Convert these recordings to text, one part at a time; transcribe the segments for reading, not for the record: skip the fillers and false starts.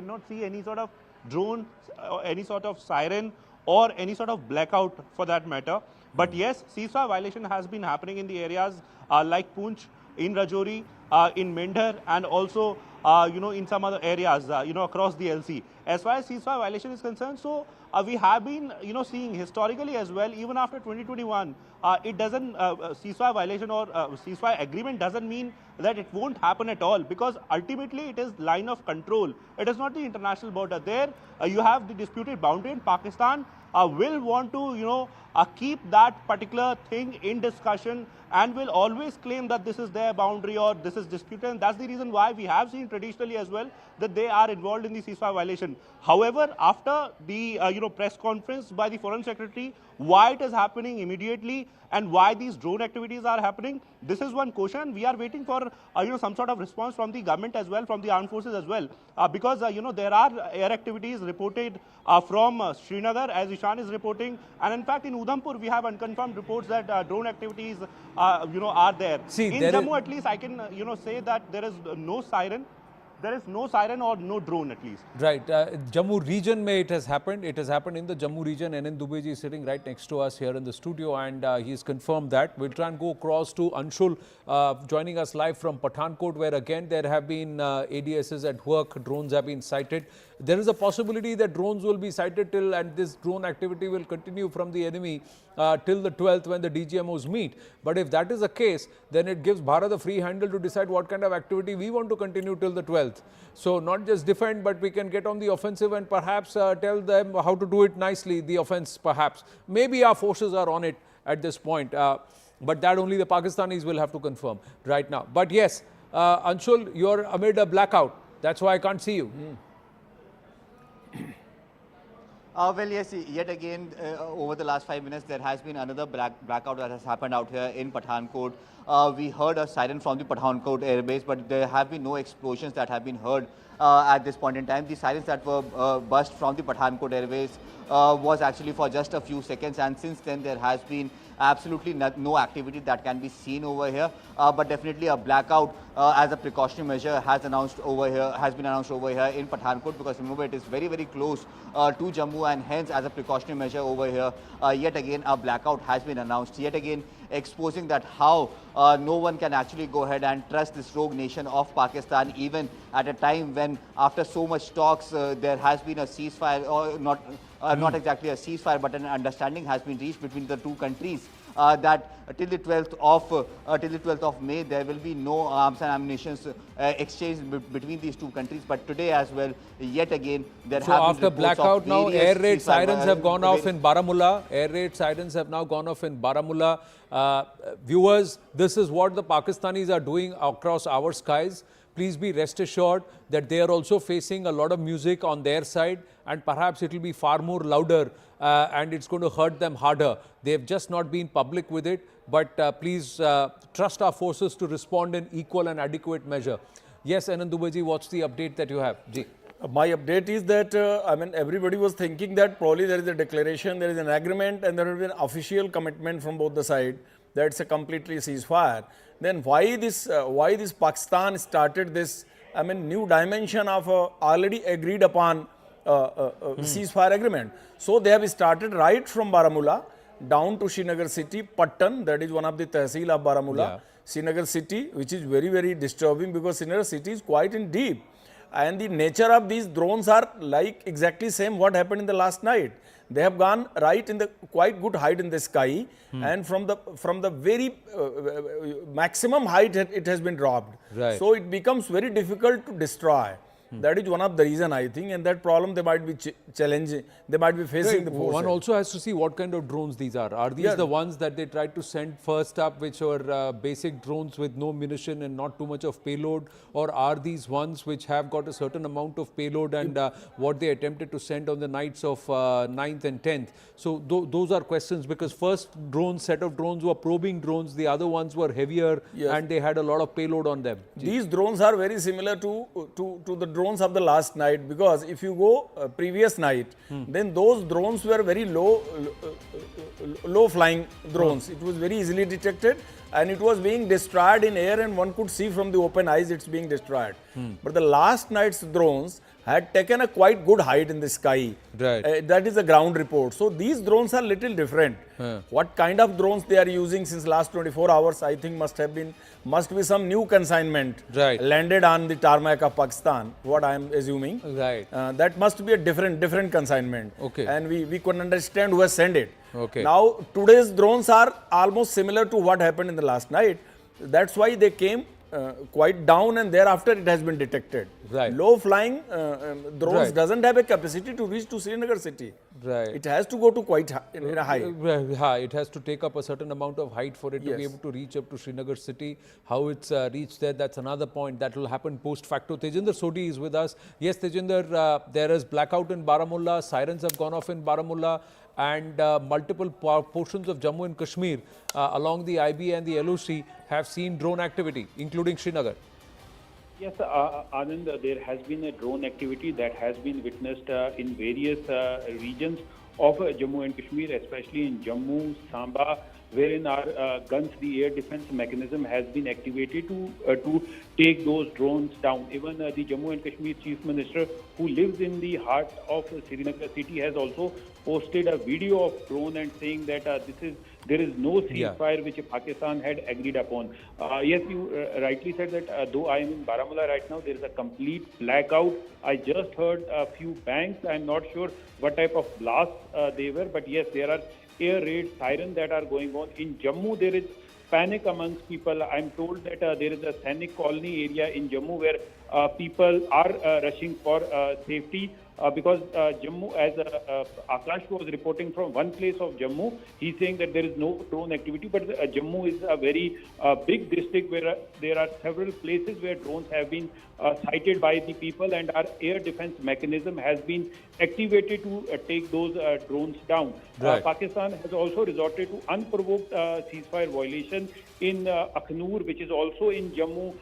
cannot see any sort of drone, any sort of siren, or any sort of blackout for that matter. But yes, ceasefire violation has been happening in the areas like Poonch, in Rajouri, in Mendhar, and also in some other areas across the LC. As far as ceasefire violation is concerned, so we have been seeing historically as well, even after 2021, it doesn't ceasefire violation or ceasefire agreement doesn't mean that it won't happen at all, because ultimately it is line of control. It is not the international border. There you have the disputed boundary, and Pakistan will want to keep that particular thing in discussion and will always claim that this is their boundary or this is disputed, and that's the reason why we have seen traditionally as well that they are involved in the ceasefire violation. However, after the press conference by the Foreign Secretary, why it is happening immediately and why these drone activities are happening, this is one question. We are waiting for some sort of response from the government as well, from the armed forces as well, because there are air activities reported from Srinagar, as Ishan is reporting, and in fact in Udhampur we have unconfirmed reports that drone activities are there. See, in Jammu at least I can say that there is no siren. There is no siren or no drone at least. Right. Jammu region mein it has happened. It has happened in the Jammu region. NN Dubeji is sitting right next to us here in the studio, and he has confirmed that. We'll try and go across to Anshul, joining us live from Pathankot, where again there have been ADSs at work. Drones have been sighted. There is a possibility that drones will be sighted till, and this drone activity will continue from the enemy till the 12th when the DGMOs meet. But if that is the case, then it gives Bharat a free handle to decide what kind of activity we want to continue till the 12th. So not just defend, but we can get on the offensive and perhaps tell them how to do it nicely, the offense perhaps. Maybe our forces are on it at this point, but that only the Pakistanis will have to confirm right now. But yes, Anshul, you're amid a blackout. That's why I can't see you. Well, yes, yet again, over the last 5 minutes, there has been another blackout that has happened out here in Pathankot. We heard a siren from the Pathankot airbase, but there have been no explosions that have been heard at this point in time. The sirens that were burst from the Pathankot airbase was actually for just a few seconds, and since then there has been absolutely no activity that can be seen over here. But definitely a blackout as a precautionary measure has been announced over here in Pathankot, because remember it is very, very close to Jammu, and hence as a precautionary measure over here, yet again a blackout has been announced, yet again exposing that how no one can actually go ahead and trust this rogue nation of Pakistan, even at a time when after so much talks there has been a ceasefire, or not exactly a ceasefire, but an understanding has been reached between the two countries that till the 12th of May there will be no arms and ammunition exchange between these two countries. But today as well, yet again there have been reports after blackout now, air raid sirens have gone off in Baramulla. Air raid sirens have now gone off in Baramulla. Viewers, this is what the Pakistanis are doing across our skies. Please be rest assured that they are also facing a lot of music on their side, and perhaps it will be far more louder and it's going to hurt them harder. They have just not been public with it, but please trust our forces to respond in equal and adequate measure. Yes, Anand Dubeji, what's the update that you have? Ji. My update is that, everybody was thinking that probably there is a declaration, there is an agreement, and there will be an official commitment from both the sides that it's a completely ceasefire. Then why this Pakistan started this, new dimension of already agreed upon ceasefire agreement. So they have started right from Baramulla down to Srinagar city, Pattan, that is one of the tehsil of Baramulla. Yeah. Srinagar city, which is very, very disturbing, because Srinagar city is quite in deep. And the nature of these drones are like exactly same what happened in the last night. They have gone right in the quite good height in the sky, and from the very maximum height it has been dropped. Right. So it becomes very difficult to destroy. That is one of the reason, I think, and that problem they might be challenging. They might be facing the forces. One also has to see what kind of drones these are. Are these the ones that they tried to send first up, which are basic drones with no munition and not too much of payload, or are these ones which have got a certain amount of payload and what they attempted to send on the nights of 9th and 10th? So those are questions, because first set of drones were probing drones, the other ones were heavier and they had a lot of payload on them. These drones are very similar to the drones of the last night, because if you go previous night, then those drones were very low flying drones. It was very easily detected, and it was being destroyed in air, and one could see from the open eyes it's being destroyed. But the last night's drones had taken a quite good height in the sky. Right. That is the ground report. So these drones are little different. What kind of drones they are using since last 24 hours, I think must be some new consignment Right. landed on the tarmac of Pakistan, what I am assuming. Right. That must be a different consignment. Okay. And we couldn't understand who has sent it. Okay. Now, today's drones are almost similar to what happened in the last night. That's why they came quite down, and thereafter it has been detected. Right. Low flying drones Right. doesn't have a capacity to reach to Srinagar city. Right. It has to go to quite in a high. It has to take up a certain amount of height for it to be Yes. able to reach up to Srinagar city. How it's reached there, that's another point that will happen post facto. Tejinder Sodhi is with us. Yes, Tejinder, there is blackout in Baramulla. Sirens have gone off in Baramulla, and multiple portions of Jammu and Kashmir along the IB and the LOC have seen drone activity, including Srinagar. Yes, Anand, there has been a drone activity that has been witnessed in various regions of Jammu and Kashmir, especially in Jammu, Samba, wherein our guns, the air defense mechanism has been activated to take those drones down. Even the Jammu and Kashmir Chief Minister, who lives in the heart of Srinagar city, has also posted a video of drone and saying that there is no ceasefire which Pakistan had agreed upon. Yes, you rightly said that though I am in Baramulla right now, there is a complete blackout. I just heard a few bangs. I'm not sure what type of blasts they were, but yes, there are air raid sirens that are going on. In Jammu, there is panic amongst people. I'm told that there is a Sainik colony area in Jammu where people are rushing for safety. Because Jammu, as Akash was reporting from one place of Jammu, he's saying that there is no drone activity, but Jammu is a very big district where there are several places where drones have been sighted by the people, and our air defense mechanism has been activated to take those drones down. Right. Pakistan has also resorted to unprovoked ceasefire violation in Akhnur, which is also in Jammu,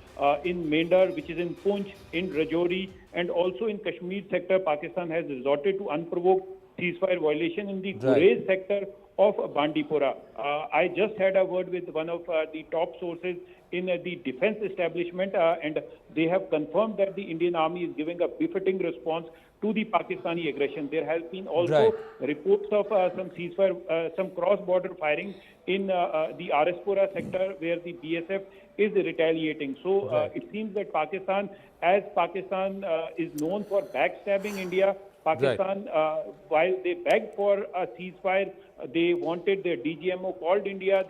in Mendar, which is in Poonch, in Rajouri, and also in Kashmir sector. Pakistan has resorted to unprovoked ceasefire violation in the Gurez sector of Bandipora. I just had a word with one of the top sources in the defense establishment, and they have confirmed that the Indian Army is giving a befitting response to the Pakistani aggression. There has been also reports of some ceasefire, some cross-border firing in the Arispura sector, where the BSF is retaliating. So it seems that Pakistan, as Pakistan is known for backstabbing India, Pakistan, while they begged for a ceasefire, they wanted their DGMO called India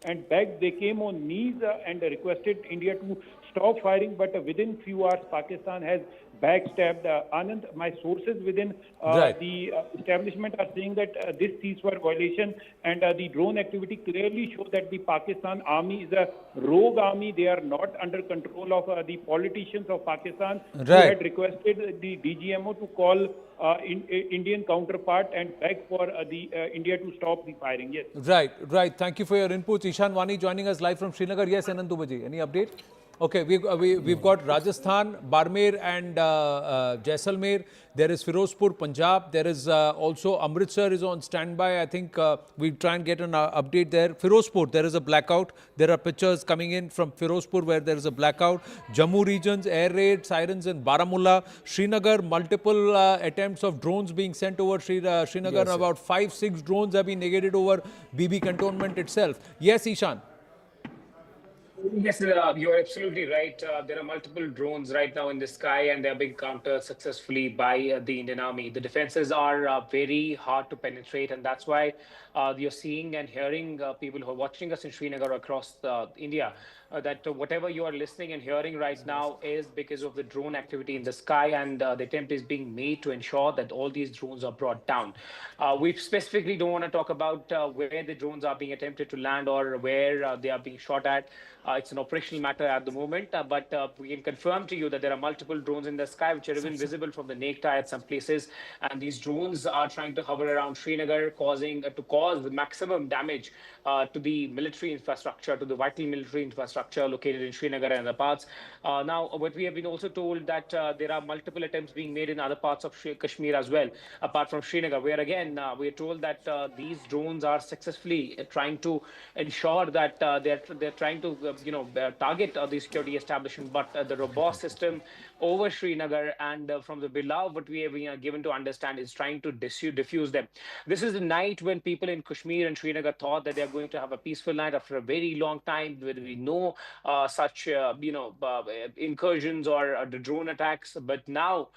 and begged. They came on knees and requested India to stop firing. But within few hours, Pakistan has backstabbed. Anand, my sources within the establishment are saying that this ceasefire violation and the drone activity clearly show that the Pakistan army is a rogue army. They are not under control of the politicians of Pakistan who had requested the DGMO to call Indian counterpart and beg for the India to stop the firing. Yes. Right. Thank you for your inputs. Ishan Wani joining us live from Srinagar. Yes, Anand Dubaji, any update? Okay, we've got Rajasthan, Barmer and Jaisalmer. There is Firozpur, Punjab. There is also Amritsar is on standby. I think we'll try and get an update there. Firozpur, there is a blackout. There are pictures coming in from Firozpur where there is a blackout. Jammu regions, air raid, sirens in Baramulla. Srinagar, multiple attempts of drones being sent over Srinagar. Yes, about 5-6 drones have been negated over BB cantonment itself. Yes, Ishan. Yes, you're absolutely right. There are multiple drones right now in the sky, and they're being countered successfully by the Indian Army. The defenses are very hard to penetrate, and that's why you're seeing and hearing people who are watching us in Srinagar across India, that whatever you are listening and hearing right now is because of the drone activity in the sky, and the attempt is being made to ensure that all these drones are brought down. We specifically don't want to talk about where the drones are being attempted to land or where they are being shot at. It's an operational matter at the moment, but we can confirm to you that there are multiple drones in the sky which are even visible from the naked eye at some places, and these drones are trying to hover around Srinagar, causing to cause the maximum damage to the military infrastructure, to the vital military infrastructure located in Srinagar and other parts. Now, what we have been also told that there are multiple attempts being made in other parts of Kashmir as well, apart from Srinagar, where again we are told that these drones are successfully trying to ensure that they're trying to target the security establishment, but the robust system over Srinagar, and from the below, what we have been given to understand is trying to diffuse them. This is the night when people in Kashmir and Srinagar thought that they are going to have a peaceful night after a very long time, where we know such incursions or the drone attacks. But now,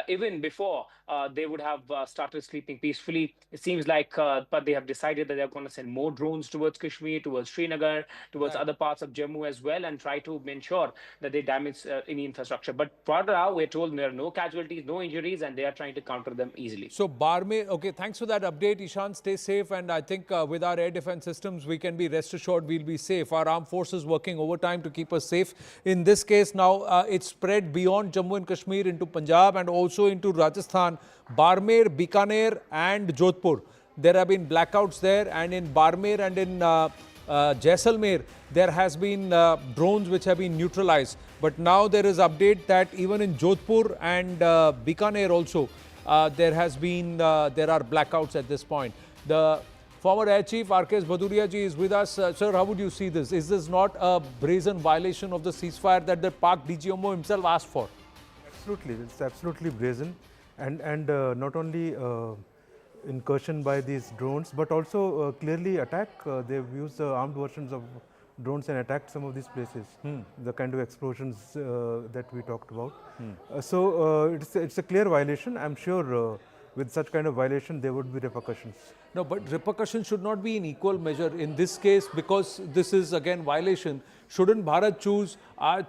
even before they would have started sleeping peacefully, it seems like, but they have decided that they're going to send more drones towards Kashmir, towards Srinagar, towards other parts of Jammu as well, and try to ensure that they damage any infrastructure. But for now, we're told there are no casualties, no injuries, and they are trying to counter them easily. So Barmer, okay, thanks for that update, Ishan. Stay safe, and I think with our air defense systems, we can be rest assured we'll be safe. Our armed forces working overtime to keep us safe. In this case, now it's spread beyond Jammu and Kashmir into Punjab and also into Rajasthan, Barmer, Bikaner, and Jodhpur. There have been blackouts there, and in Barmer and in Jaisalmer, there has been drones which have been neutralized. But now there is update that even in Jodhpur and Bikaner also, there are blackouts at this point. The former Air Chief R.K.S. Bhaduria ji is with us. Sir, how would you see this? Is this not a brazen violation of the ceasefire that the Pak DGMO himself asked for? Absolutely, it's absolutely brazen, and not only incursion by these drones, but also clearly attack. They've used armed versions of drones and attacked some of these places. The kind of explosions that we talked about. It's a clear violation. I'm sure with such kind of violation there would be repercussions. No, but repercussions should not be in equal measure. In this case, because this is again violation, shouldn't Bharat choose?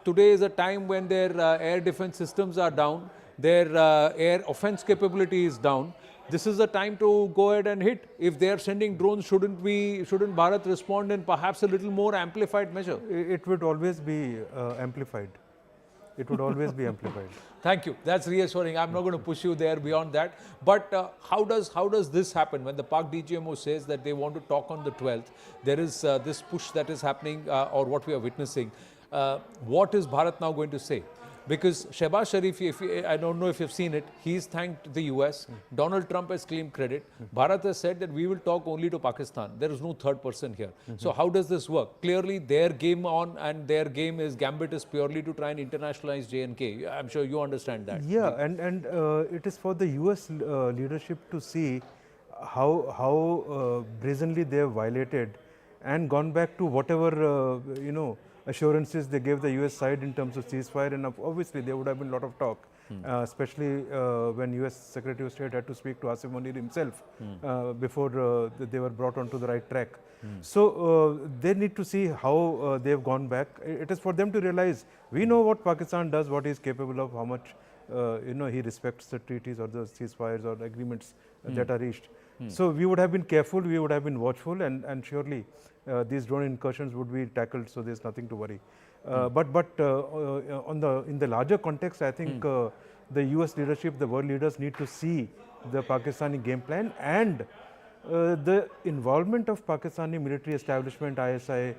Today is a time when their air defense systems are down, their air offense capability is down. This is the time to go ahead and hit. If they are sending drones, shouldn't Bharat respond in perhaps a little more amplified measure? It would always be amplified. It would always be amplified. Thank you. That's reassuring. I'm not going to push you there beyond that. But how does this happen when the Pak DGMO says that they want to talk on the 12th? There is this push that is happening, or what we are witnessing. What is Bharat now going to say? Because Shehbaz Sharif, I don't know if you've seen it, he's thanked the US. Donald Trump has claimed credit. Bharat has said that we will talk only to Pakistan. There is no third person here. So how does this work? Clearly their game on, and their game is gambit is purely to try and internationalize J&K. I'm sure you understand that. Yeah, and it is for the US leadership to see how brazenly they have violated and gone back to whatever assurances they gave the US side in terms of ceasefire, and obviously there would have been a lot of talk, especially when US Secretary of State had to speak to Asif Munir himself before they were brought onto the right track. So they need to see how they have gone back. It is for them to realize, we know what Pakistan does, what he is capable of, how much he respects the treaties or the ceasefires or agreements that are reached. So we would have been careful, we would have been watchful, and surely these drone incursions would be tackled, so there's nothing to worry. But in the larger context, I think the US leadership, the world leaders need to see the Pakistani game plan and the involvement of Pakistani military establishment, ISI,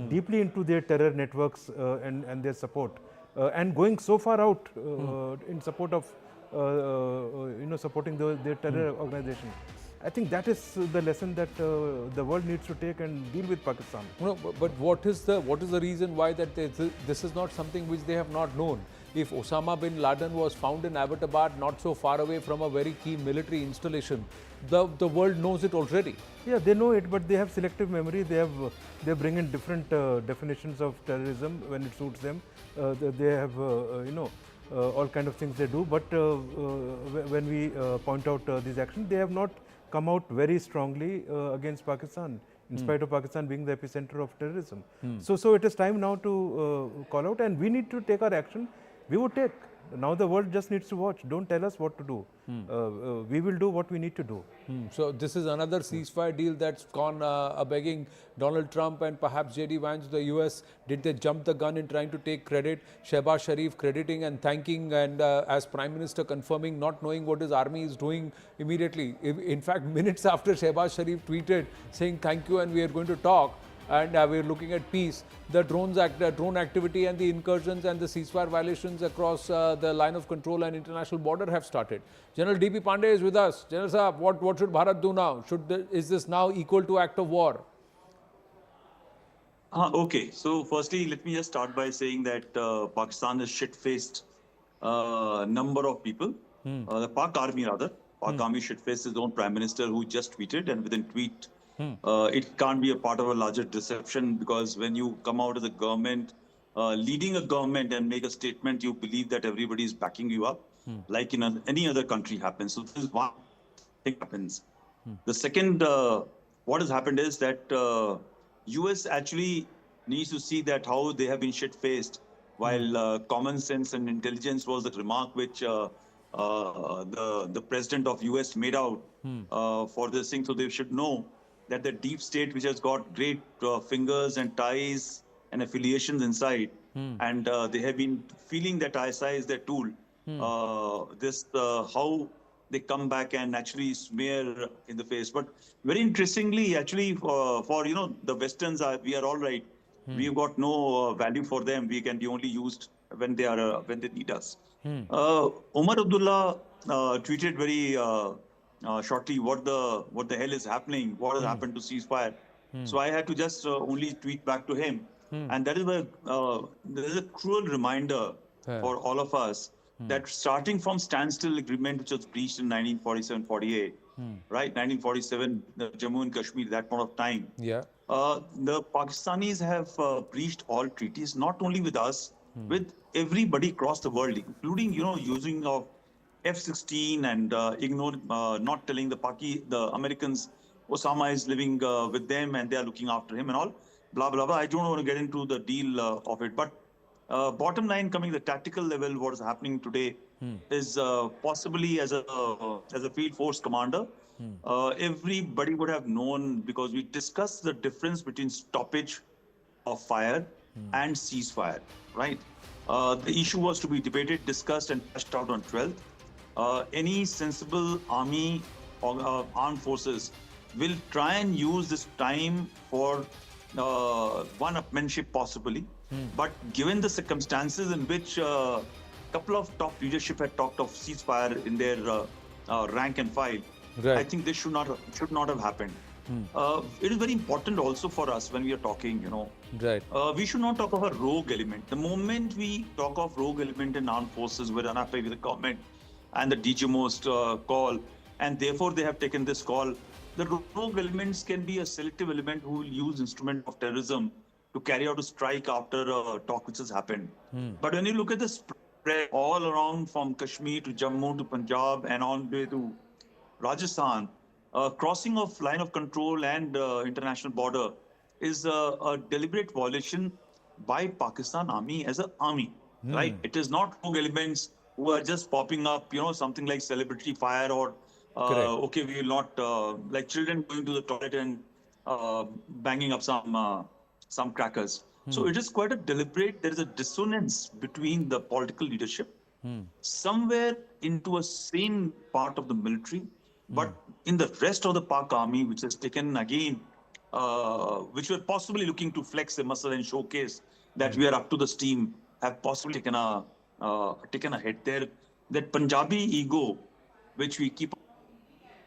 deeply into their terror networks and their support, and going so far out in support of supporting their terror organization. I think that is the lesson that the world needs to take and deal with Pakistan. No, but what is the reason why that this is not something which they have not known? If Osama bin Laden was found in Abbottabad, not so far away from a very key military installation, the world knows it already. Yeah, they know it, but they have selective memory. They bring in different definitions of terrorism when it suits them. They have all kind of things they do. But when we point out these actions, they have not come out very strongly against Pakistan, in spite of Pakistan being the epicenter of terrorism. So it is time now to call out, and we need to take our action. We would take. Now the world just needs to watch. Don't tell us what to do. We will do what we need to do. So this is another ceasefire deal that's gone begging Donald Trump and perhaps J.D. Vance, the US. Did they jump the gun in trying to take credit? Shehbaz Sharif crediting and thanking, and as Prime Minister confirming, not knowing what his army is doing immediately. In fact, minutes after Shehbaz Sharif tweeted saying thank you and we are going to talk, and we're looking at peace, the drone activity and the incursions and the ceasefire violations across the line of control and international border have started. General D.P. Pandey is with us. General Saab, what should Bharat do now? Is this now equal to act of war? Okay, so firstly, let me just start by saying that Pakistan is shit-faced number of people. The Pak army rather. Pak army should face his own prime minister who just tweeted, and within tweet, it can't be a part of a larger deception, because when you come out as a government, leading a government and make a statement, you believe that everybody is backing you up, like in any other country happens. So this is one thing happens. The second, what has happened is that US actually needs to see that how they have been shit-faced, while common sense and intelligence was the remark which the president of US made out for this thing. So they should know that the deep state, which has got great fingers and ties and affiliations inside, and they have been feeling that ISI is their tool. How they come back and actually smear in the face. But very interestingly, actually, for the Westerns, we are all right. We've got no value for them. We can be only used when they are when they need us. Omar Abdullah tweeted very shortly what the hell is happening, what has happened to ceasefire. So I had to just only tweet back to him, and that is where there is a cruel reminder for all of us that starting from standstill agreement, which was breached in 1947-48, right? 1947, Jammu and Kashmir, that point of time. Yeah. The Pakistanis have breached all treaties, not only with us, with everybody across the world, including using of F-16 and not telling the Americans Osama is living with them and they are looking after him and all, blah blah blah. I don't want to get into the deal of it, but bottom line, coming to the tactical level, what is happening today is possibly as a field force commander, everybody would have known, because we discussed the difference between stoppage of fire and ceasefire, right? The issue was to be debated, discussed, and hashed out on 12th. Any sensible army or armed forces will try and use this time for one-upmanship possibly. But given the circumstances in which a couple of top leadership had talked of ceasefire in their rank and file, right, I think this should not have happened. It is very important also for us when we are talking, right. We should not talk of a rogue element. The moment we talk of rogue element in armed forces, we're unhappy with the government and the DGMO's call, and therefore they have taken this call. The rogue elements can be a selective element who will use instrument of terrorism to carry out a strike after a talk which has happened. But when you look at the spread all around from Kashmir to Jammu to Punjab and on the way to Rajasthan, crossing of line of control and international border is a deliberate violation by Pakistan Army as an army, right? It is not rogue elements who are just popping up, something like celebratory fire or okay, we will not like children going to the toilet and banging up some crackers. So it is quite a deliberate. There is a dissonance between the political leadership, somewhere into a sane part of the military, but in the rest of the Pak army, which has taken again, which were possibly looking to flex their muscle and showcase that we are up to the steam, have possibly taken a hit there. That Punjabi ego, which we keep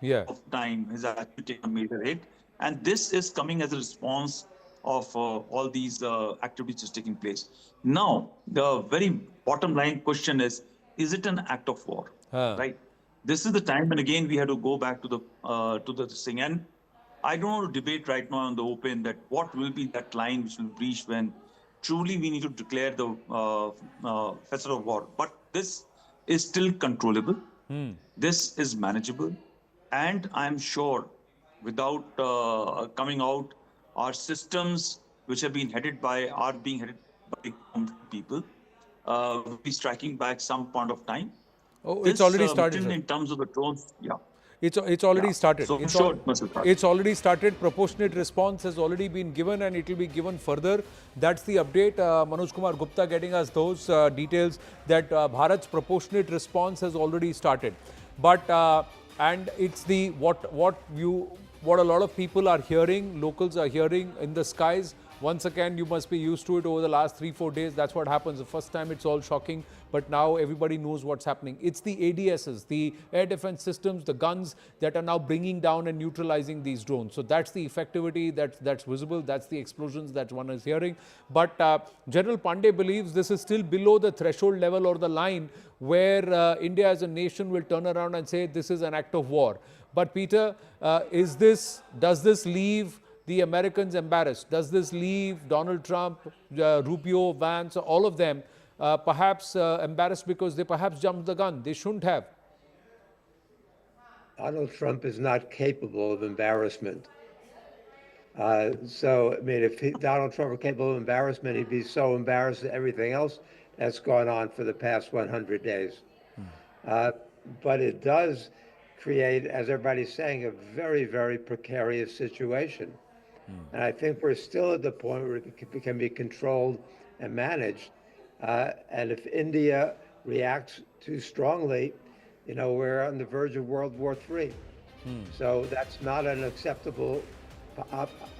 of time, has actually taken a major hit, and this is coming as a response of all these activities taking place. Now, the very bottom line question is it an act of war? Right? This is the time, and again, we have to go back to the thing. And I don't want to debate right now on the open that what will be that line which will breach when truly we need to declare the festival of war. But this is still controllable. This is manageable. And I'm sure without coming out, our systems which have been are being headed by people will be striking back some point of time. Oh, it's already started. In terms of the drones, yeah. It's already started. So It's already started. Proportionate response has already been given, and it will be given further. That's the update. Manoj Kumar Gupta getting us those details that Bharat's proportionate response has already started. But and it's the what a lot of people are hearing, locals are hearing in the skies. Once again, you must be used to it over the last 3-4 days. That's what happens. The first time it's all shocking, but now everybody knows what's happening. It's the ADSs, the air defense systems, the guns that are now bringing down and neutralizing these drones. So that's the effectivity that's visible. That's the explosions that one is hearing. But General Pandey believes this is still below the threshold level or the line where India as a nation will turn around and say this is an act of war. But Peter, does this leave the Americans embarrassed? Does this leave Donald Trump, Rubio, Vance, all of them perhaps embarrassed because they perhaps jumped the gun? They shouldn't have. Donald Trump is not capable of embarrassment. So, I mean, if Donald Trump were capable of embarrassment, he'd be so embarrassed at everything else that's gone on for the past 100 days. But it does create, as everybody's saying, a very, very precarious situation. And I think we're still at the point where it can be controlled and managed. And if India reacts too strongly, you know, we're on the verge of World War III. So that's not an acceptable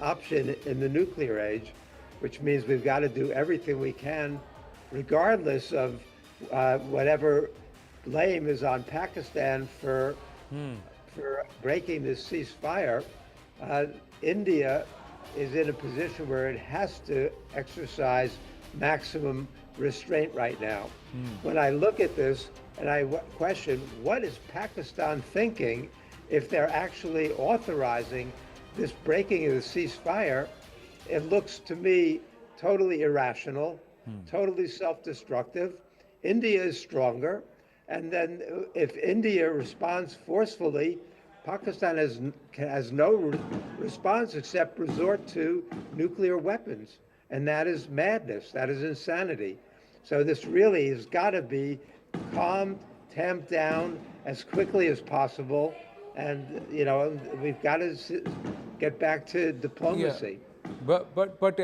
option in the nuclear age, which means we've got to do everything we can, regardless of whatever blame is on Pakistan for breaking this ceasefire. India is in a position where it has to exercise maximum restraint right now. When I look at this and I question, what is Pakistan thinking if they're actually authorizing this breaking of the ceasefire? It looks to me totally irrational, totally self-destructive. India is stronger. And then if India responds forcefully, Pakistan has no response except resort to nuclear weapons. And that is madness. That is insanity. So this really has got to be calmed, tamped down as quickly as possible. And, you know, we've got to get back to diplomacy. Yeah. But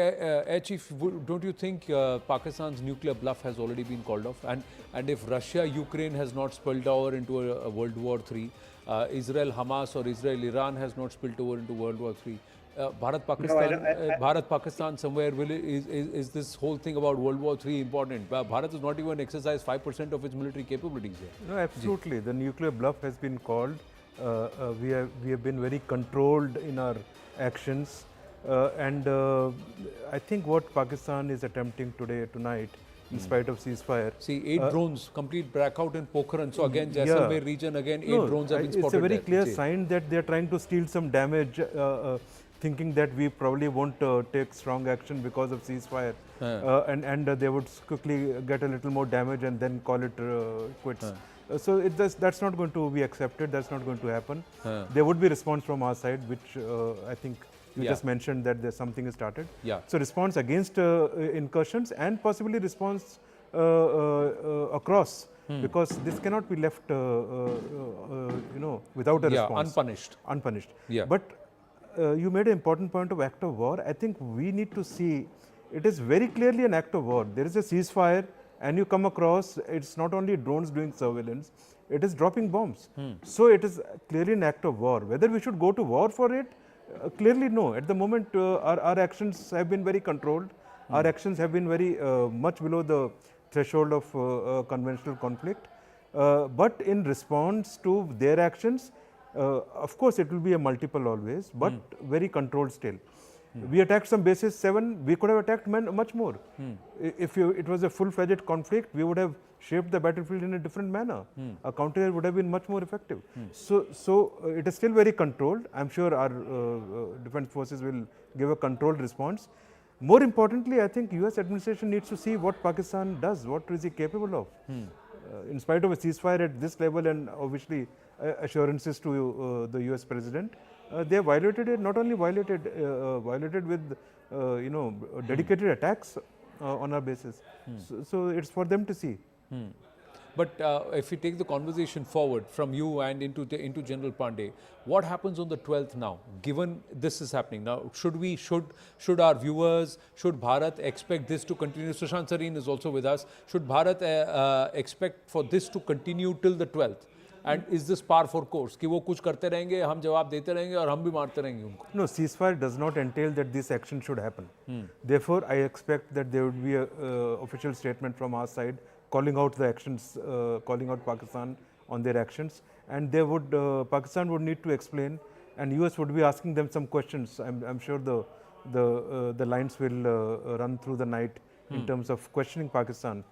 Chief, don't you think Pakistan's nuclear bluff has already been called off? And if Russia, Ukraine has not spilled over into a World War III, Israel, Hamas or Israel, Iran has not spilled over into World War III, Bharat, Pakistan somewhere, is this whole thing about World War III important? Bharat has not even exercised 5% of its military capabilities here. No, absolutely. The nuclear bluff has been called. We have been very controlled in our actions. And I think what Pakistan is attempting tonight, in spite of ceasefire. See, 8 drones, complete blackout in Pokhran. So again, Jaisalmer region, again, 8 drones have been spotted. It's a very there. clear sign that they are trying to steal some damage, thinking that we probably won't take strong action because of ceasefire. And they would quickly get a little more damage and then call it quits. So that's not going to be accepted. That's not going to happen. There would be response from our side, which I think you just mentioned that there's something is started. So response against incursions and possibly response across, because this cannot be left, you know, without a response. Unpunished. But you made an important point of act of war. I think we need to see it is very clearly an act of war. There is a ceasefire, and you come across, it's not only drones doing surveillance, it is dropping bombs. So it is clearly an act of war. Whether we should go to war for it, clearly no. At the moment, our actions have been very controlled. Our actions have been very much below the threshold of conventional conflict. But in response to their actions, of course, it will be a multiple always, but very controlled still. We attacked some bases 7, we could have attacked much more. If it was a full-fledged conflict, we would have shaped the battlefield in a different manner. A counter would have been much more effective. So it is still very controlled. I'm sure our defense forces will give a controlled response. More importantly, I think US administration needs to see what Pakistan does, what is it capable of. In spite of a ceasefire at this level and obviously assurances to the US president, they have violated it, not only violated with you know, dedicated attacks on our bases. So it's for them to see. But if we take the conversation forward from you and into General Pandey, what happens on the 12th now, given this is happening? Now, should our viewers, should Bharat expect this to continue? Sushant Sareen is also with us. Should Bharat expect for this to continue till the 12th? And is this par for course? कि वो कुछ करते रहेंगे, हम जवाब देते रहेंगे और हम भी मारते रहेंगे उनको. No, ceasefire does not entail that this action should happen. Therefore, I expect that there would be a official statement from our side calling out the actions, calling out Pakistan on their actions, and they would Pakistan would need to explain, and US would be asking them some questions. I'm sure the lines will run through the night in terms of questioning Pakistan.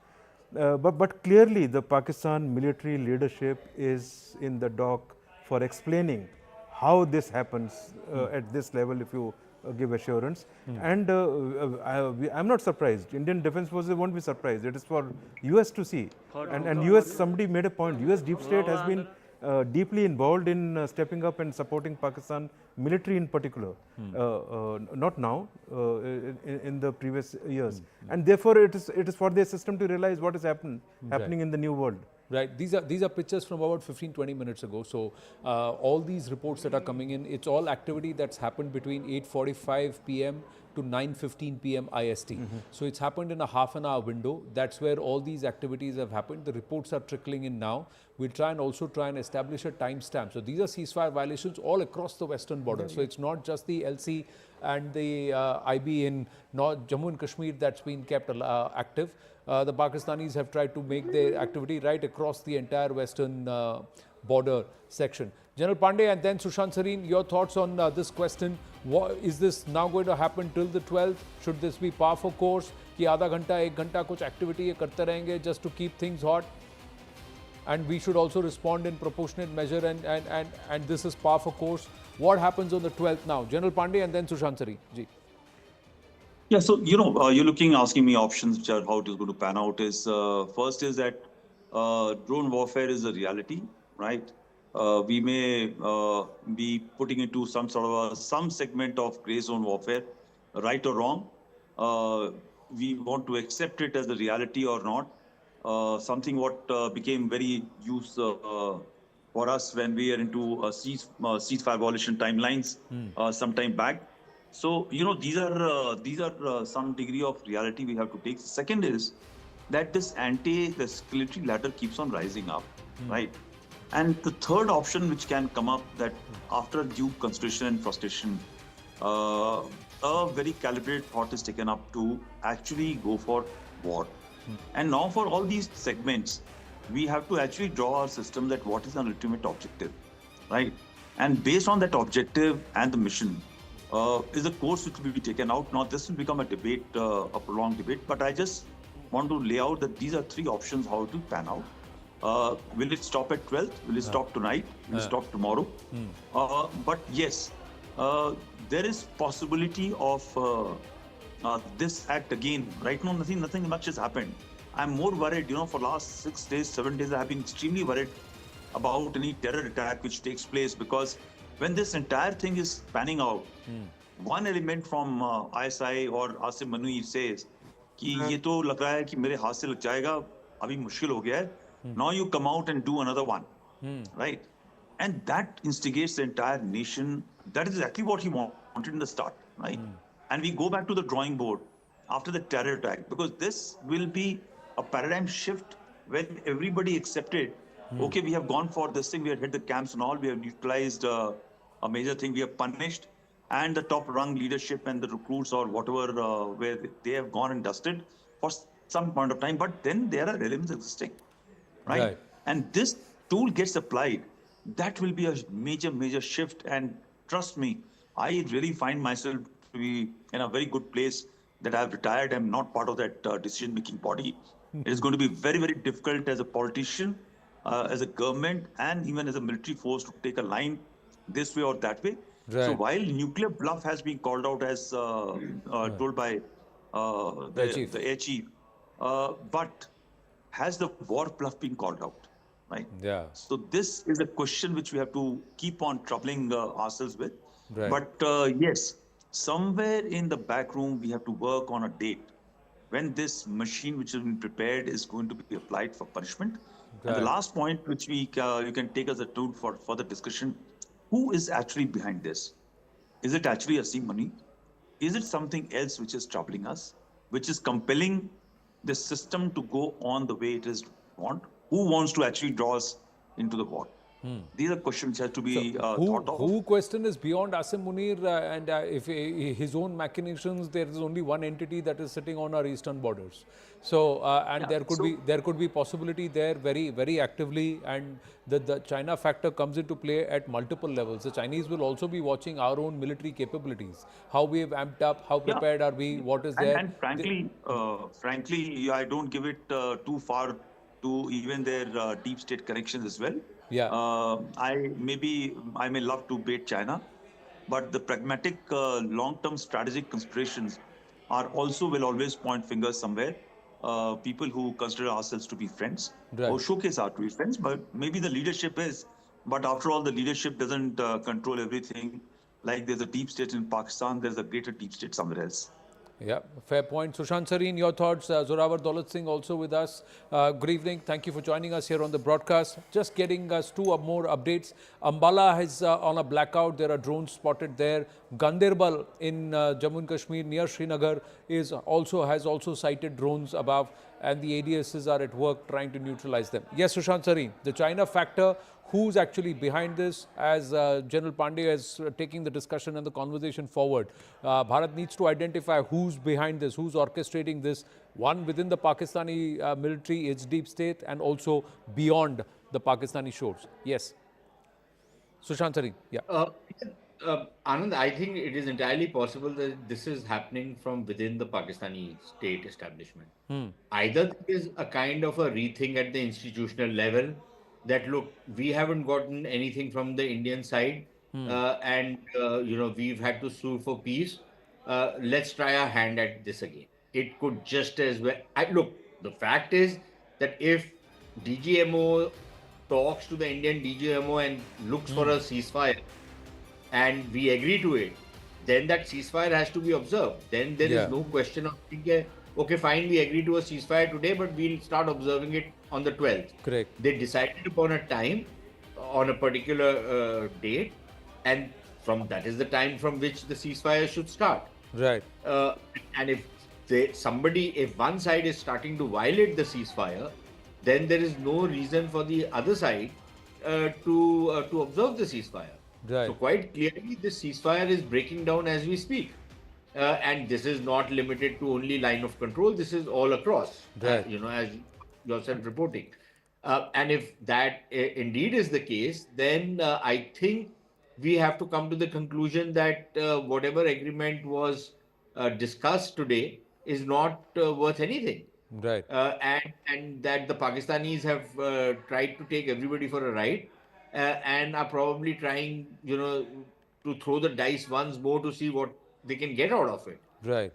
But clearly, the Pakistan military leadership is in the dock for explaining how this happens at this level, if you give assurance. And I'm not surprised. Indian Defense Forces won't be surprised. It is for US to see. And US, somebody made a point. US deep state has been deeply involved in stepping up and supporting Pakistan military in particular. Not now, in the previous years. And therefore, it is for their system to realize what is happening in the new world. Right. These are pictures from about 15-20 minutes ago. So all these reports that are coming in, it's all activity that's happened between 8:45 p.m. to 9:15 p.m. IST. So it's happened in a half an hour window. That's where all these activities have happened. The reports are trickling in now. We'll try and establish a timestamp. So these are ceasefire violations all across the western border. So it's not just the LC and the IB in Jammu and Kashmir that's been kept active. The Pakistanis have tried to make their activity right across the entire western border section. General Pandey and then Sushant Sareen, your thoughts on this question. Is this now going to happen till the 12th? Should this be par for course? कि आधा घंटा एक घंटा कुछ activity करते रहेंगे just to keep things hot? And we should also respond in proportionate measure and this is par for course. What happens on the 12th now? General Pandey and then Sushant Sareen. Ji. Yeah, so, you're asking me options, which are how it is going to pan out. First is that drone warfare is a reality, right? We may be putting into some segment of gray zone warfare, right or wrong. We want to accept it as a reality or not. Something what became very useful for us when we are into ceasefire violation timelines some time back. So, these are some degree of reality we have to take. Second is that the escalatory ladder keeps on rising up, right? And the third option which can come up, that after due consideration and frustration, a very calibrated thought is taken up to actually go for war. And now for all these segments, we have to actually draw our system that what is the ultimate objective, right? And based on that objective and the mission, is a course which will be taken out. Now, this will become a debate, a prolonged debate, but I just want to lay out that these are three options how to pan out. Will it stop at 12th? Will it stop tonight? Will it stop tomorrow? But yes, there is possibility of this act again. Right now, nothing much has happened. I'm more worried, for last 6 days, 7 days, I have been extremely worried about any terror attack which takes place, because when this entire thing is panning out, one element from ISI or Asim Manuir says कि ये तो लग रहा है कि मेरे हाथ से लग जाएगा, अभी मुश्किल हो गया है. Now you come out and do another one, right? And that instigates the entire nation. That is exactly what he wanted in the start, right? And we go back to the drawing board after the terror attack, because this will be a paradigm shift when everybody accepted, okay, we have gone for this thing, we have hit the camps and all, we have utilized a major thing, we have punished, and the top rung leadership and the recruits or whatever, where they have gone and dusted for some point of time, but then there are elements existing, right? And this tool gets applied, that will be a major shift. And trust me, I really find myself to be in a very good place that I have retired. I'm not part of that decision-making body. It is going to be very difficult as a politician, as a government, and even as a military force to take a line this way or that way. So while nuclear bluff has been called out as told by the air chief, but has the war bluff been called out, right? Yeah. So this is a question which we have to keep on troubling ourselves with. But yes, somewhere in the back room we have to work on a date when this machine which has been prepared is going to be applied for punishment. And the last point which you can take as a tool for further discussion, who is actually behind this? Is it actually Asim Mani? Is it something else which is troubling us, which is compelling the system to go on the way it is want? Who wants to actually draw us into the war? These are questions which have to be thought of. Who question is beyond Asim Munir and if his own machinations, there is only one entity that is sitting on our eastern borders. So and Yeah, there could be possibility there very actively, and the China factor comes into play at multiple levels. The Chinese will also be watching our own military capabilities, how we have amped up, how yeah. prepared are we, what is there. And frankly, I don't give it too far to even their deep state connections as well. Yeah. I may love to bait China, but the pragmatic long-term strategic considerations are also will always point fingers somewhere. People who consider ourselves to be friends Right. or showcase our to be friends, but maybe the leadership is. But after all, the leadership doesn't control everything. Like there's a deep state in Pakistan, there's a greater deep state somewhere else. Yeah, fair point. Sushant Sareen, your thoughts. Zorawar Daulat Singh also with us. Good evening. Thank you for joining us here on the broadcast. Just getting us two more updates. Ambala is on a blackout. There are drones spotted there. Ganderbal in Jammu and Kashmir near Srinagar has also sighted drones above, and the ADSs are at work trying to neutralize them. Yes, Sushant Sareen, the China factor. Who's actually behind this? As General Pandey is taking the discussion and the conversation forward, Bharat needs to identify who's behind this, who's orchestrating this, one within the Pakistani military, its deep state, and also beyond the Pakistani shores. Yes. Sushant Sareen, yeah. Anand, I think it is entirely possible that this is happening from within the Pakistani state establishment. Either there is a kind of a rethink at the institutional level, that look, we haven't gotten anything from the Indian side, and we've had to sue for peace. Let's try our hand at this again. It could just as well. Look, the fact is that if DGMO talks to the Indian DGMO and looks for a ceasefire, and we agree to it, then that ceasefire has to be observed. Then there is no question of okay, fine, we agree to a ceasefire today, but we'll start observing it on the 12th. Correct. They decided upon a time, on a particular date, and that is the time from which the ceasefire should start. Right. And if one side is starting to violate the ceasefire, then there is no reason for the other side to observe the ceasefire. Right. So quite clearly, this ceasefire is breaking down as we speak. And this is not limited to only line of control. This is all across, right. As yourself reporting. And if that indeed is the case, then I think we have to come to the conclusion that whatever agreement was discussed today is not worth anything. Right. And that the Pakistanis have tried to take everybody for a ride and are probably trying, to throw the dice once more to see what they can get out of it. Right.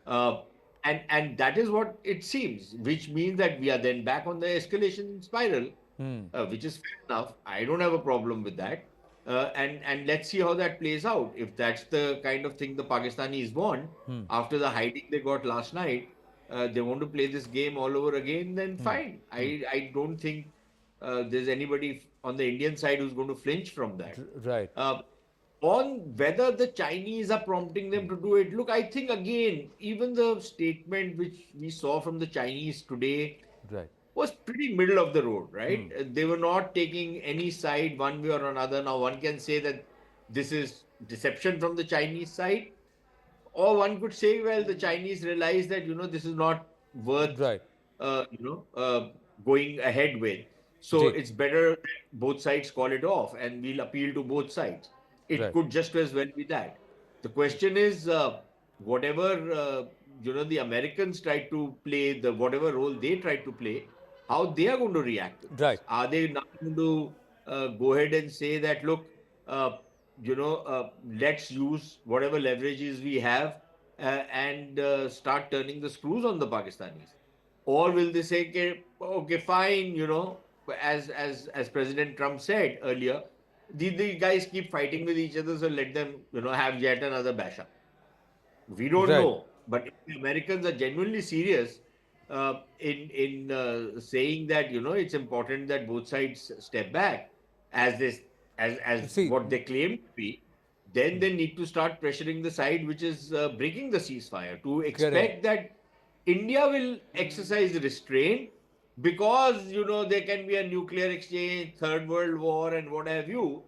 And that is what it seems, which means that we are then back on the escalation spiral, which is fair enough. I don't have a problem with that. And let's see how that plays out. If that's the kind of thing the Pakistanis want, after the hiding they got last night, they want to play this game all over again, then fine. I don't think there's anybody on the Indian side who's going to flinch from that. Right. On whether the Chinese are prompting them to do it, look, I think again, even the statement which we saw from the Chinese today was pretty middle of the road, right? They were not taking any side one way or another. Now, one can say that this is deception from the Chinese side, or one could say, well, the Chinese realize that, this is not worth, going ahead with. So it's better both sides call it off and we'll appeal to both sides. It could just as well be that. The question is, whatever, the Americans tried to play, whatever role they tried to play, how they are going to react. Right. Are they now going to go ahead and say that, look, let's use whatever leverages we have and start turning the screws on the Pakistanis? Or will they say, okay, fine, as President Trump said earlier, the guys keep fighting with each other, so let them, have yet another bash up. We don't know. But if the Americans are genuinely serious in saying that, it's important that both sides step back as what they claim to be, then they need to start pressuring the side which is breaking the ceasefire to expect that India will exercise restraint because, you know, there can be a nuclear exchange, third world war and what have you,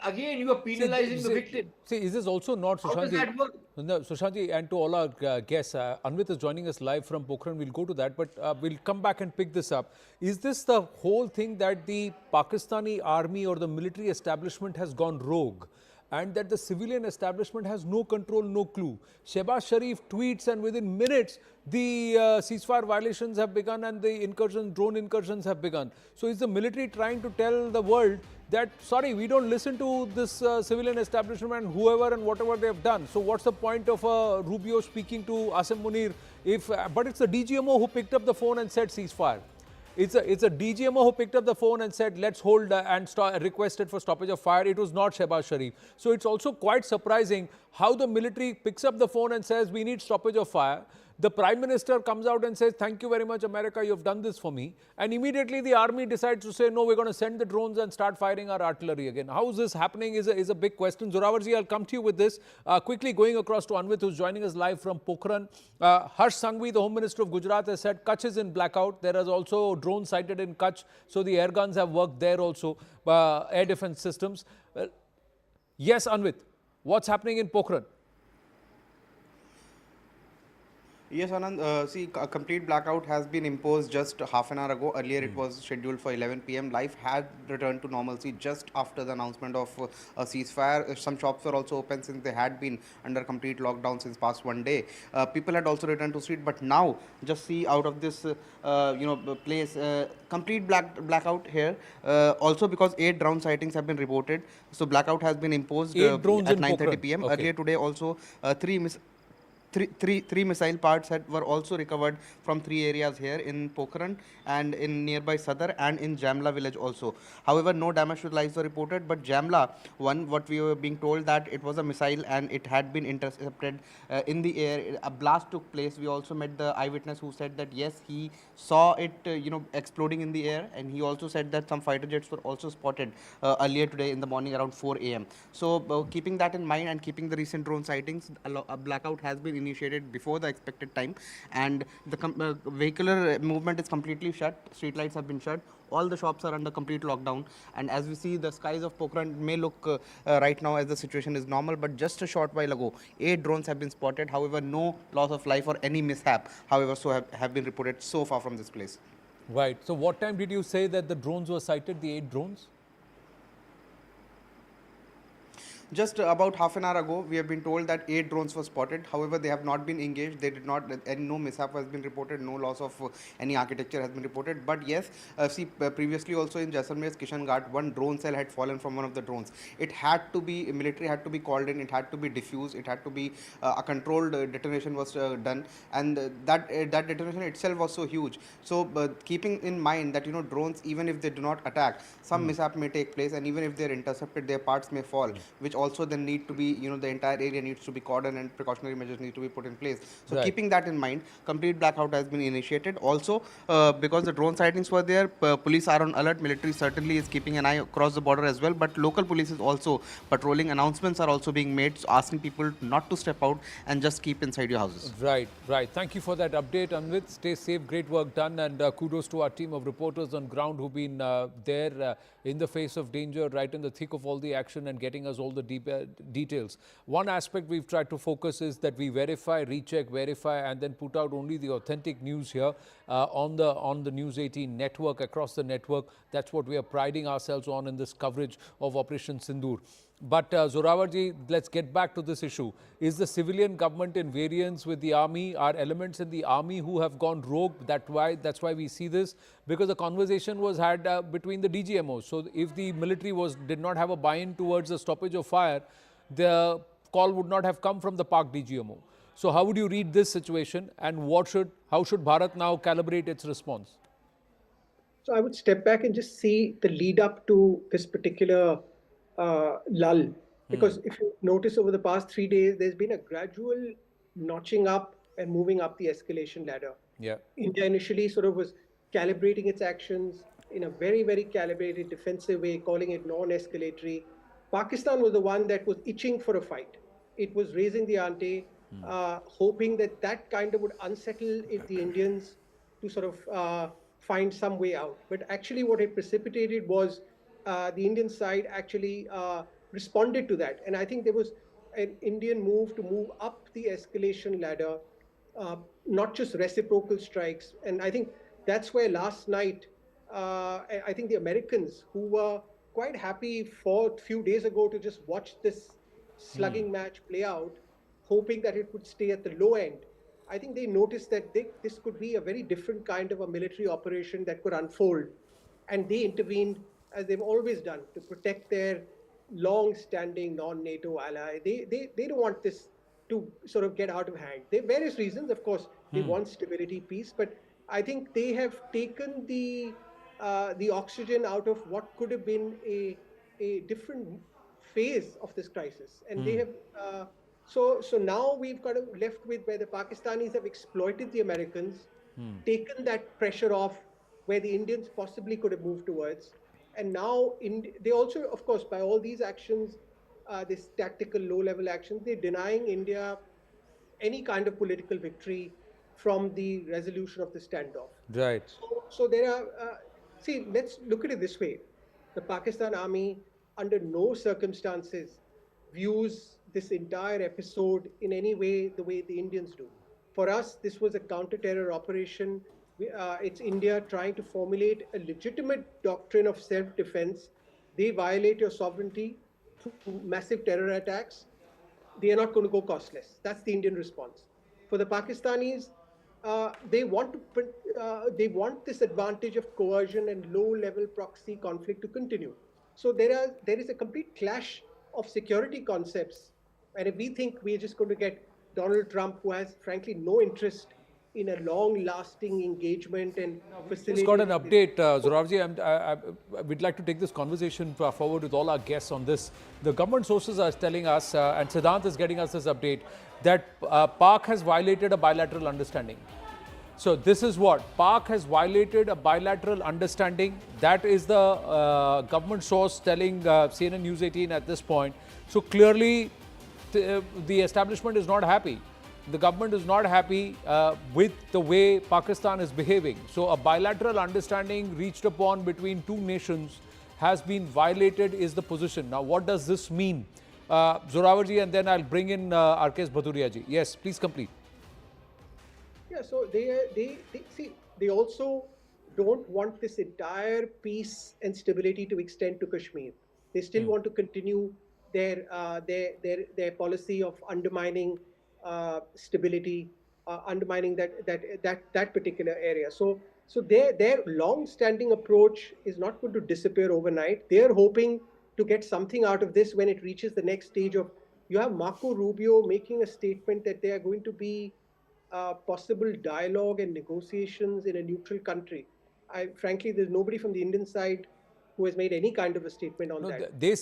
again, you are penalizing the victim. See, is this also not, How does Sushantji? that work? No, Sushantji, and to all our guests, Anvit is joining us live from Pokhran. We'll go to that, but we'll come back and pick this up. Is this the whole thing that the Pakistani army or the military establishment has gone rogue? And that the civilian establishment has no control, no clue. Shehbaz Sharif tweets, and within minutes, the ceasefire violations have begun and the incursions, drone incursions have begun. So is the military trying to tell the world that, sorry, we don't listen to this civilian establishment and whoever and whatever they have done. So what's the point of Rubio speaking to Asim Munir if, but it's the DGMO who picked up the phone and said ceasefire. It's a DGMO who picked up the phone and said, let's hold and requested for stoppage of fire. It was not Shehbaz Sharif. So it's also quite surprising how the military picks up the phone and says, we need stoppage of fire. The Prime Minister comes out and says, thank you very much, America, you've done this for me. And immediately the army decides to say, no, we're going to send the drones and start firing our artillery again. How is this happening is a big question. Zoravarji, I'll come to you with this. Quickly going across to Anvit, who's joining us live from Pokhran. Harsh Sanghvi, the Home Minister of Gujarat, has said Kutch is in blackout. There is also drones sighted in Kutch. So the air guns have worked there also, air defense systems. Yes, Anvit, what's happening in Pokhran? Yes, Anand. See, a complete blackout has been imposed just half an hour ago. Earlier, it was scheduled for 11 p.m. Life had returned to normalcy just after the announcement of a ceasefire. Some shops were also open since they had been under complete lockdown since past one day. People had also returned to street, but now just see out of this, place, complete blackout here. Also, because 8 drone sightings have been reported, so blackout has been imposed at 9:30 p.m. Okay. Earlier today, also three missile parts were also recovered from 3 areas here in Pokhran and in nearby Sadar and in Jamla village also. However, no damage to lives were reported, but Jamla one, what we were being told that it was a missile and it had been intercepted in the air. A blast took place. We also met the eyewitness who said that yes, he saw it exploding in the air, and he also said that some fighter jets were also spotted earlier today in the morning around 4 a.m. So keeping that in mind and keeping the recent drone sightings, a blackout has been initiated before the expected time, and the vehicular movement is completely shut. Street lights have been shut. All the shops are under complete lockdown, and as we see, the skies of Pokhran may look right now as the situation is normal, but just a short while ago 8 drones have been spotted. However, no loss of life or any mishap, however, so have been reported so far from this place. Right. So what time did you say that the drones were sighted, the 8 drones? Just about half an hour ago, we have been told that 8 drones were spotted. However, they have not been engaged. They did not, and no mishap has been reported. No loss of any architecture has been reported. But yes, previously also in Jaisalmer's Kishan Ghat, one drone cell had fallen from one of the drones. It had to be, military had to be called in. It had to be diffused. It had to be a controlled detonation was done, and that detonation itself was so huge. So keeping in mind that drones, even if they do not attack, some mishap may take place, and even if they are intercepted, their parts may fall, which also then need to be, the entire area needs to be cordoned and precautionary measures need to be put in place. So right. Keeping that in mind, complete blackout has been initiated. Also, because the drone sightings were there, police are on alert. Military certainly is keeping an eye across the border as well, but local police is also patrolling. Announcements are also being made, so asking people not to step out and just keep inside your houses. Right, right. Thank you for that update, Anvit. Stay safe. Great work done, and kudos to our team of reporters on ground who've been there in the face of danger, right in the thick of all the action, and getting us all the details. One aspect we've tried to focus is that we verify, recheck, verify, and then put out only the authentic news here on the News 18 network, across the network. That's what we are priding ourselves on in this coverage of Operation Sindoor. But Zoravarji, let's get back to this issue. Is the civilian government in variance with the army? Are elements in the army who have gone rogue? That's why we see this, because the conversation was had between the DGMOs. So if the military did not have a buy-in towards the stoppage of fire, the call would not have come from the Pak DGMO. So how would you read this situation, and how should Bharat now calibrate its response? So I would step back and just see the lead up to this particular lull, because if you notice over the past 3 days, there's been a gradual notching up and moving up the escalation ladder. Yeah. India initially sort of was calibrating its actions in a very, very calibrated defensive way, calling it non-escalatory. Pakistan was the one that was itching for a fight. It was raising the ante, hoping that kind of would unsettle the Indians to sort of find some way out. But actually what it precipitated was the Indian side actually responded to that. And I think there was an Indian move to move up the escalation ladder, not just reciprocal strikes. And I think that's where last night, I think the Americans, who were quite happy for a few days ago to just watch this slugging match play out, hoping that it would stay at the low end, I think they noticed that this could be a very different kind of a military operation that could unfold. And they intervened, as they've always done, to protect their long-standing non-NATO ally. They don't want this to sort of get out of hand. There are various reasons, of course. They want stability, peace, but I think they have taken the oxygen out of what could have been a different phase of this crisis, and they have. So now we've got left with where the Pakistanis have exploited the Americans, taken that pressure off where the Indians possibly could have moved towards, and now they also, of course, by all these actions, this tactical low-level actions, they're denying India any kind of political victory from the resolution of the standoff. Right. So there are, see, let's look at it this way. The Pakistan army, under no circumstances, views this entire episode in any way the way the Indians do. For us, this was a counter-terror operation. It's India trying to formulate a legitimate doctrine of self-defense. They violate your sovereignty through massive terror attacks. They are not going to go costless. That's the Indian response. For the Pakistanis, they want this advantage of coercion and low-level proxy conflict to continue. So there is a complete clash of security concepts. And if we think we're just going to get Donald Trump, who has frankly no interest in a long-lasting engagement and facilitating. Just got an update, Zorawji. We'd like to take this conversation forward with all our guests on this. The government sources are telling us, and Siddhant is getting us this update, that Pak has violated a bilateral understanding. So this is what? Pak has violated a bilateral understanding. That is the government source telling CNN News 18 at this point. So clearly, the establishment is not happy. The government is not happy with the way Pakistan is behaving. So a bilateral understanding reached upon between two nations has been violated is the position. Now, what does this mean? Zorawarji, and then I'll bring in Arkesh Bhatturiya ji. Yes, please complete. Yeah, so they also don't want this entire peace and stability to extend to Kashmir. They still want to continue their policy of undermining stability, undermining that particular area. So their long-standing approach is not going to disappear overnight. They're hoping to get something out of this when it reaches the next stage of. You have Marco Rubio making a statement that there are going to be possible dialogue and negotiations in a neutral country. Frankly, there's nobody from the Indian side who has made any kind of a statement on that. They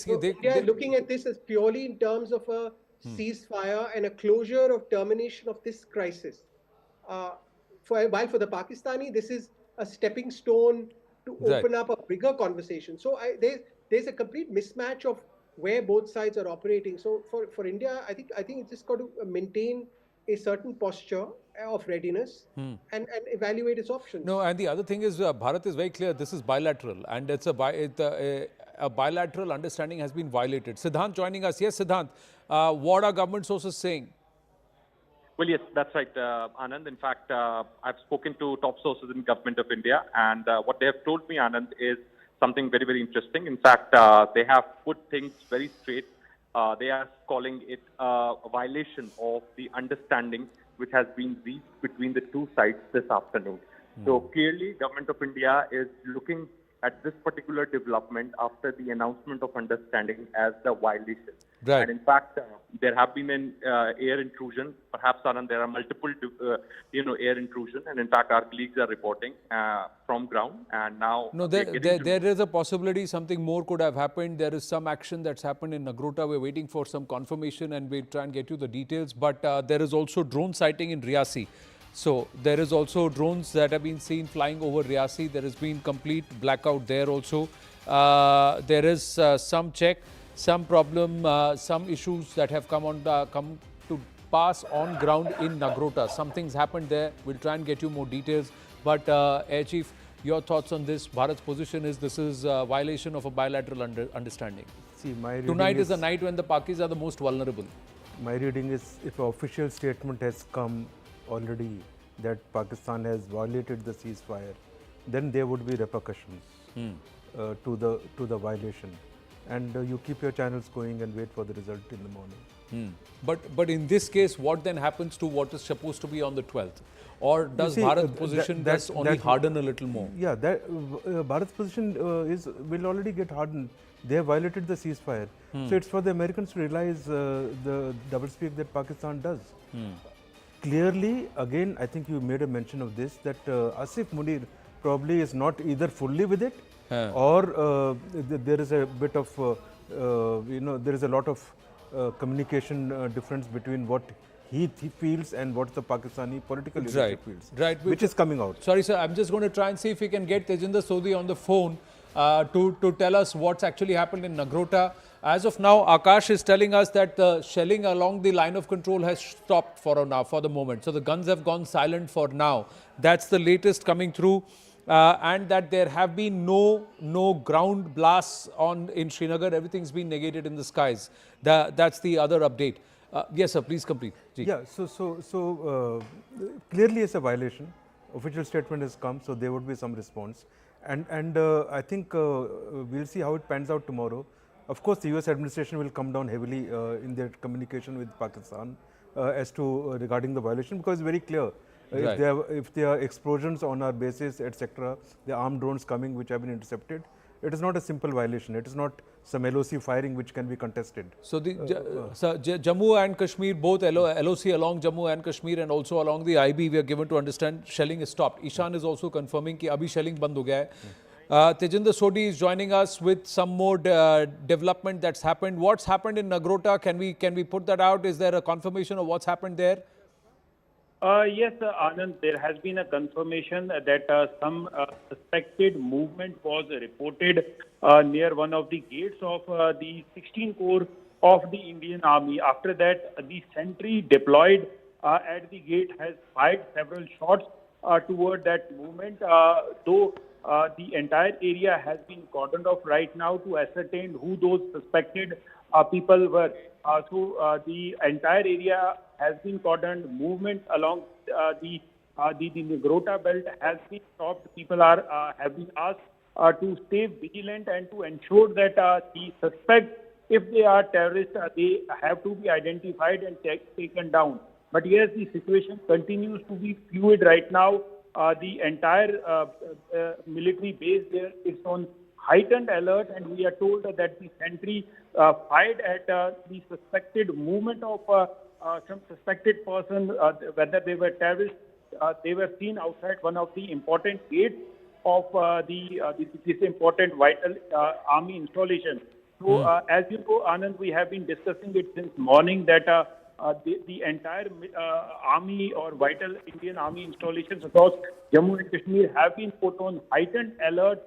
are looking at this as purely in terms of a ceasefire and a closure of termination of this crisis. While for the Pakistani, this is a stepping stone to open up a bigger conversation. So there's a complete mismatch of where both sides are operating. So for India, I think it's just got to maintain a certain posture of readiness and evaluate its options. No, and the other thing is Bharat is very clear. This is bilateral, and it's a bilateral understanding has been violated. Siddhant joining us. Yes, Siddhant. What are government sources saying? Well, yes, that's right, Anand. In fact, I've spoken to top sources in government of India, and what they have told me, Anand, is something very, very interesting. In fact, they have put things very straight. They are calling it a violation of the understanding which has been reached between the two sides this afternoon. So clearly, government of India is looking at this particular development after the announcement of understanding as the violation. Right. And in fact, there have been an air intrusion. Perhaps, Anand, there are multiple, air intrusion. And in fact, our colleagues are reporting from ground. And now, no, there is a possibility something more could have happened. There is some action that's happened in Nagrota. We're waiting for some confirmation, and we'll try and get you the details. But there is also drone sighting in Riyasi. So there is also drones that have been seen flying over Riyasi. There has been complete blackout there also. There is some check, some problem, some issues that have come to pass on ground in Nagrota. Something's happened there. We'll try and get you more details. But Air Chief, Your thoughts on this? Bharat's position is this is a violation of a bilateral understanding. See, my reading Tonight is the night when the Pakis are the most vulnerable. My reading is if an official statement has come already that Pakistan has violated the ceasefire, then there would be repercussions to the violation. And you keep your channels going and wait for the result in the morning. But in this case, what then happens to what is supposed to be on the 12th? Or does Bharat's position just only harden a little more? Yeah, Bharat's position will already get hardened. They have violated the ceasefire. So it's for the Americans to realize the doublespeak that Pakistan does. Clearly, again, I think you made a mention of this, that Asif Munir probably is not either fully with it or there is a bit of, there is a lot of communication difference between what he feels and what the Pakistani political leadership feels, which is coming out. Sorry, sir, I'm just going to try and see if we can get Tejinder Sodhi on the phone to tell us what's actually happened in Nagrota. As of now, Akash is telling us that the shelling along the line of control has stopped for the moment. So the guns have gone silent for now. That's the latest coming through. And that there have been no ground blasts in Srinagar. Everything's been negated in the skies. That's the other update. Yes, sir, please complete. Yeah, so clearly it's a violation. Official statement has come, so there would be some response. And I think we'll see how it pans out tomorrow. Of course, the US administration will come down heavily in their communication with Pakistan as to regarding the violation, because it's very clear. If there are explosions on our bases, etc., the armed drones coming which have been intercepted, it is not a simple violation. It is not some LOC firing which can be contested. So the Jammu and Kashmir, both LOC along Jammu and Kashmir and also along the IB, we are given to understand shelling is stopped. Ishan is also confirming कि अभी shelling बंद हो गया है. Tejinder Sodhi is joining us with some more development that's happened. What's happened in Nagrota? Can we put that out? Is there a confirmation of what's happened there? Yes, Anand, there has been a confirmation that some suspected movement was reported near one of the gates of the 16th Corps of the Indian Army. After that, the sentry deployed at the gate has fired several shots toward that movement, though the entire area has been cordoned off right now to ascertain who those suspected people were. So the entire area has been cordoned. Movement along the Nagrota belt has been stopped. People have been asked to stay vigilant and to ensure that the suspects, if they are terrorists, they have to be identified and taken down. But yes, the situation continues to be fluid right now. The entire military base there is on heightened alert, and we are told that the sentry fired at the suspected movement of some suspected person, whether they were terrorists. They were seen outside one of the important gates of this important vital army installation. So, as you know, Anand, we have been discussing it since morning that the entire army or vital Indian army installations across Jammu and Kashmir have been put on heightened alert.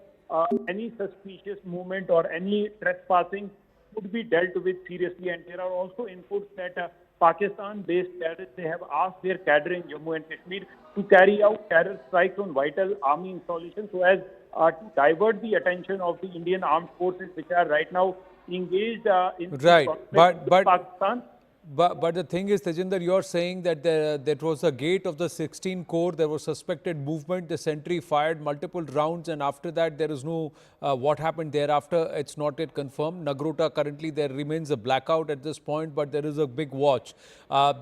Any suspicious movement or any trespassing would be dealt with seriously. And there are also inputs that Pakistan-based terrorists, they have asked their cadre in Jammu and Kashmir to carry out terror strikes on vital army installations so as to divert the attention of the Indian armed forces, which are right now engaged in conflict with Pakistan. But the thing is, Tejinder, you're saying that that was a gate of the 16th Corps. There was suspected movement. The sentry fired multiple rounds, and after that, there is no what happened thereafter. It's not yet confirmed. Nagrota, currently, there remains a blackout at this point, but there is a big watch.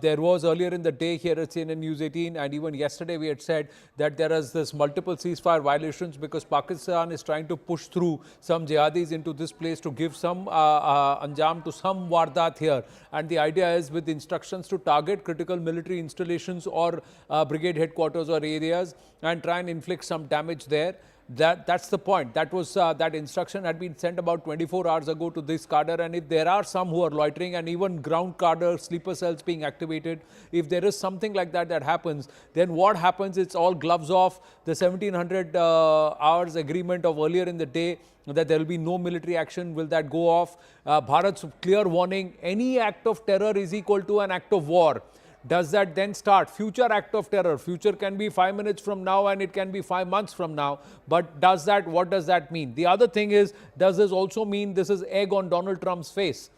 There was earlier in the day here at CNN News 18, and even yesterday we had said that there is this multiple ceasefire violations because Pakistan is trying to push through some jihadis into this place to give some anjam to some wardat here, and the idea is with instructions to target critical military installations or brigade headquarters or areas and try and inflict some damage there. That's the point. That was that instruction had been sent about 24 hours ago to this cadre, and if there are some who are loitering and even ground cadre sleeper cells being activated, if there is something like that happens, then what happens? It's all gloves off. The 1700 hours agreement of earlier in the day that there will be no military action, will that go off? Bharat's clear warning, any act of terror is equal to an act of war. Does that then start future act of terror? Future can be 5 minutes from now and it can be 5 months from now. But does that, what does that mean? The other thing is, does this also mean this is egg on Donald Trump's face?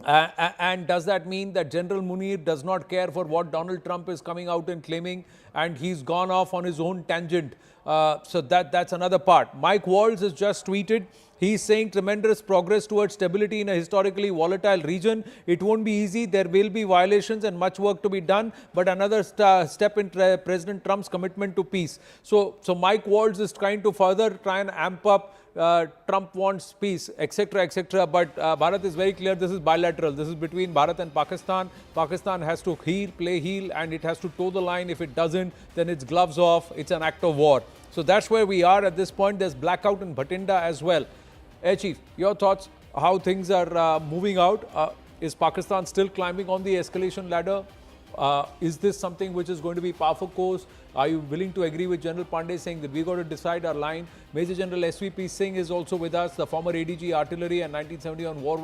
And does that mean that General Munir does not care for what Donald Trump is coming out and claiming, and he's gone off on his own tangent? So that's another part. Mike Waltz has just tweeted. He's saying tremendous progress towards stability in a historically volatile region. It won't be easy. There will be violations and much work to be done, but another step in President Trump's commitment to peace. So Mike Waltz is trying to further try and amp up Trump wants peace, etc., etc. But Bharat is very clear, this is bilateral. This is between Bharat and Pakistan. Pakistan has to play heel, and it has to toe the line. If it doesn't, then it's gloves off. It's an act of war. So that's where we are at this point. There's blackout in Bhatinda as well. Air Chief, your thoughts, how things are moving out? Is Pakistan still climbing on the escalation ladder? Is this something which is going to be par for course? Are you willing to agree with General Pandey saying that we've got to decide our line? Major General SVP Singh is also with us, the former ADG Artillery and 1971 war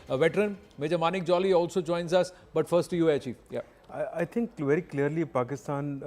veteran. Major Manik Jolly also joins us. But first to you, Air Chief. Yeah. I think very clearly Pakistan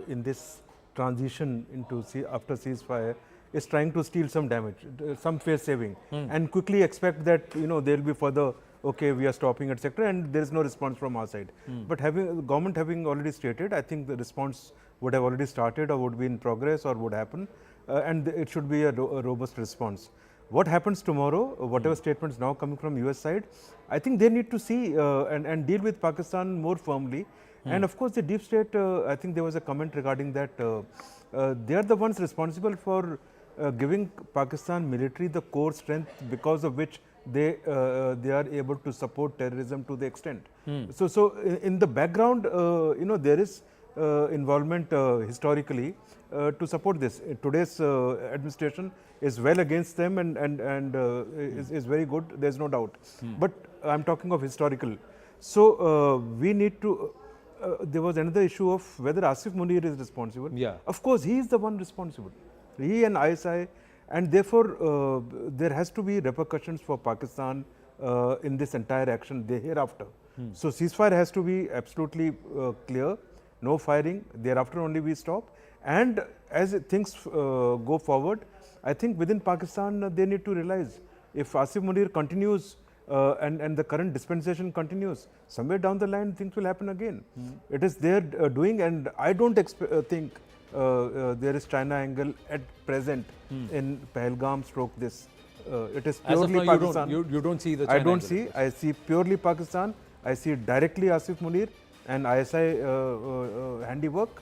in this transition into after ceasefire is trying to steal some damage, some face saving, and quickly expect that there will be further. Okay, we are stopping, etc., and there is no response from our side. But the government having already stated, I think the response would have already started or would be in progress or would happen, and it should be a robust response. What happens tomorrow, whatever statements now coming from US side, I think they need to see and deal with Pakistan more firmly. And of course, the deep state, I think there was a comment regarding that they are the ones responsible for giving Pakistan military the core strength because of which they are able to support terrorism to the extent. So in the background, there is involvement historically to support this. Today's administration is well against them and is very good. There's no doubt. But I'm talking of historical. So we need to. There was another issue of whether Asif Munir is responsible. Yeah. Of course, he is the one responsible. He and ISI. And therefore, there has to be repercussions for Pakistan in this entire action hereafter. So ceasefire has to be absolutely clear, no firing, thereafter only we stop. And as things go forward, I think within Pakistan they need to realize if Asif Munir continues and the current dispensation continues, somewhere down the line things will happen again. It is their doing, and I don't think there is China angle at present in Pahalgam stroke this. It is purely Pakistan. You don't see the China I don't angle. see. I see purely Pakistan. I see directly Asif Munir and ISI handiwork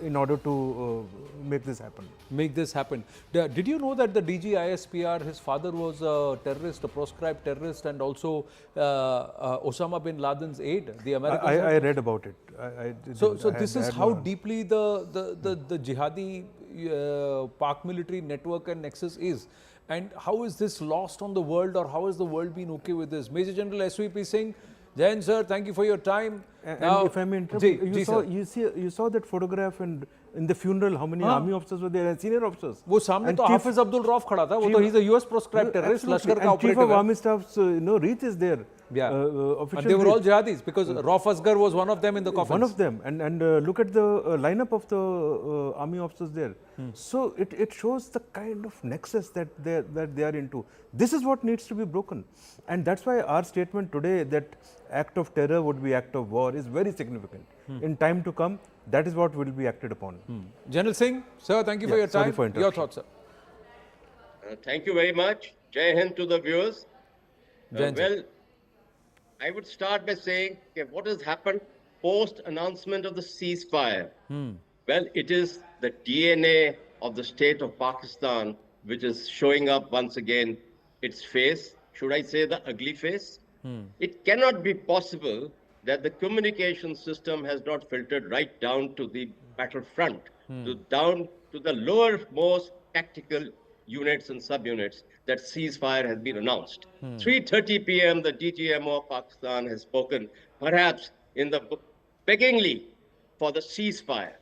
in order to make this happen. Make this happen. Did you know that the DG ISPR, his father was a terrorist, a proscribed terrorist, and also Osama bin Laden's aide, the American? I read about it. So this is how deeply the jihadi Pak military network and nexus is. And how is this lost on the world, or how has the world been okay with this? Major General SVP Singh, Jain sir, thank you for your time. And if I may interrupt, you saw that photograph, and in the funeral, how many army officers were there and senior officers? वो सामने तो हाफिज अब्दुल रौफ खड़ा था, वो तो he's a US proscribed terrorist, लश्कर का Chief operative of है. Army Staff's Reith is there. Yeah, and they were all jihadis because Rauf Asghar was one of them in the coffins. One of them, and look at the lineup of the army officers there. So it shows the kind of nexus that they are into. This is what needs to be broken, and that's why our statement today that act of terror would be act of war is very significant. In time to come, that is what will be acted upon. General Singh, sir, thank you for your time. Sorry for your thoughts, sir. Thank you very much. Jai Hind to the viewers. Well, I would start by saying what has happened post announcement of the ceasefire. Well, it is the DNA of the state of Pakistan which is showing up once again its face. Should I say the ugly face? It cannot be possible that the communication system has not filtered right down to the battlefront, down to the lowermost tactical units and subunits that ceasefire has been announced. 3:30 p.m. the DGMO of Pakistan has spoken, perhaps in the beggingly for the ceasefire.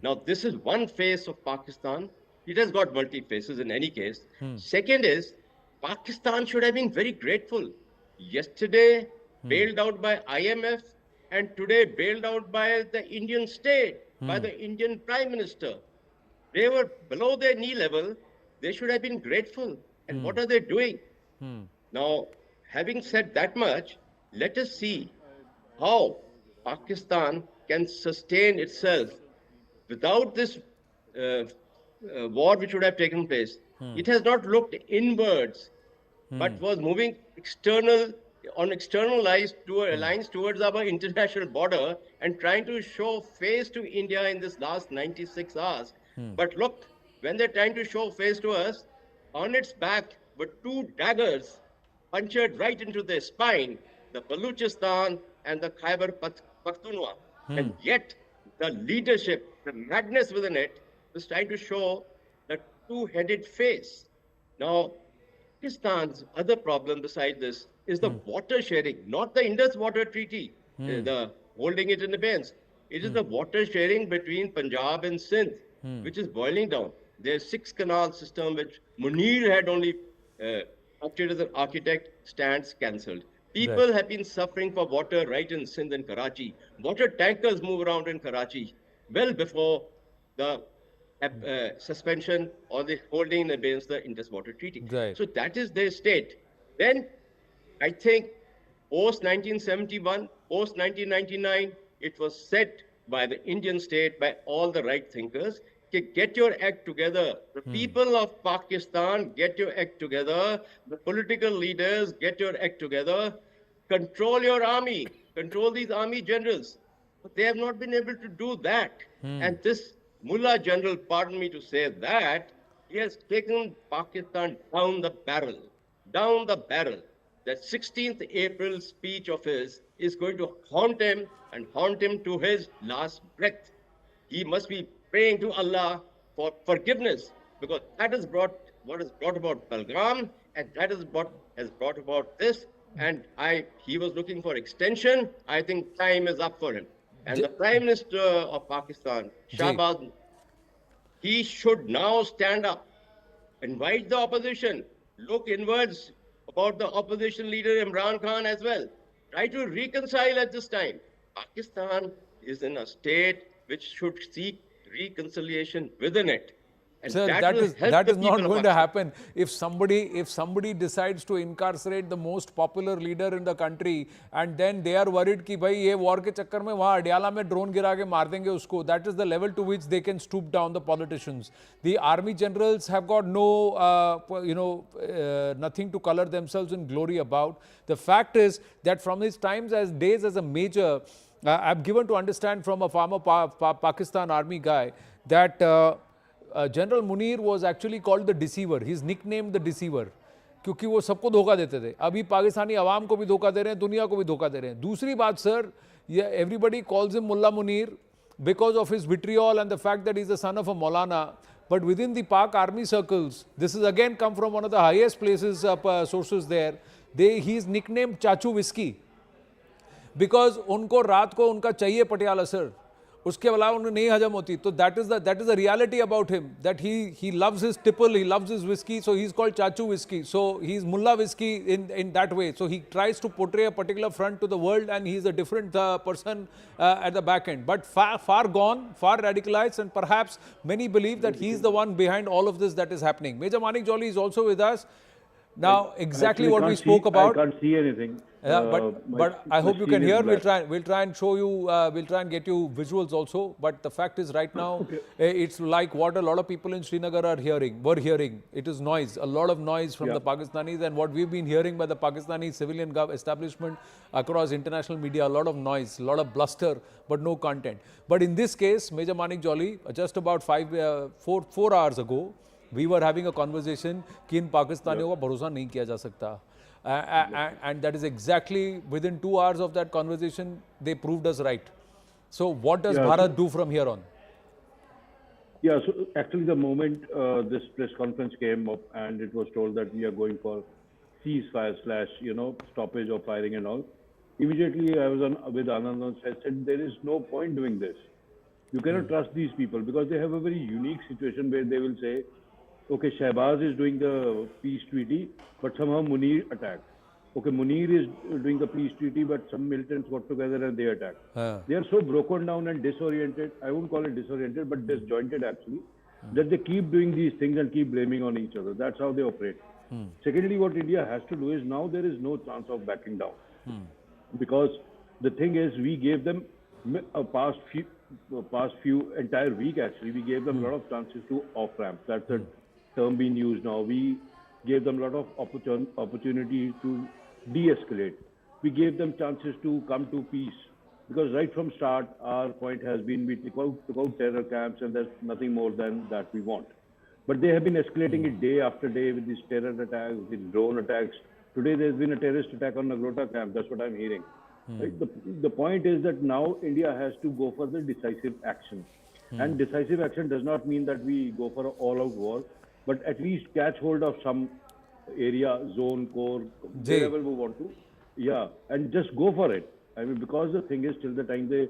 Now this is one face of Pakistan. It has got multi faces in any case. Second is Pakistan should have been very grateful. Yesterday, bailed out by IMF and today bailed out by the Indian state, by the Indian Prime Minister. They were below their knee level. They should have been grateful. And what are they doing? Now, having said that much, let us see how Pakistan can sustain itself without this war which would have taken place. It has not looked inwards, but was moving external lines towards our international border and trying to show face to India in this last 96 hours. But look, when they're trying to show face to us, on its back were two daggers punctured right into their spine, the Baluchistan and the Khyber Pakhtunkhwa. And yet, the leadership, the madness within it, was trying to show the two-headed face. Now, Pakistan's other problem besides this is the water sharing, not the Indus Water Treaty, the holding it in abeyance. It is the water sharing between Punjab and Sindh, which is boiling down. There's 6-canal system which Munir had only opted as an architect, stands cancelled. People have been suffering for water right in Sindh and Karachi. Water tankers move around in Karachi well before the suspension or the holding against the Indus Water Treaty. So that is their state. Then I think post 1971, post 1999, it was set by the Indian state, by all the right thinkers, get your act together. The people of Pakistan, get your act together. The political leaders, get your act together. Control your army. Control these army generals. But they have not been able to do that. And this Mullah general, pardon me to say that, he has taken Pakistan down the barrel. Down the barrel. That 16th April speech of his is going to haunt him and haunt him to his last breath. He must be praying to Allah for forgiveness, because that is what has brought about Balgram, and that is what has brought about this. And he was looking for extension. I think time is up for him. And the Prime Minister of Pakistan, Shahbaz, he should now stand up, invite the opposition, look inwards about the opposition leader Imran Khan as well. Try to reconcile at this time. Pakistan is in a state which should seek reconciliation within it. And Sir, that is not going to happen. If somebody decides to incarcerate the most popular leader in the country, and then they are worried कि भाई ये war के चक्कर में वहाँ अडियाला में drone गिरा के मार देंगे उसको, that is the level to which they can stoop down the politicians. The army generals have got no, nothing to color themselves in glory about. The fact is that from his days as a major, I'm given to understand from a former Pakistan army guy that General Munir was actually called the Deceiver. He's nicknamed the Deceiver क्योंकि वो सबको धोखा देते थे. अभी पाकिस्तानी आवाम को भी धोखा दे रहे हैं, दुनिया को भी धोखा दे रहे हैं. दूसरी बात sir, everybody calls him Mullah Munir because of his vitriol and the fact that he's the son of a Maulana. But within the Pak army circles, this is again come from one of the highest places, sources there. He's nicknamed Chachu Whiskey because उनको रात को उनका चाहिए Patiala sir. उसके अलावा उन्हें नहीं हजम होती. तो that is the reality about him, that he loves his tipple, he loves his whiskey, so he's called Chachu Whiskey. So he's Mullah Whiskey in that way. So he tries to portray a particular front to the world, and he's a different person at the back end. But far gone, far radicalized, and perhaps many believe that he's the one behind all of this that is happening. Major Manik Jolly is also with us. Now, exactly what we spoke about. I can't see anything. But I hope you can hear. We'll try and show you. We'll try and get you visuals also. But the fact is, right now, it's like what a lot of people in Srinagar were hearing. It is noise, a lot of noise from the Pakistanis, and what we've been hearing by the Pakistani civilian establishment across international media. A lot of noise, a lot of bluster, but no content. But in this case, Major Manik Jolly, just about 4 hours ago, we were having a conversation कि इन पाकिस्तानियों का भरोसा नहीं किया जा सकता. And that is exactly within 2 hours of that conversation, they proved us right. So what does Bharat do from here on? Yeah, so actually the moment this press conference came up and it was told that we are going for ceasefire / stoppage of firing and all, immediately I was with Anand and said there is no point doing this. You cannot trust these people because they have a very unique situation where they will say, okay, Shahbaz is doing the peace treaty, but somehow Munir attacked. okay, Munir is doing the peace treaty, but some militants got together and they attacked. They are so broken down and disoriented. I wouldn't call it disoriented, but disjointed actually, that they keep doing these things and keep blaming on each other. That's how they operate. Secondly, what India has to do is now there is no chance of backing down. Because the thing is, we gave them a past few entire week actually, we gave them a lot of chances to off ramp. That's a term being used now. We gave them a lot of opportunity to de-escalate. We gave them chances to come to peace. Because right from start, our point has been we took out terror camps, and there's nothing more than that we want. But they have been escalating it day after day with these terror attacks, with drone attacks. Today there's been a terrorist attack on Nagrota camp. That's what I'm hearing. Right? The point is that now India has to go for the decisive action. And decisive action does not mean that we go for an all-out war, but at least catch hold of some area, zone, core, wherever we want to. Yeah, and just go for it. I mean, because the thing is, till the time they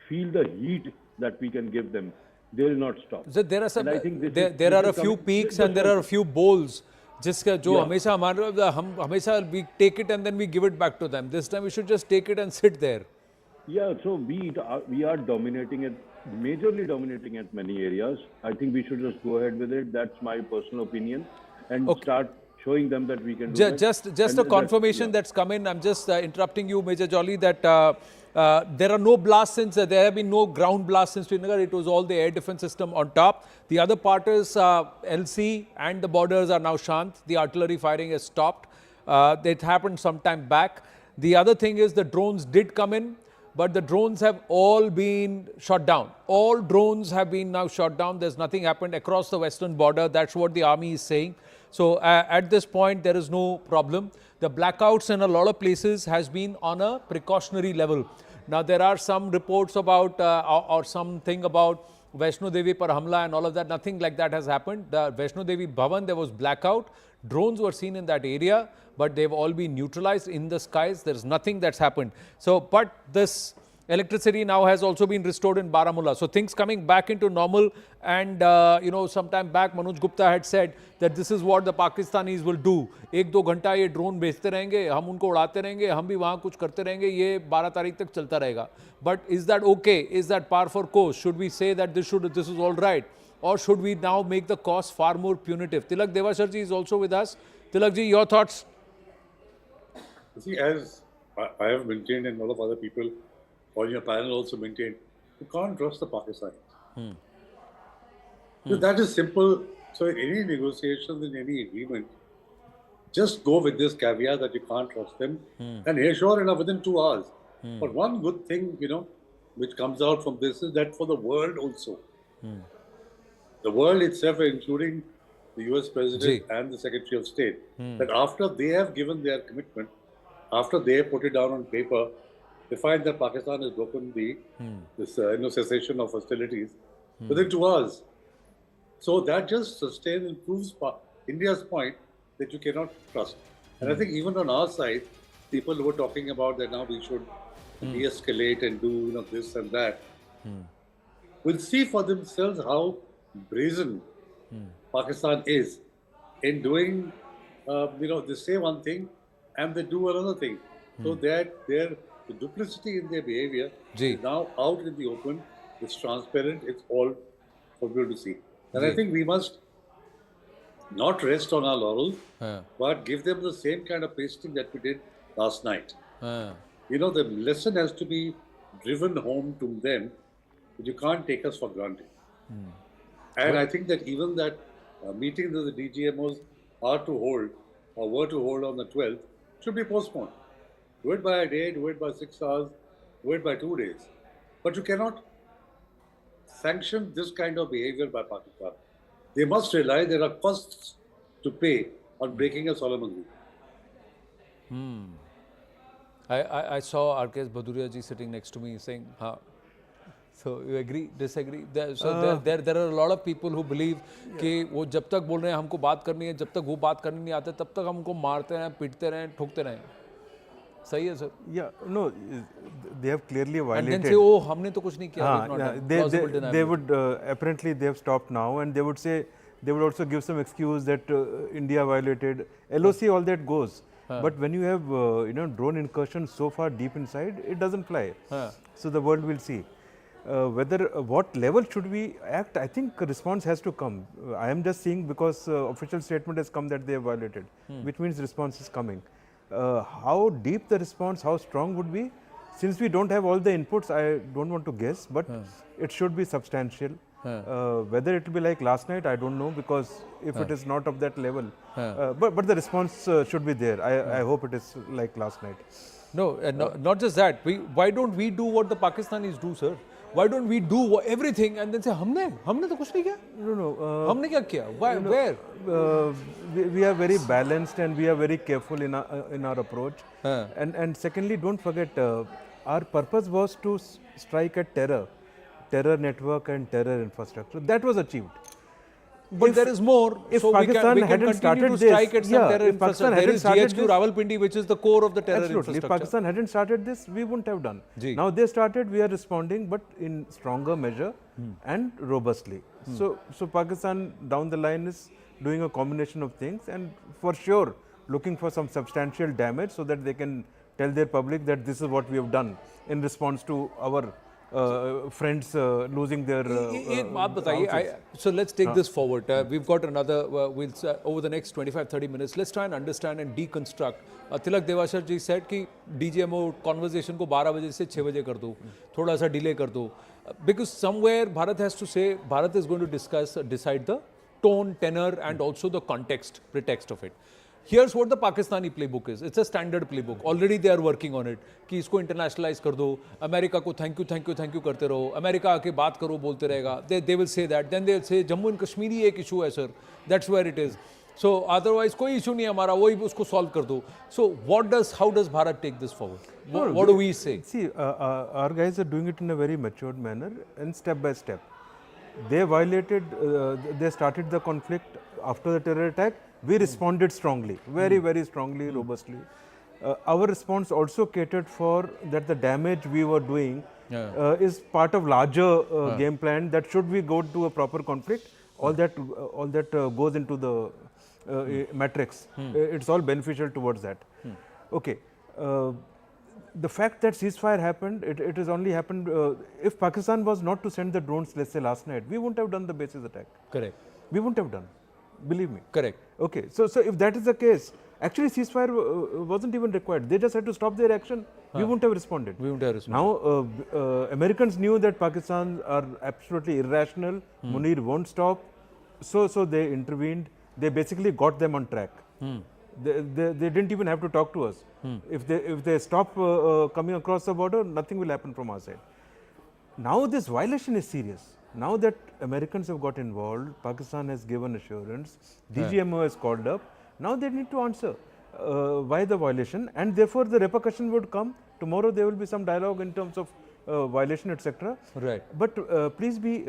feel the heat that we can give them, they will not stop. So there are some, there are a few peaks and there are a few bowls. जिसका जो हमेशा हमारा हम हमेशा we take it and then we give it back to them. This time we should just take it and sit there. Yeah, so we are dominating it, majorly dominating at many areas. I think we should just go ahead with it. That's my personal opinion, and start showing them that we can do it. Just a confirmation that's come in. I'm just interrupting you, Major Jolly, that there are no blasts since there have been no ground blasts in Srinagar. It was all the air defense system on top. The other part is LC and the borders are now shant. The artillery firing has stopped. It happened some time back. The other thing is the drones did come in, but the drones have all been shot down. All drones have been now shot down. There's nothing happened across the western border. That's what the army is saying. So at this point, there is no problem. The blackouts in a lot of places has been on a precautionary level. Now, there are some reports about or something about Vaishno Devi par hamla and all of that. Nothing like that has happened. The Vaishno Devi Bhavan, there was blackout. Drones were seen in that area, but they've all been neutralized in the skies. There's nothing that's happened. So, but this electricity now has also been restored in Baramulla. So things coming back into normal, and you know, sometime back Manoj Gupta had said that this is what the Pakistanis will do. 1-2 घंटा ये drone भेजते रहेंगे, हम उनको उड़ाते रहेंगे, हम भी वहाँ कुछ करते रहेंगे, ये 12 तारीख तक चलता रहेगा. But is that okay? Is that par for course? Should we say that this is all right? Or should we now make the cost far more punitive? Tilak Devasharji is also with us. Tilakji, your thoughts? See, as I have maintained and a lot of other people on your panel also maintained, you can't trust the Pakistanis. So that is simple. So in any negotiations, in any agreement, just go with this caveat that you can't trust them. And sure enough, within 2 hours. But one good thing, you know, which comes out from this is that for the world also, the world itself, including the US President and the Secretary of State, that after they have given their commitment, after they put it down on paper, they find that Pakistan has broken this cessation of hostilities within 2 hours. So that just sustains and proves India's point that you cannot trust. And I think even on our side, people were talking about that now we should de-escalate and do this and that. Will see for themselves how brazen Pakistan is in doing, they say one thing and they do another thing. So that the duplicity in their behavior is now out in the open, it's transparent, it's all for people to see. And I think we must not rest on our laurels, but give them the same kind of pasting that we did last night. You know, the lesson has to be driven home to them that you can't take us for granted. And I think that even that meeting that the DGMOs are to hold or were to hold on the 12th should be postponed. Do it by a day, do it by 6 hours, do it by 2 days. But you cannot sanction this kind of behavior by Pakistan. They must realize there are costs to pay on breaking a solemn agreement. I saw R.K.S. Bhaduria ji sitting next to me saying, "Ha." So you agree, disagree? There are a lot of people who believe कि वो जब तक बोल रहे हैं हमको बात करनी है, जब तक वो बात करनी नहीं आते, तब तक हम उनको मारते रहें, पीटते रहें, ठोकते रहें. सही है sir? Yeah, no, they have clearly violated. And then say, oh, हमने तो कुछ नहीं किया. They would apparently they have stopped now, and they would say, they would also give some excuse that India violated. LOC, all that goes. But when you have drone incursions so far deep inside, it doesn't fly. So the world will see. What level should we act? I think a response has to come. I am just seeing because official statement has come that they have violated, which means response is coming. How deep the response, how strong would be? Since we don't have all the inputs, I don't want to guess, but it should be substantial. Whether it will be like last night, I don't know, because if it is not of that level, but the response should be there. I hope it is like last night. No, not just that. Why don't we do what the Pakistanis do, sir? Why don't we do everything and then say, हमने तो कुछ नहीं किया? No. हमने क्या किया? Why? Where? We are very balanced and we are very careful in our approach. And secondly, don't forget, our purpose was to strike at terror network and terror infrastructure. That was achieved. But there is more. If so Pakistan we can hadn't continue started to this, strike at some terror infrastructure. There is GHQ Rawalpindi, which is the core of the terror infrastructure. If Pakistan hadn't started this, we wouldn't have done. Now they started, we are responding, but in stronger measure and robustly. So Pakistan down the line is doing a combination of things, and for sure looking for some substantial damage so that they can tell their public that this is what we have done in response to our friends losing their so let's take this forward. We've got another, over the next 25-30 minutes, let's try and understand and deconstruct. Tilak Devashar ji said कि DGMO conversation को 12 बजे से 6 बजे कर दो, थोड़ा सा delay कर दो. Because somewhere Bharat has to say, Bharat is going to decide the tone, tenor and also the context, pretext of it. Here's what the Pakistani playbook is. It's a standard playbook. Already they are working on it. कि इसको internationalize कर दो, America को thank you करते रहो, America आके बात करो बोलते रहेगा. They will say that. Then they will say Jammu and Kashmir ही एक issue है sir. That's where it is. So otherwise कोई issue नहीं है हमारा, वही उसको solve कर दो. So how does Bharat take this forward? What do we say? See, our guys are doing it in a very matured manner and step by step. They violated, they started the conflict after the terror attack. We responded strongly, very strongly, robustly. Our response also catered for that the damage we were doing is part of larger game plan that should we go to a proper conflict, all that goes into the matrix. It's all beneficial towards that. Okay. The fact that ceasefire happened, it has only happened, if Pakistan was not to send the drones, let's say last night, we wouldn't have done the bases attack. Correct. We wouldn't have done. Believe me. Correct. Okay. So if that is the case, actually ceasefire wasn't even required. They just had to stop their action. We wouldn't have responded. Now, Americans knew that Pakistan are absolutely irrational. Munir won't stop. So they intervened. They basically got them on track. They didn't even have to talk to us. If they stop coming across the border, nothing will happen from our side. Now this violation is serious. Now that Americans have got involved, Pakistan has given assurance, DGMO has called up, now they need to answer why the violation, and therefore the repercussion would come. Tomorrow there will be some dialogue in terms of violation, etc. Right. But please be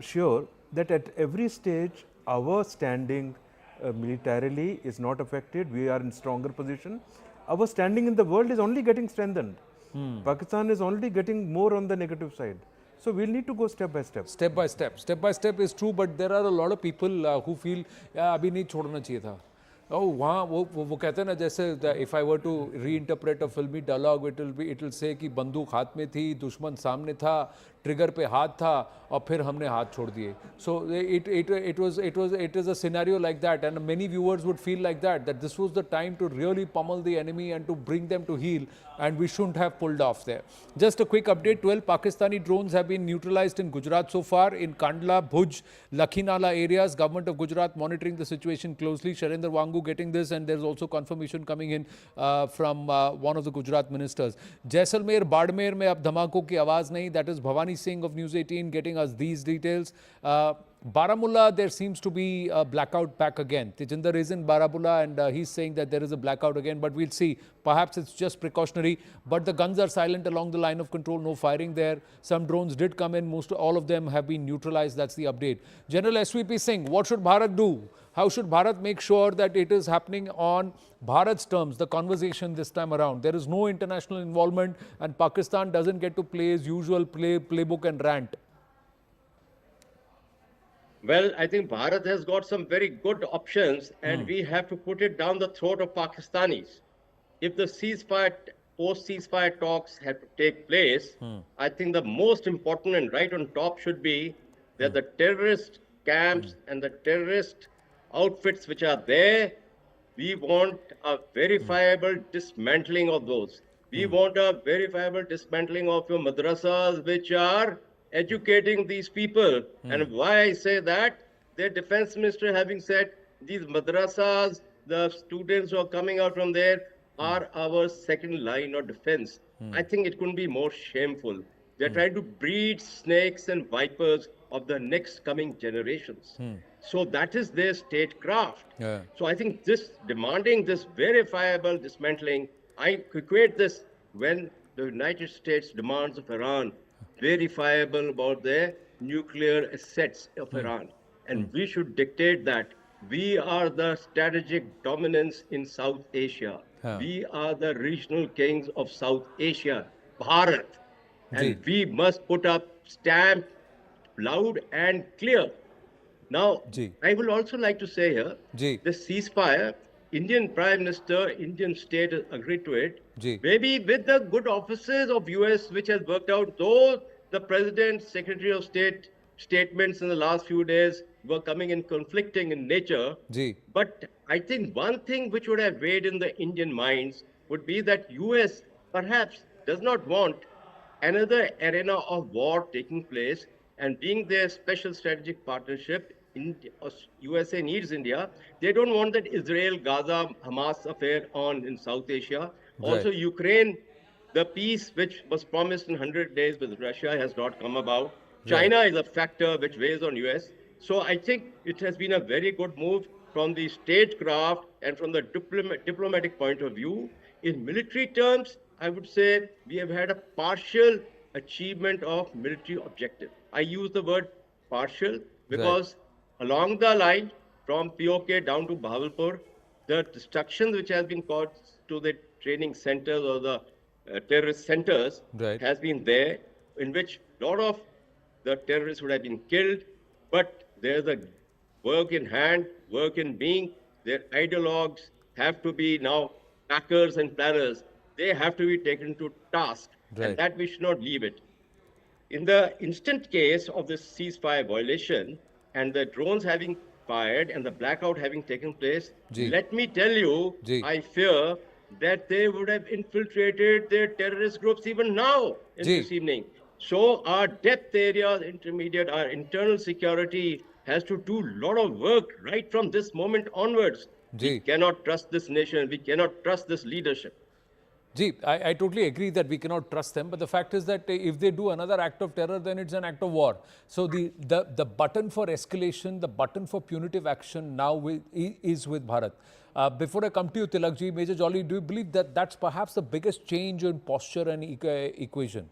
sure that at every stage our standing militarily is not affected. We are in stronger position. Our standing in the world is only getting strengthened. Pakistan is only getting more on the negative side. So we'll need to go step by step. Step by step. Step by step is true, but there are a lot of people who feel, अभी नहीं छोड़ना चाहिए था. Oh, वहाँ वो कहते हैं ना जैसे if I were to reinterpret a filmy dialogue, it will say कि बंदूक हाथ में थी, दुश्मन सामने था, ट्रिगर पे हाथ था और फिर हमने हाथ छोड़ दिए. So it is a scenario like that, and many viewers would feel like that this was the time to really pummel the enemy and to bring them to heel, and we shouldn't have pulled off there. Just a quick update: 12 Pakistani drones have been neutralized in Gujarat so far, in Kandla, Bhuj, Lakhinala areas. Government of Gujarat monitoring the situation closely. Sharendra Wangu getting this, and there's also confirmation coming in from one of the Gujarat ministers. Jaisalmer, Badmer में अब धमाकों की आवाज नहीं. That is Bhavani Singh of News 18 getting us these details. Baramulla, there seems to be a blackout back again. Tejinder is in Baramulla and he's saying that there is a blackout again, but we'll see. Perhaps it's just precautionary, but the guns are silent along the line of control, no firing there. Some drones did come in, all of them have been neutralized. That's the update. General SVP Singh, what should Bharat do? How should Bharat make sure that it is happening on Bharat's terms, the conversation this time around? There is no international involvement and Pakistan doesn't get to play its usual playbook and rant. Well, I think Bharat has got some very good options and we have to put it down the throat of Pakistanis. if the post-ceasefire talks had to take place, I think the most important and right on top should be that the terrorist camps and the terrorist outfits which are there, we want a verifiable dismantling of those. We want a verifiable dismantling of your madrasas which are educating these people. And why I say that, their defense minister having said these madrasas, the students who are coming out from there are our second line of defense. I think it couldn't be more shameful. They're trying to breed snakes and vipers of the next coming generations. So that is their statecraft. Yeah. So I think this demanding this verifiable dismantling, I equate this when the United States demands of Iran verifiable about their nuclear assets of Iran. And we should dictate that. We are the strategic dominance in South Asia. We are the regional kings of South Asia, Bharat. And we must put up stamp loud and clear. Now, I will also like to say here, the ceasefire, Indian Prime Minister, Indian state has agreed to it. Maybe with the good offices of US, which has worked out, though the President, Secretary of State statements in the last few days were coming in conflicting in nature. But I think one thing which would have weighed in the Indian minds would be that US perhaps does not want another arena of war taking place, and being their special strategic partnership, USA needs India. They don't want that Israel-Gaza Hamas affair on in South Asia. Also, Ukraine, the peace which was promised in 100 days with Russia has not come about. China is a factor which weighs on US. So I think it has been a very good move from the statecraft and from the diplomatic point of view. In military terms, I would say we have had a partial achievement of military objective. I use the word partial because along the line from POK down to Bahawalpur, the destruction which has been caused to the training centers or the terrorist centers has been there, in which a lot of the terrorists would have been killed, but there's a work in hand, work in being. Their ideologues have to be now packers and planners. They have to be taken to task, and that we should not leave it. In the instant case of this ceasefire violation and the drones having fired and the blackout having taken place, let me tell you, I fear that they would have infiltrated their terrorist groups even now in this evening. So our depth areas, intermediate, our internal security has to do a lot of work right from this moment onwards. We cannot trust this nation. We cannot trust this leadership. I totally agree that we cannot trust them, but the fact is that if they do another act of terror, then it's an act of war. So the button for escalation, the button for punitive action now is with Bharat. Before I come to you, Tilakji, Major Jolly, do you believe that that's perhaps the biggest change in posture and equation?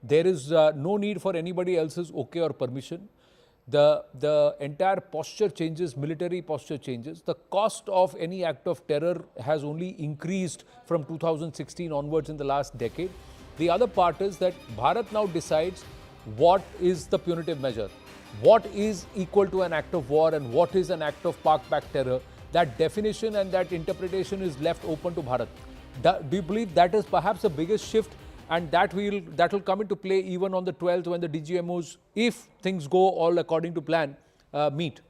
There is no need for anybody else's okay or permission. The entire posture changes, military posture changes. The cost of any act of terror has only increased from 2016 onwards in the last decade. The other part is that Bharat now decides what is the punitive measure, what is equal to an act of war and what is an act of Pak-backed terror. That definition and that interpretation is left open to Bharat. Do you believe that is perhaps the biggest shift, and that will come into play even on the 12th when the DGMOs, if things go all according to plan, meet?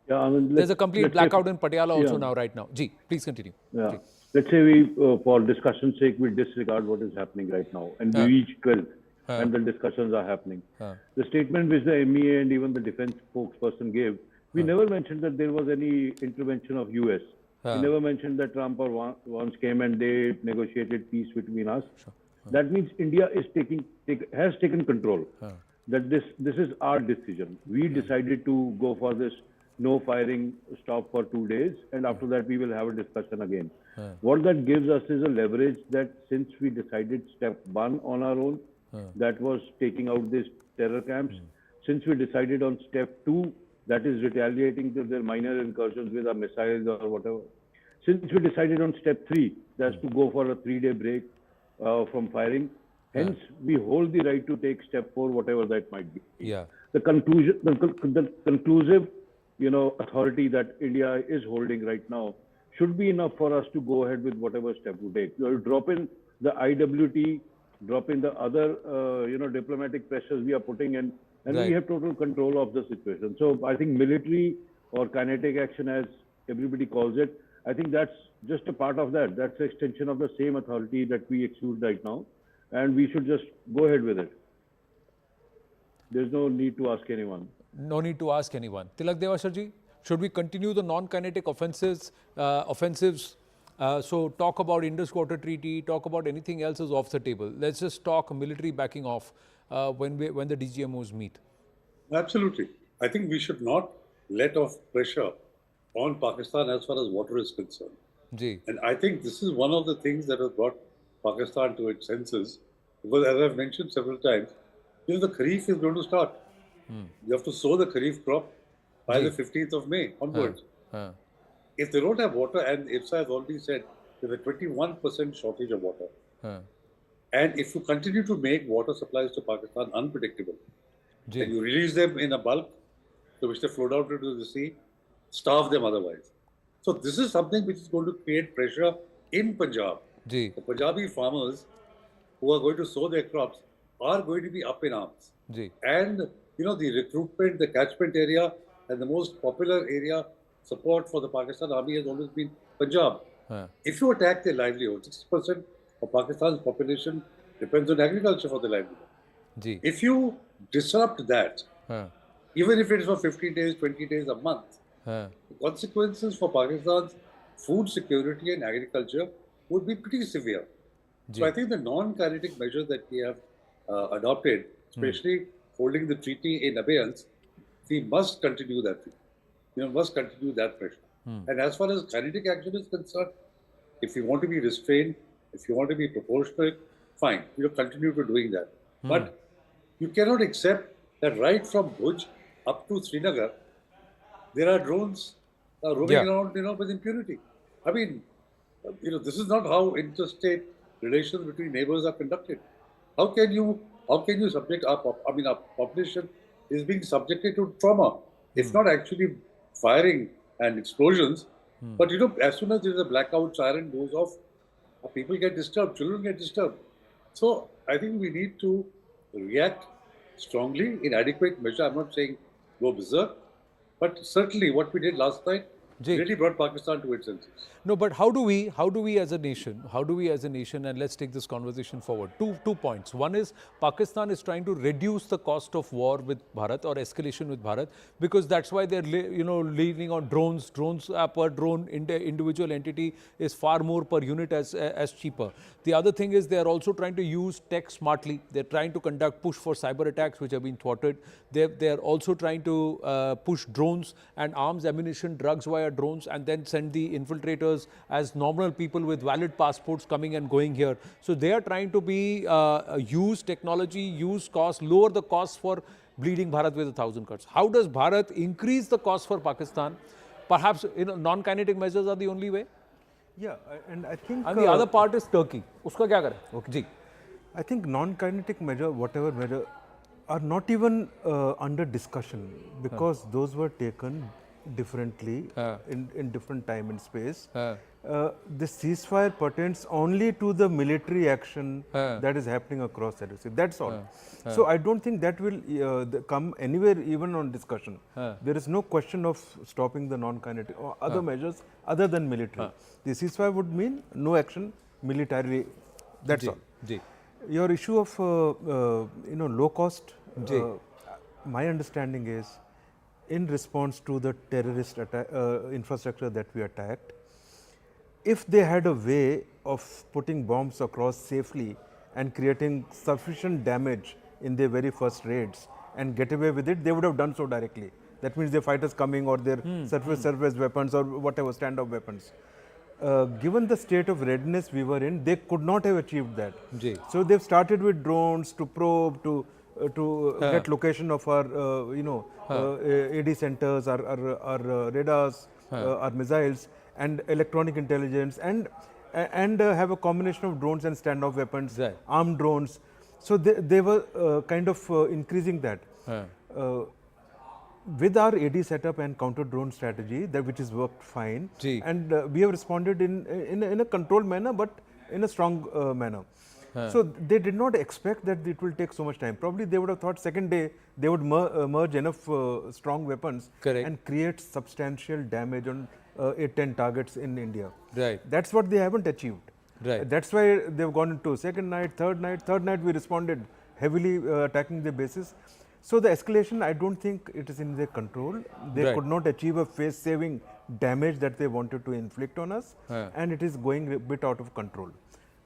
Yeah, I mean, there's a complete blackout in Patiala also now, right now. Please continue. Yeah. Let's say we, for discussion's sake, we disregard what is happening right now and we reach 12th and the discussions are happening. The statement which the MEA and even the defense spokesperson gave, we never mentioned that there was any intervention of US. We never mentioned that Trump or once came and they negotiated peace between us. That means India is has taken control. That this is our decision. We decided to go for this no firing stop for 2 days, and after that we will have a discussion again. What that gives us is a leverage that since we decided step 1 on our own, that was taking out these terror camps. Since we decided on step 2, that is retaliating to their minor incursions with our missiles or whatever. Since we decided on step 3, that's to go for a 3-day break from firing. Hence, we hold the right to take step 4, whatever that might be. The conclusive, authority that India is holding right now should be enough for us to go ahead with whatever step we take. You drop in the IWT, drop in the other, diplomatic pressures we are putting in, and we have total control of the situation. So I think military or kinetic action, as everybody calls it, I think that's just a part of that. That's an extension of the same authority that we exude right now, and we should just go ahead with it. There's no need to ask anyone. No need to ask anyone. Tilak Devasharji, should we continue the non-kinetic offensives? So talk about Indus Water Treaty, talk about anything else is off the table. Let's just talk military backing off when the DGMOs meet. Absolutely. I think we should not let off pressure on Pakistan as far as water is concerned. And I think this is one of the things that has brought Pakistan to its senses. Because as I've mentioned several times, the Kharif is going to start. You have to sow the Kharif crop by the 15th of May onwards. If they don't have water, and IFSA has already said there's a 21% shortage of water. And if you continue to make water supplies to Pakistan unpredictable, and you release them in a bulk, so which they flow out into the sea, starve them otherwise. So this is something which is going to create pressure in Punjab. The Punjabi farmers who are going to sow their crops are going to be up in arms. And the recruitment, the catchment area, and the most popular area support for the Pakistan army has always been Punjab. If you attack their livelihood, 60% of Pakistan's population depends on agriculture for their livelihood. If you disrupt that, even if it is for 15 days, 20 days, a month, the consequences for Pakistan's food security and agriculture would be pretty severe. So I think the non-kinetic measures that we have adopted, especially holding the treaty in abeyance, we must continue that. Must continue that pressure. And as far as kinetic action is concerned, if you want to be restrained, if you want to be proportionate, fine, continue to doing that. But you cannot accept that right from Bhuj up to Srinagar, there are drones roaming around, with impunity. I mean, this is not how interstate relations between neighbors are conducted. How can you subject our population is being subjected to trauma? It's not actually firing and explosions, but as soon as there is a blackout, siren goes off, people get disturbed, children get disturbed. So I think we need to react strongly in adequate measure. I'm not saying go berserk, but certainly what we did last night really brought Pakistan to its senses. No, but how do we as a nation, and let's take this conversation forward. Two points. One is Pakistan is trying to reduce the cost of war with Bharat or escalation with Bharat, because that's why they're leaning on drones. Drones per drone individual entity is far more per unit as cheaper. The other thing is they are also trying to use tech smartly. They're trying to conduct push for cyber attacks which have been thwarted. They're also trying to push drones and arms, ammunition, drugs via drones, and then send the infiltrators as normal people with valid passports coming and going here. So they are trying to use technology, use cost, lower the cost for bleeding Bharat with 1,000 cuts. How does Bharat increase the cost for Pakistan? Perhaps non-kinetic measures are the only way. Yeah, and I think... And the other part is Turkey. Uska kya kare? Okay. I think non-kinetic measure, whatever measure, are not even under discussion, because those were taken differently in different time and space. The ceasefire pertains only to the military action that is happening across the sea. That's all. So I don't think that will come anywhere even on discussion. There is no question of stopping the non-kinetic or other measures other than military. The ceasefire would mean no action militarily. That's all. Your issue of low cost, my understanding is, in response to the terrorist infrastructure that we attacked, if they had a way of putting bombs across safely and creating sufficient damage in their very first raids and get away with it, they would have done so directly. That means their fighters coming or their surface weapons or whatever standoff weapons. Given the state of readiness we were in, they could not have achieved that. So they've started with drones to probe, to get location of our AD centers, our radars, our missiles, and electronic intelligence, and have a combination of drones and standoff weapons, armed drones. So they were kind of increasing that. with our AD setup and counter drone strategy, which has worked fine, and we have responded in a controlled manner, but in a strong manner. So they did not expect that it will take so much time. Probably they would have thought second day they would merge enough strong weapons and create substantial damage on 8-10 targets in India. Right. That's what they haven't achieved. Right. That's why they've gone into second night, third night. Third night we responded heavily attacking the bases. So the escalation, I don't think it is in their control. They could not achieve a face-saving damage that they wanted to inflict on us, and it is going a bit out of control.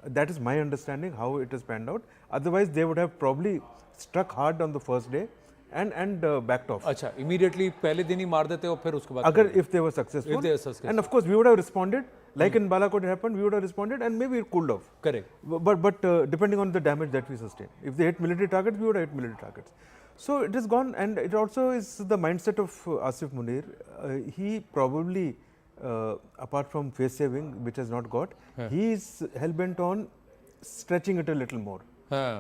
That is my understanding how it has panned out. Otherwise, they would have probably struck hard on the first day and backed off. अच्छा, immediately पहले दिन ही मार देते और फिर उसके बाद. अगर if they were successful, if they were successful, and of course we would have responded like in Balakot it happened. We would have responded and maybe it cooled off. Correct. But depending on the damage that we sustained, if they hit military targets, we would have hit military targets. So it is gone, and it also is the mindset of Asif Munir. He probably, apart from face saving, which has not got, he is hell-bent on stretching it a little more.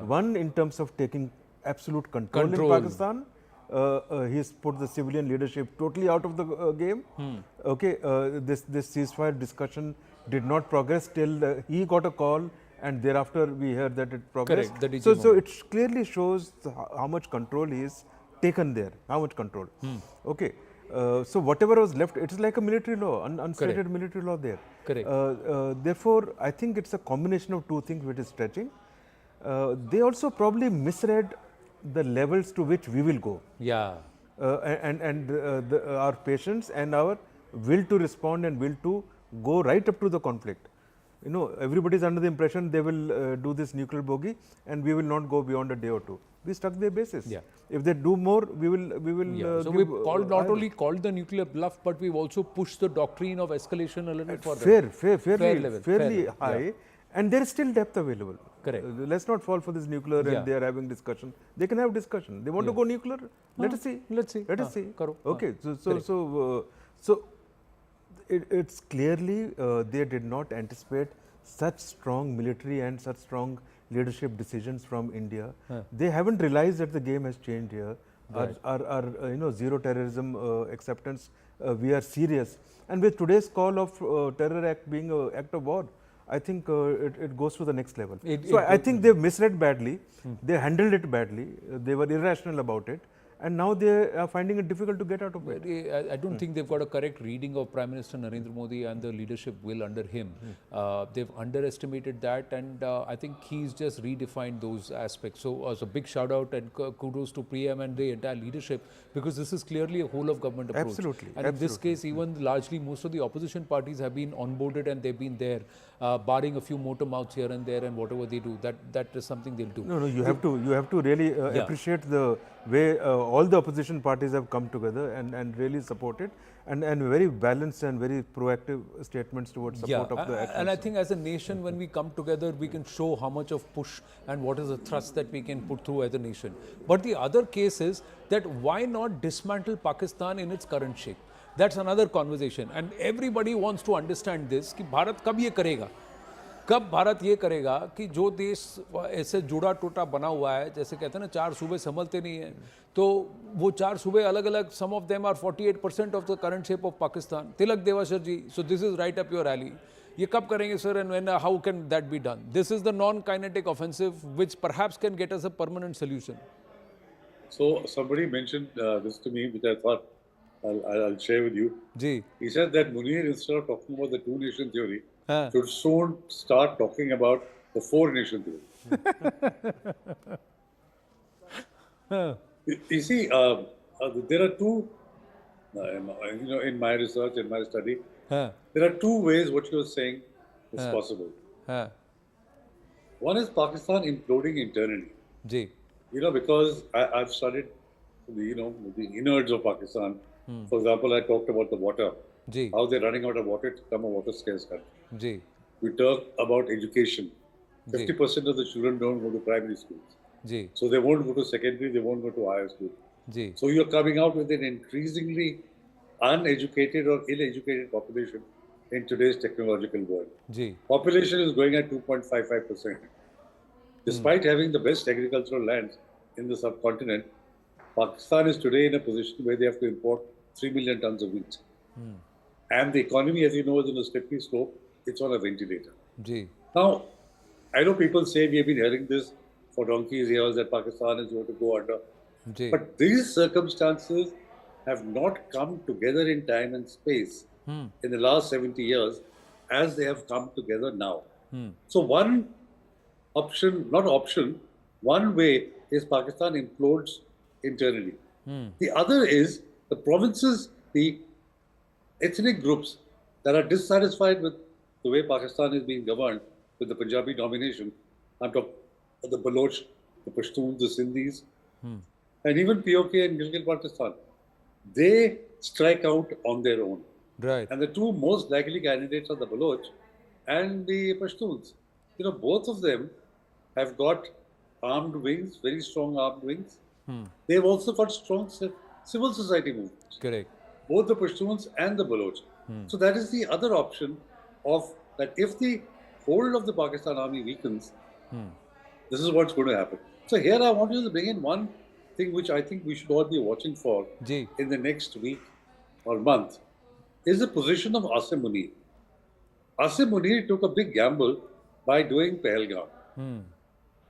One, in terms of taking absolute control in Pakistan. He has put the civilian leadership totally out of the game. Okay, this ceasefire discussion did not progress till he got a call, and thereafter we heard that it progressed. Correct. So it clearly shows how much control he is taken there. How much control? Okay. So whatever was left, it is like a military law, unstated military law there. Correct. Therefore, I think it's a combination of two things which is stretching. They also probably misread the levels to which we will go. Yeah. Our patience and our will to respond and will to go right up to the conflict. You know, everybody is under the impression they will do this nuclear bogey and we will not go beyond a day or two. We stuck their bases. Yeah. If they do more, we will. So we not only called the nuclear bluff, but we've also pushed the doctrine of escalation a little further. Fairly high, yeah. And there is still depth available. Correct. Let's not fall for this nuclear and they are having discussion. They can have discussion. They want to go nuclear. Let us see. Let's see. Let us see. Karo. Okay. So it's clearly they did not anticipate such strong military and such strong leadership decisions from India. They haven't realized that the game has changed here. Right. Our zero terrorism acceptance. We are serious. And with today's call of terror act being an act of war, I think it goes to the next level. I think they've misread badly. They handled it badly. They were irrational about it. And now they are finding it difficult to get out of it. I don't think they've got a correct reading of Prime Minister Narendra Modi and the leadership will under him. They've underestimated that, and I think he's just redefined those aspects. So big shout out and kudos to PM and the entire leadership, because this is clearly a whole of government approach. Absolutely. And in this case, even largely most of the opposition parties have been onboarded and they've been there, barring a few motor mouths here and there, and whatever they do, that is something they'll do. No, you have to really appreciate the way all the opposition parties have come together and really supported, and very balanced and very proactive statements towards support of the actions. And I think as a nation, when we come together, we can show how much of push and what is the thrust that we can put through as a nation. But the other case is that why not dismantle Pakistan in its current shape? That's another conversation, and everybody wants to understand this कि भारत कब ये करेगा, कब भारत ये करेगा कि जो देश ऐसे जुड़ा टूटा बना हुआ है, जैसे कहते हैं ना 4 सूबे संभलते नहीं हैं, तो वो 4 सूबे अलग अलग, some of them are 48% of the current shape of Pakistan. Tilak Devashar ji, so this is right up your alley. ये कब करेंगे sir, and when, how can that be done? This is the non-kinetic offensive which perhaps can get us a permanent solution. So somebody mentioned this to me, which I thought I'll share with you. Ji. He said that Munir, instead of talking about the two-nation theory, should soon start talking about the four-nation theory. You see, there are two, in my research, in my study, there are two ways what you're saying is possible. One is Pakistan imploding internally. Ji. Because I've studied the innards of Pakistan. For example, I talked about the water. Ji. How they're running out of water to become a water scarce country. Ji. We talk about education. 50% of the children don't go to primary schools. Ji. So they won't go to secondary, they won't go to higher school. Ji. So you're coming out with an increasingly uneducated or ill-educated population in today's technological world. Ji. Population is growing at 2.55%. Despite having the best agricultural lands in the subcontinent, Pakistan is today in a position where they have to import 3 million tons of wheat. And the economy, as you know, is on a slippery slope. It's on a ventilator. Ji. Now, I know people say we have been hearing this for donkey's years that Pakistan is going to go under. Ji. But these circumstances have not come together in time and space in the last 70 years as they have come together now. So one option, not option, one way is Pakistan implodes internally. The other is the provinces, the ethnic groups that are dissatisfied with the way Pakistan is being governed with the Punjabi domination. I'm talking of the Baloch, the Pashtuns, the Sindhis, and even POK and Gilgit-Baltistan. They strike out on their own. Right. And the two most likely candidates are the Baloch and the Pashtuns. You know, both of them have got armed wings, very strong armed wings. They've also got strong civil society movements. Correct. Both the Pashtuns and the Baloch. So that is the other option of that if the hold of the Pakistan army weakens, this is what's going to happen. So here I want you to bring in one thing which I think we should all be watching for in the next week or month is the position of Asim Munir. Asim Munir took a big gamble by doing Pahalgam.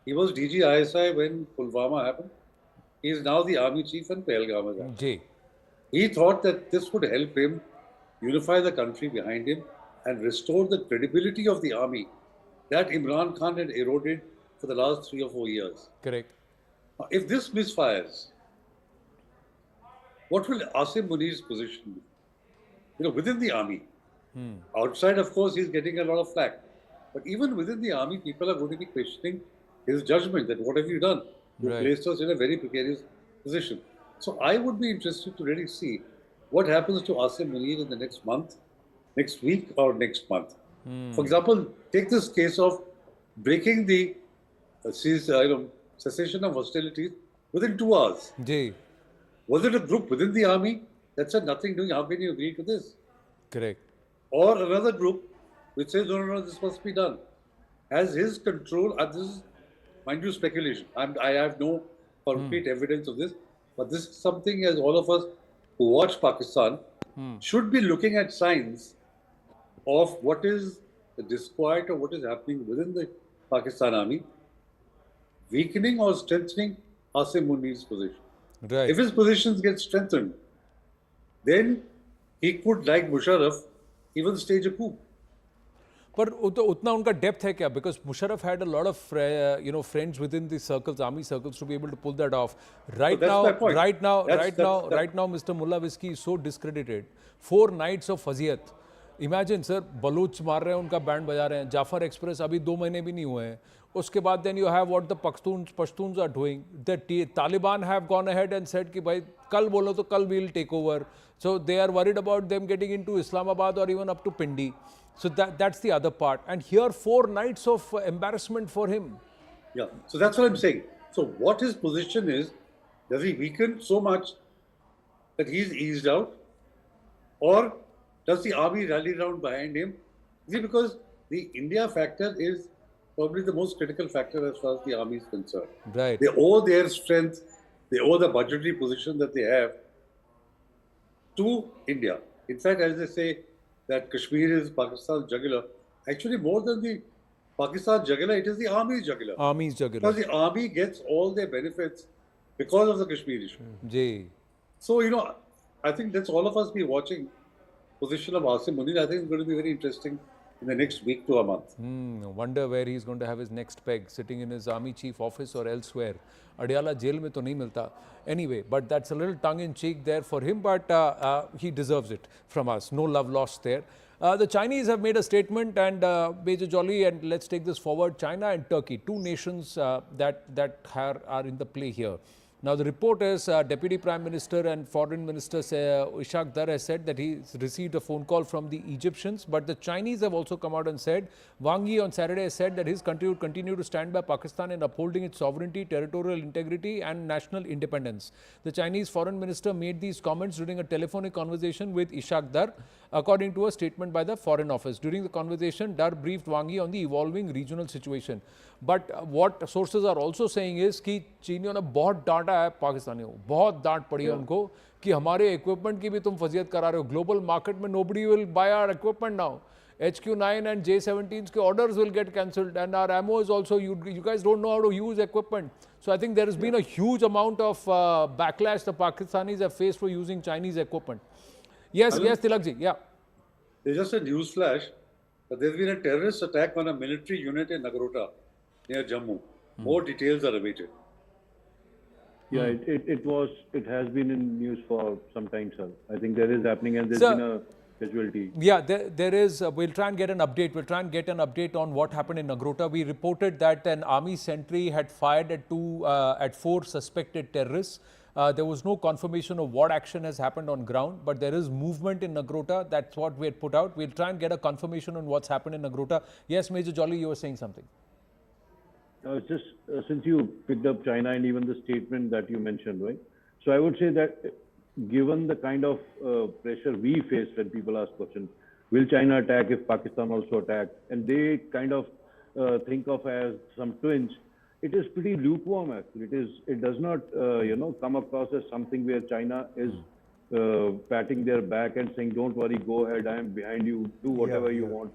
He was DG ISI when Pulwama happened. He is now the army chief and Pahalgam has happened. He thought that this would help him unify the country behind him and restore the credibility of the army that Imran Khan had eroded for the last 3 or 4 years. Correct. Now, if this misfires, what will Asim Munir's position be? You know, within the army. Outside, of course, he's getting a lot of flack. But even within the army, people are going to be questioning his judgment that what have you done? You placed us in a very precarious position. So I would be interested to really see what happens to Asim Munir in the next month, next week or next month. For example, take this case of breaking the cessation of hostilities within 2 hours. Was it a group within the army that said nothing doing? How can you agree to this? Correct. Or another group which says, no, this must be done. Has his control, this is, mind you, speculation. I have no concrete evidence of this, but this is something as all of us who watch Pakistan should be looking at signs of what is the disquiet or what is happening within the Pakistan army, weakening or strengthening Asim Munir's position. Right. If his positions get strengthened, then he could, like Musharraf, even stage a coup. पर उतना उनका depth है क्या? Because Musharraf had a lot of friends within the circles, army circles, to be able to pull that off. Right now, Mr. Mullah Viski is so discredited. 4 nights of faziyat. Imagine, sir, Baloch मार रहे हैं, उनका band बजा रहे हैं. Jafar Express अभी 2 महीने भी नहीं हुए हैं. उसके बाद then you have what the Pashtuns are doing. The Taliban have gone ahead and said कि भाई कल बोलो तो कल we'll take over. So they are worried about them getting into Islamabad or even up to Pindi. So that's the other part. And here 4 nights of embarrassment for him. Yeah, so that's what I'm saying. So what his position is, does he weaken so much that he's eased out? Or does the army rally around behind him? See, because the India factor is probably the most critical factor as far as the army is concerned. Right. They owe their strength, they owe the budgetary position that they have to India. In fact, as they say, that Kashmir is Pakistan's jugular. Actually, more than the Pakistan jugular, it is the army's jugular. Army's jugular. Because the army gets all their benefits because of the Kashmir issue. So, you know, I think that's all of us be watching position of Asim Munir. I think it's going to be very interesting in the next week to a month. Wonder where he's going to have his next peg, sitting in his army chief office or elsewhere. Adiala jail mein to nahi milta. Anyway, but that's a little tongue-in-cheek there for him, but he deserves it from us. No love lost there. The Chinese have made a statement, and Major Jolly, and let's take this forward. China and Turkey, 2 nations that are in the play here. Now, the report is Deputy Prime Minister and Foreign Minister Ishaq Dar has said that he received a phone call from the Egyptians, but the Chinese have also come out and said, Wang Yi on Saturday said that his country would continue to stand by Pakistan in upholding its sovereignty, territorial integrity and national independence. The Chinese Foreign Minister made these comments during a telephonic conversation with Ishaq Dar, according to a statement by the Foreign Office. During the conversation, Dar briefed Wang Yi on the evolving regional situation. But what sources are also saying is कि चीनियों ने बहुत डांटा है पाकिस्तानियों को, बहुत डांट पड़ी है उनको कि हमारे इक्विपमेंट की भी तुम फजीयत करा रहे हो. ग्लोबल मार्केट में nobody will buy our equipment now. HQ9 and J17s के orders will get cancelled, and our ammo is also, you guys don't know how to use equipment. So I think there has been a huge amount of backlash the Pakistanis have faced for using Chinese equipment. Yes, yes, Tilakji, yeah. There's just a news flash. There's been a terrorist attack on a military unit in Nagrota near Jammu. More details are awaited. Yeah, it has been in news for some time, sir. I think there is happening, and there's been a casualty. Yeah, there is. We'll try and get an update. We'll try and get an update on what happened in Nagrota. We reported that an army sentry had fired at 4 suspected terrorists. There was no confirmation of what action has happened on ground, but there is movement in Nagrota. That's what we had put out. We'll try and get a confirmation on what's happened in Nagrota. Yes, Major Jolly, you were saying something. Just since you picked up China and even the statement that you mentioned, right? So I would say that given the kind of pressure we face when people ask questions, will China attack if Pakistan also attacks? And they kind of think of as some twins. It is pretty lukewarm actually. It does not come across as something where China is patting their back and saying, "Don't worry, go ahead. I am behind you. Do whatever you want."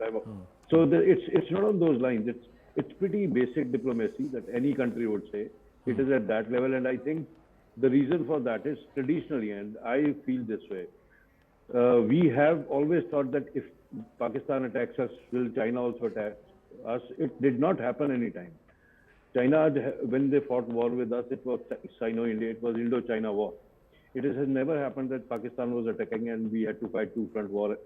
So it's not on those lines. It's pretty basic diplomacy that any country would say. It is at that level, and I think the reason for that is traditionally, and I feel this way, we have always thought that if Pakistan attacks us, will China also attack us? It did not happen any time. China, when they fought war with us, it was Sino-India, it was Indo-China war. It has never happened that Pakistan was attacking and we had to fight two-front war.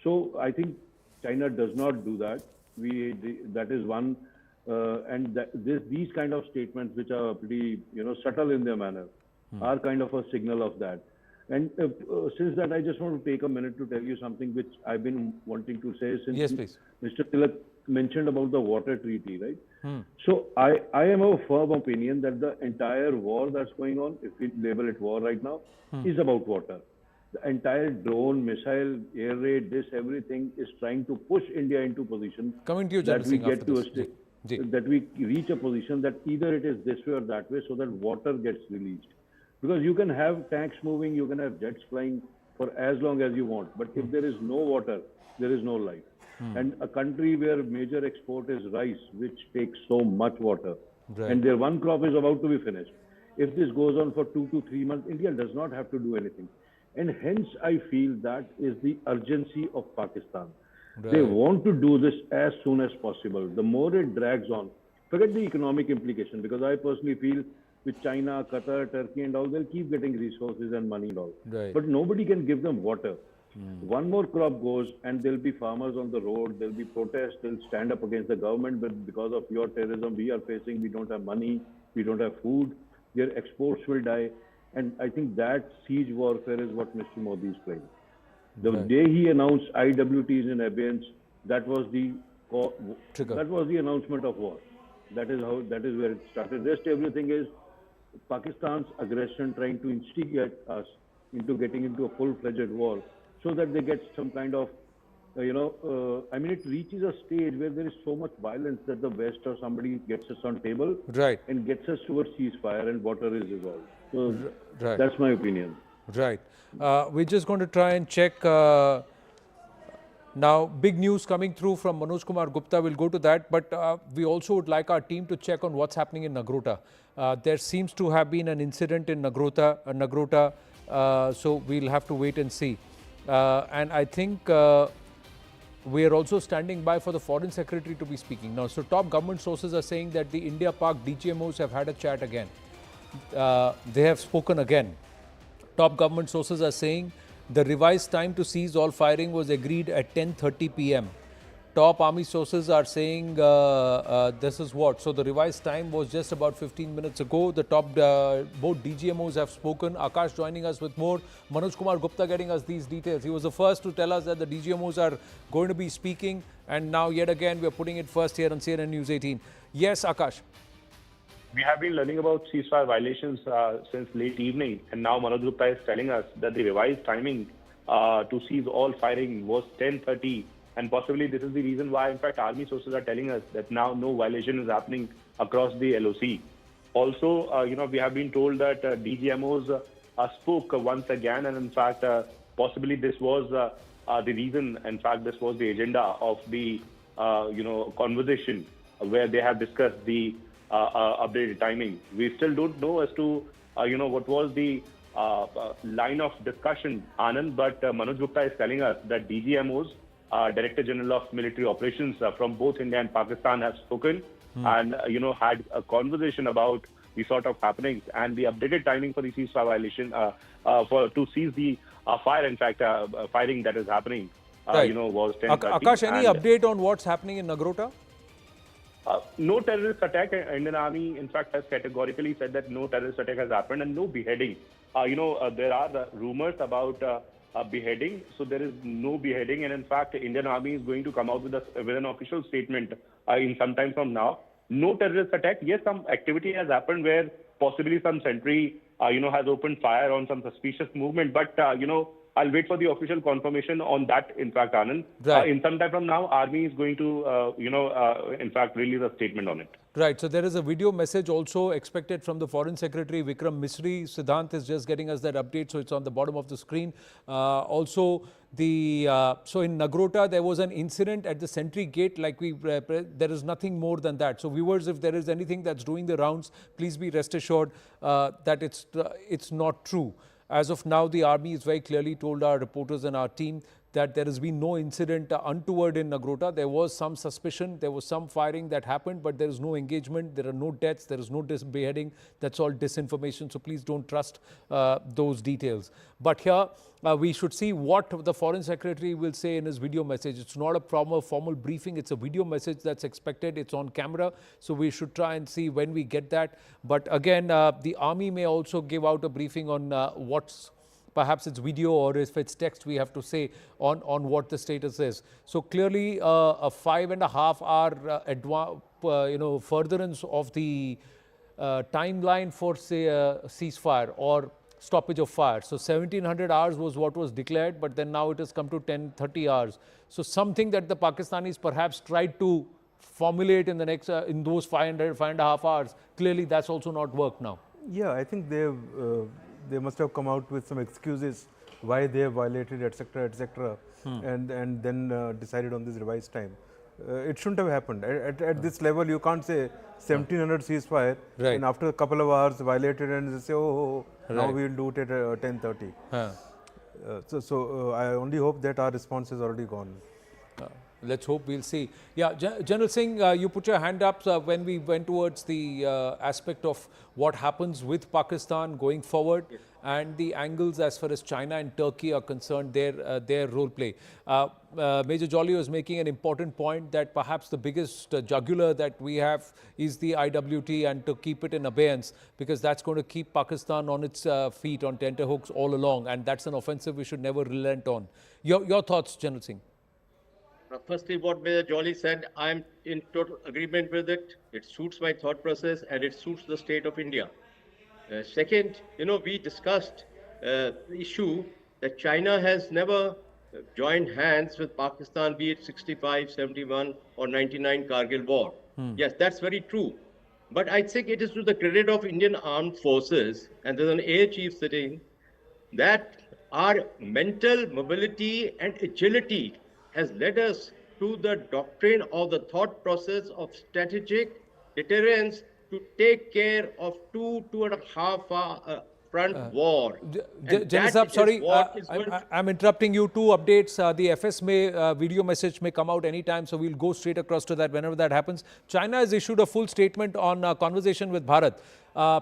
So I think China does not do that. That is one. And these kind of statements, which are pretty subtle in their manner, are kind of a signal of that. And since that, I just want to take a minute to tell you something which I've been wanting to say since Mr. Tilak mentioned about the water treaty, right? So I am of a firm opinion that the entire war that's going on, if we label it war right now, is about water. The entire drone, missile, air raid, everything is trying to push India into position that we get to a state, that we reach a position that either it is this way or that way, so that water gets released. Because you can have tanks moving, you can have jets flying for as long as you want, but if there is no water, there is no life. And a country where major export is rice, which takes so much water, and their one crop is about to be finished. If this goes on for 2 to 3 months, India does not have to do anything. And hence, I feel that is the urgency of Pakistan. They want to do this as soon as possible. The more it drags on, forget the economic implication, because I personally feel with China, Qatar, Turkey and all, they'll keep getting resources and money and all. But nobody can give them water. One more crop goes and there'll be farmers on the road, there'll be protests, they'll stand up against the government, but because of your terrorism we are facing, we don't have money, we don't have food, their exports will die. And I think that siege warfare is what Mr. Modi is playing. The day he announced IWTs in abeyance, that was the announcement of war. That is where it started. Rest everything is Pakistan's aggression, trying to instigate us into getting into a full-fledged war, so that they get some kind of, it reaches a stage where there is so much violence that the West or somebody gets us on table and gets us towards ceasefire and water is resolved. So that's my opinion. We're just going to try and check. Now, big news coming through from Manoj Kumar Gupta. We'll go to that, but we also would like our team to check on what's happening in Nagrota. There seems to have been an incident in Nagrota, so we'll have to wait and see. And I think we are also standing by for the Foreign Secretary to be speaking now. So top government sources are saying that the India-Pak DGMOs have had a chat again. They have spoken again. Top government sources are saying the revised time to cease all firing was agreed at 10:30 p.m. Top army sources are saying this is what. So the revised time was just about 15 minutes ago. The top both DGMOs have spoken. Akash joining us with more. Manoj Kumar Gupta getting us these details. He was the first to tell us that the DGMOs are going to be speaking, and now yet again we are putting it first here on CNN News 18. Yes, Akash. We have been learning about ceasefire violations since late evening, and now Manoj Gupta is telling us that the revised timing to cease all firing was 10:30, And possibly this is the reason why, in fact, army sources are telling us that now no violation is happening across the LOC. Also, we have been told that DGMOs spoke once again, and in fact, possibly this was the reason. In fact, this was the agenda of the conversation where they have discussed the updated timing. We still don't know as to what was the line of discussion, Anand, but Manoj Gupta is telling us that DGMOs, Director General of Military Operations from both India and Pakistan, have spoken and had a conversation about the sort of happenings and the updated timing for the ceasefire violation to cease the fire. In fact, firing that is happening, was 10:30. Akash, any update on what's happening in Nagrota? No terrorist attack. Indian Army, in fact, has categorically said that no terrorist attack has happened and no beheading. There are rumors about beheading, so there is no beheading. And in fact, Indian Army is going to come out with an official statement in some time from now. No terrorist attack. Yes, some activity has happened where possibly some sentry, has opened fire on some suspicious movement. But, I'll wait for the official confirmation on that, in fact, Anand. Right. In some time from now, Army is going to, in fact, release a statement on it. Right. So there is a video message also expected from the Foreign Secretary Vikram Misri. Siddhant is just getting us that update, so it's on the bottom of the screen. Also, so in Nagrota there was an incident at the sentry gate. There is nothing more than that. So viewers, if there is anything that's doing the rounds, please be rest assured that it's not true. As of now, the army has very clearly told our reporters and our team that there has been no incident untoward in Nagrota. There was some suspicion, there was some firing that happened, but there is no engagement, there are no deaths, there is no beheading. That's all disinformation, so please don't trust those details. But here, we should see what the Foreign Secretary will say in his video message. It's not a formal briefing, it's a video message that's expected. It's on camera, so we should try and see when we get that. But again, the army may also give out a briefing on what's, perhaps it's video or if it's text, we have to say on what the status is. So clearly a 5.5 hour furtherance of the timeline for, say, ceasefire or stoppage of fire. So 1700 hours was what was declared, but then now it has come to 1030 hours. So something that the Pakistanis perhaps tried to formulate in the next in those 5.5 hours, clearly that's also not worked now. Yeah, I think they must have come out with some excuses why they have violated, etc., and then decided on this revised time. It shouldn't have happened. At this level, you can't say 1700 ceasefire and after a couple of hours violated and say, now we will do it at 10:30. So I only hope that our response is already gone. Let's hope, we'll see. Yeah, General Singh, you put your hand up when we went towards the aspect of what happens with Pakistan going forward and the angles as far as China and Turkey are concerned, their role play. Major Jolly was making an important point that perhaps the biggest jugular that we have is the IWT, and to keep it in abeyance, because that's going to keep Pakistan on its feet, on tenterhooks all along, and that's an offensive we should never relent on. Your thoughts, General Singh? Firstly, what Major Jolly said, I'm in total agreement with it. It suits my thought process and it suits the state of India. Second, we discussed the issue that China has never joined hands with Pakistan, be it 65, 71 or 99 Kargil war. Yes, that's very true. But I think it is to the credit of Indian armed forces, and there's an air chief sitting, that our mental mobility and agility has led us to the doctrine or the thought process of strategic deterrence to take care of 2.5 hour front war. General Saab, sorry, I'm interrupting you. 2 updates. The FS video message may come out anytime, so we'll go straight across to that whenever that happens. China has issued a full statement on conversation with Bharat.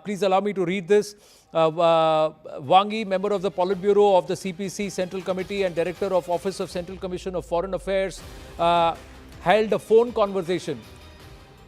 Please allow me to read this. Wang Yi, member of the Politburo of the CPC Central Committee and Director of Office of Central Commission of Foreign Affairs, held a phone conversation.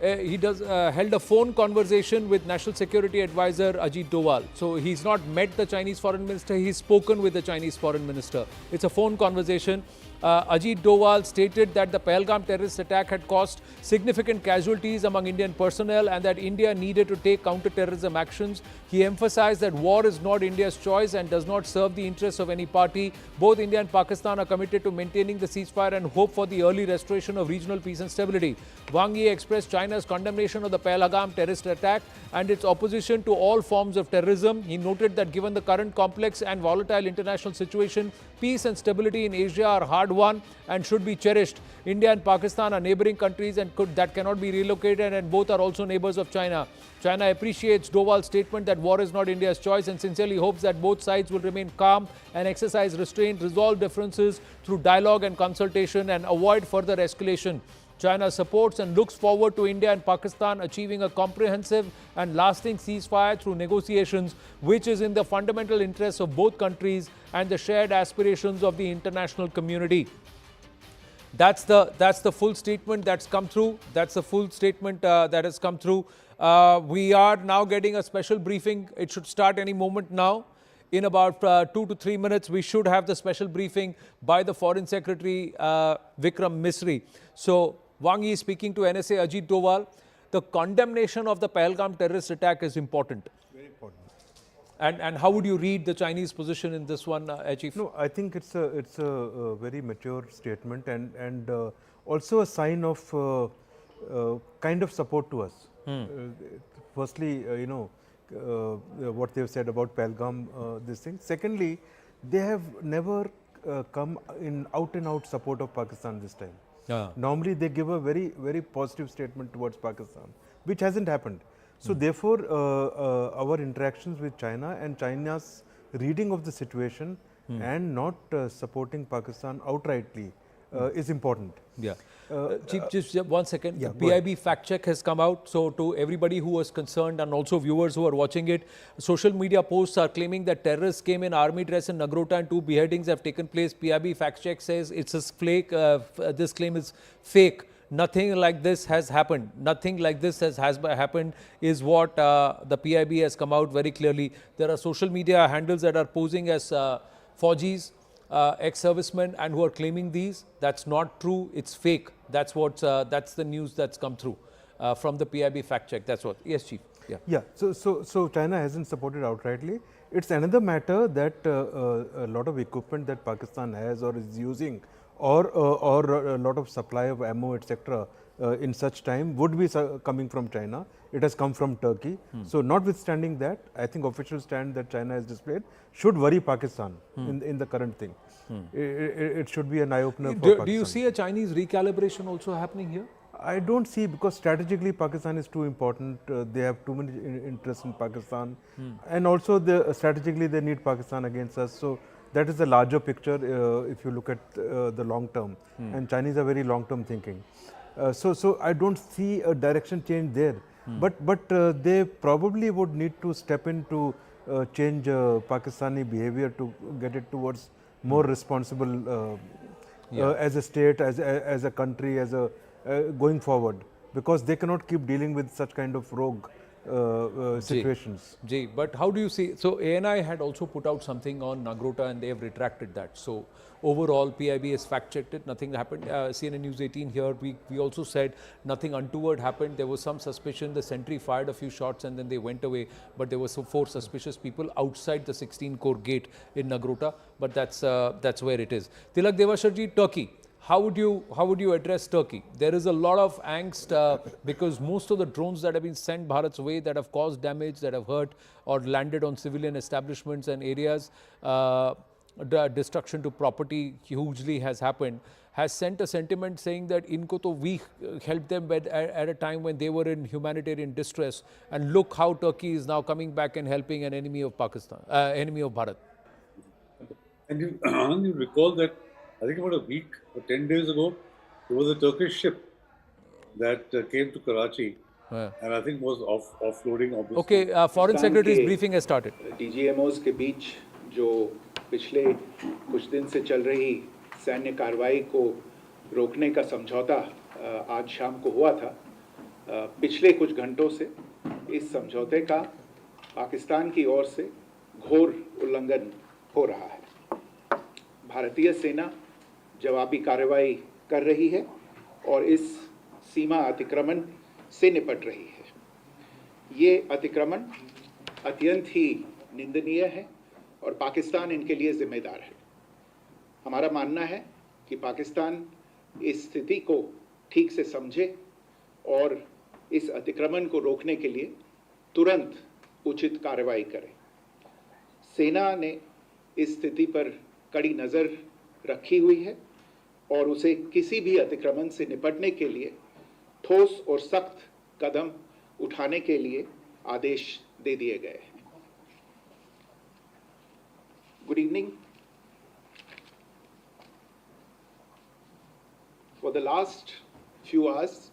Held a phone conversation with National Security Advisor Ajit Doval. So he's not met the Chinese Foreign Minister, he's spoken with the Chinese Foreign Minister. It's a phone conversation. Ajit Doval stated that the Pahalgam terrorist attack had caused significant casualties among Indian personnel and that India needed to take counter-terrorism actions. He emphasized that war is not India's choice and does not serve the interests of any party. Both India and Pakistan are committed to maintaining the ceasefire and hope for the early restoration of regional peace and stability. Wang Yi expressed China's condemnation of the Pahalgam terrorist attack and its opposition to all forms of terrorism. He noted that given the current complex and volatile international situation, peace and stability in Asia are hard-won and should be cherished. India and Pakistan are neighboring countries and that cannot be relocated, and both are also neighbors of China. China appreciates Doval's statement that war is not India's choice and sincerely hopes that both sides will remain calm and exercise restraint, resolve differences through dialogue and consultation, and avoid further escalation. China supports and looks forward to India and Pakistan achieving a comprehensive and lasting ceasefire through negotiations, which is in the fundamental interests of both countries and the shared aspirations of the international community. That's the full statement that's come through. That's the full statement that has come through. We are now getting a special briefing. It should start any moment now. In about 2 to 3 minutes, we should have the special briefing by the Foreign Secretary Vikram Misri. So Wang Yi speaking to NSA Ajit Doval. The condemnation of the Pahalgam terrorist attack is important. Very important. And how would you read the Chinese position in this one, Chief? No, I think it's a very mature statement and also a sign of kind of support to us. Firstly, what they've said about Pahalgam, this thing. Secondly, they have never come in out and out support of Pakistan this time. Normally, they give a very, very positive statement towards Pakistan, which hasn't happened. So, therefore, our interactions with China and China's reading of the situation and not supporting Pakistan outrightly is important. Yeah. Chief, just 1 second. The PIB fact check has come out. So, to everybody who was concerned and also viewers who are watching it, social media posts are claiming that terrorists came in army dress in Nagrota and 2 beheadings have taken place. PIB fact check says it's a flake. This claim is fake. Nothing like this has happened. Nothing like this has happened is what the PIB has come out very clearly. There are social media handles that are posing as Fauji's, ex-servicemen, and who are claiming these. That's not true. It's fake. That's the news that's come through from the PIB fact check. That's what. Yes, Chief. Yeah. So China hasn't supported outrightly. It's another matter that a lot of equipment that Pakistan has or is using, or a lot of supply of ammo, etc., in such time would be coming from China. It has come from Turkey. So, notwithstanding that, I think official stand that China has displayed should worry Pakistan in the current thing. It should be an eye-opener for Pakistan. Do you see a Chinese recalibration also happening here? I don't see, because strategically Pakistan is too important. They have too many interests in Pakistan, and also strategically they need Pakistan against us. So, that is the larger picture if you look at the long term, and Chinese are very long term thinking. So I don't see a direction change there, but they probably would need to step in to change Pakistani behavior to get it towards more responsible as a state, as a country, going forward, because they cannot keep dealing with such kind of rogue situations. But how do you see? So ANI had also put out something on Nagrota and they have retracted that. So overall, PIB has fact checked it. Nothing happened. CNN News 18 here, we also said nothing untoward happened. There was some suspicion. The sentry fired a few shots and then they went away. But there were some 4 suspicious people outside the 16-core gate in Nagrota. But that's where it is. Tilak Devasharji, Turkey. How would you address Turkey? There is a lot of angst because most of the drones that have been sent Bharat's way that have caused damage, that have hurt or landed on civilian establishments and areas, destruction to property hugely has happened, has sent a sentiment saying that inko to we helped them at a time when they were in humanitarian distress, and look how Turkey is now coming back and helping an enemy of Pakistan, enemy of Bharat. And you recall that I think about a week or 10 days ago, there was a Turkish ship that came to Karachi, and I think was offloading. Obviously. Okay, Foreign Secretary's briefing has started. DGMOs के बीच जो पिछले कुछ दिन से चल रही सैन्य कार्रवाई को रोकने का समझौता आज शाम को हुआ था। पिछले कुछ घंटों से इस समझौते का पाकिस्तान की ओर से घोर उल्लंघन हो रहा है। भारतीय सेना जवाबी कार्रवाई कर रही है और इस सीमा अतिक्रमण से निपट रही है। ये अतिक्रमण अत्यंत ही निंदनीय है और पाकिस्तान इनके लिए जिम्मेदार है। हमारा मानना है कि पाकिस्तान इस स्थिति को ठीक से समझे और इस अतिक्रमण को रोकने के लिए तुरंत उचित कार्रवाई करे। सेना ने इस स्थिति पर कड़ी नज़र रखी हुई है और उसे किसी भी अतिक्रमण से निपटने के लिए ठोस और सख्त कदम उठाने के लिए आदेश दे दिए गए हैं। Good evening. For the last few hours,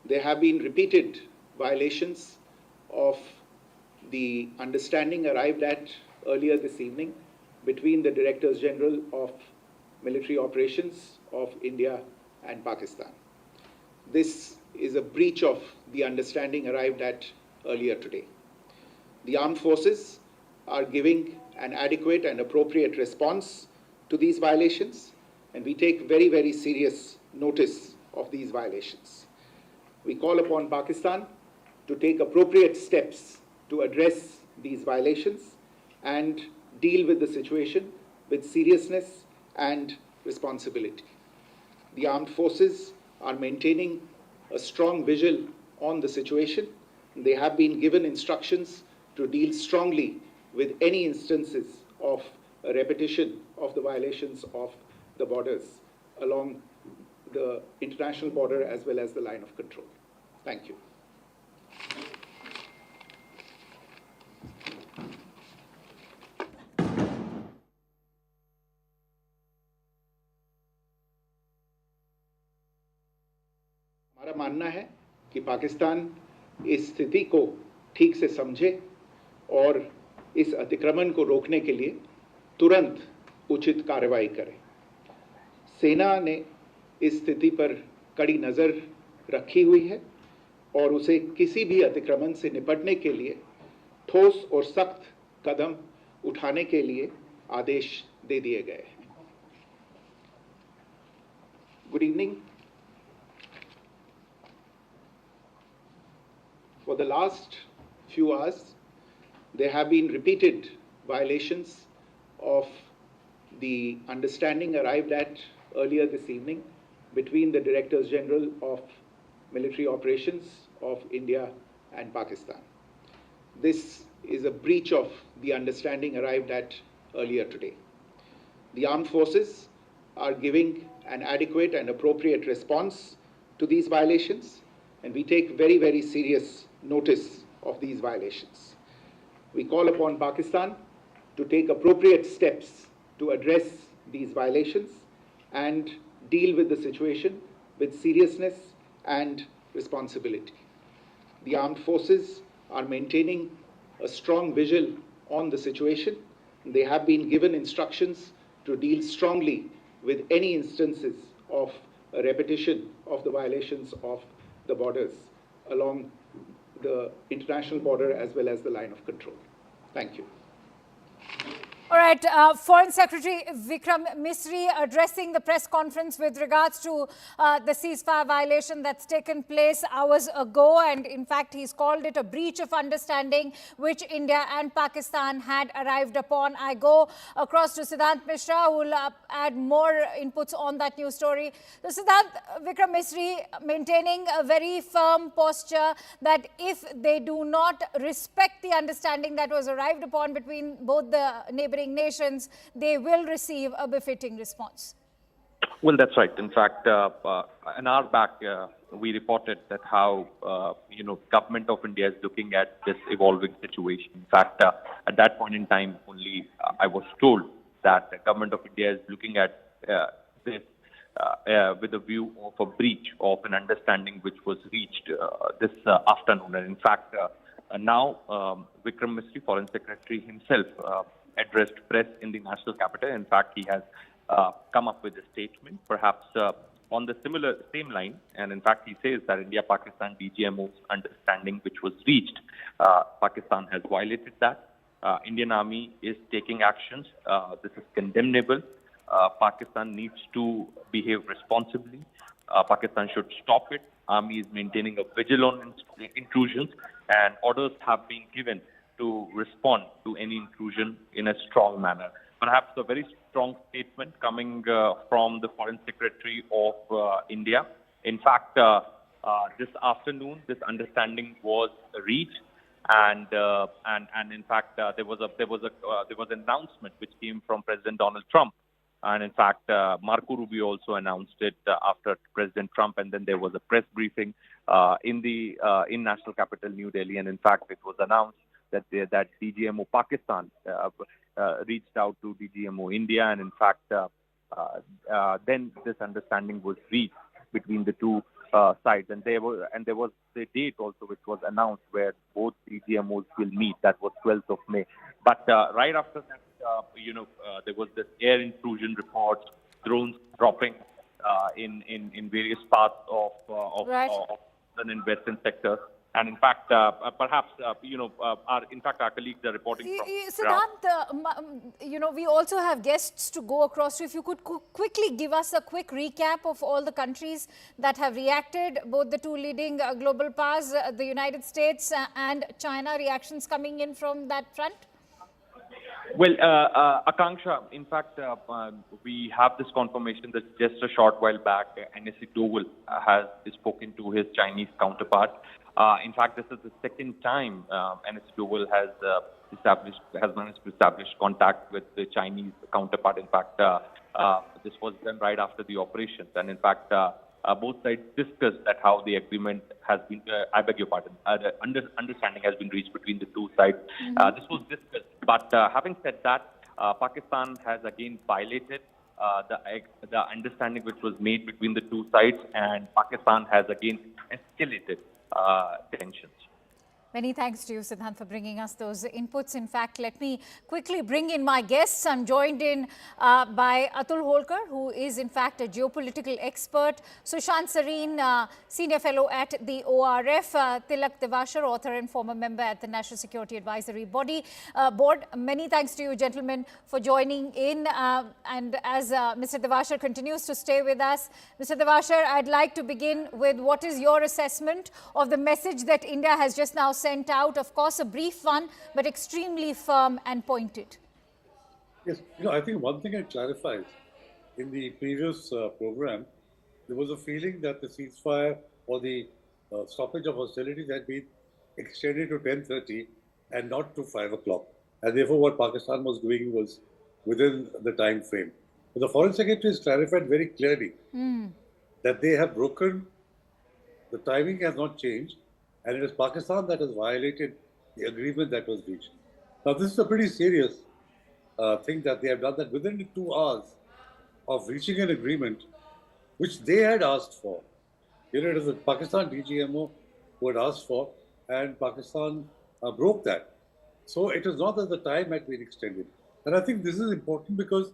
there have been repeated violations of the understanding arrived at earlier this evening between the Directors General of Military Operations of India and Pakistan. This is a breach of the understanding arrived at earlier today. The armed forces are giving an adequate and appropriate response to these violations, and we take very, very serious notice of these violations. We call upon Pakistan to take appropriate steps to address these violations and deal with the situation with seriousness and responsibility. The armed forces are maintaining a strong vigil on the situation. They have been given instructions to deal strongly with any instances of a repetition of the violations of the borders along the international border as well as the line of control. Thank you. हमारा मानना है कि पाकिस्तान इस स्थिति को ठीक से समझे और इस अतिक्रमण को रोकने के लिए तुरंत उचित कार्रवाई करे। सेना ने इस स्थिति पर कड़ी नज़र रखी हुई है और उसे किसी भी अतिक्रमण से निपटने के लिए ठोस और सख्त कदम उठाने के लिए आदेश दे दिए गए हैं। Good evening. For the last few hours, there have been repeated violations of the understanding arrived at earlier this evening between the Directors General of Military Operations of India and Pakistan. This is a breach of the understanding arrived at earlier today. The armed forces are giving an adequate and appropriate response to these violations, and we take very, very serious notice of these violations. We call upon Pakistan to take appropriate steps to address these violations and deal with the situation with seriousness and responsibility. The armed forces are maintaining a strong vigil on the situation. They have been given instructions to deal strongly with any instances of a repetition of the violations of the borders along the international border as well as the line of control. Thank you. All right, Foreign Secretary Vikram Misri addressing the press conference with regards to the ceasefire violation that's taken place hours ago, and in fact he's called it a breach of understanding which India and Pakistan had arrived upon. I go across to Siddhant Mishra, who will add more inputs on that news story. So Siddhant, Vikram Misri maintaining a very firm posture that if they do not respect the understanding that was arrived upon between both the neighboring nations, they will receive a befitting response. Well, that's right. In fact, an hour back, we reported that how, government of India is looking at this evolving situation. In fact, at that point in time, only I was told that the government of India is looking at this with a view of a breach of an understanding which was reached this afternoon. And in fact, now Vikram Misri, Foreign Secretary himself, addressed press in the national capital. In fact, he has come up with a statement, perhaps on the same line. And in fact, he says that India-Pakistan DGMO's understanding which was reached, Pakistan has violated that. Indian Army is taking actions. This is condemnable. Pakistan needs to behave responsibly. Pakistan should stop it. Army is maintaining a vigil on intrusions, and orders have been given to respond to any intrusion in a strong manner. Perhaps a very strong statement coming from the Foreign Secretary of India. In fact, this afternoon, this understanding was reached, and in fact, there was an announcement which came from President Donald Trump. And in fact, Marco Rubio also announced it after President Trump, and then there was a press briefing in National Capital, New Delhi. And in fact, it was announced that DGMO Pakistan reached out to DGMO India, and in fact, then this understanding was reached between the two sides. And there was the date also which was announced where both DGMOs will meet. That was 12th of May. But right after that, there was this air intrusion reports, drones dropping in various parts of southern and western sectors. And in fact, perhaps, our colleagues are reporting from Siddhant, we also have guests to go across to. If you could quickly give us a quick recap of all the countries that have reacted, both the two leading global powers, the United States and China, reactions coming in from that front? Well, Akanksha, in fact, we have this confirmation that just a short while back, NSC Doval has spoken to his Chinese counterpart. In fact, this is the second time NSC Doval has managed to establish contact with the Chinese counterpart. In fact, this was done right after the operations, and in fact, both sides discussed that how the agreement has been, I beg your pardon, understanding has been reached between the two sides. This was discussed. But having said that, Pakistan has again violated the understanding which was made between the two sides, and Pakistan has again escalated tensions. Many thanks to you, Siddhant, for bringing us those inputs. In fact, let me quickly bring in my guests. I'm joined in by Atul Holkar, who is in fact a geopolitical expert, Sushant Sareen, Senior Fellow at the ORF, Tilak Devashar, author and former member at the National Security Advisory Board. Many thanks to you, gentlemen, for joining in. And as Mr. Devashar continues to stay with us, Mr. Devashar, I'd like to begin with what is your assessment of the message that India has just now sent out, of course a brief one, but extremely firm and pointed. Yes, I think one thing I clarified in the previous program, there was a feeling that the ceasefire or the stoppage of hostilities had been extended to 10:30 and not to 5 o'clock. And therefore what Pakistan was doing was within the time frame. But the Foreign Secretary has clarified very clearly that they have broken, the timing has not changed, and it is Pakistan that has violated the agreement that was reached. Now, this is a pretty serious thing that they have done, that within the 2 hours of reaching an agreement, which they had asked for, it is the Pakistan DGMO who had asked for, and Pakistan broke that. So it is not that the time had been extended. And I think this is important because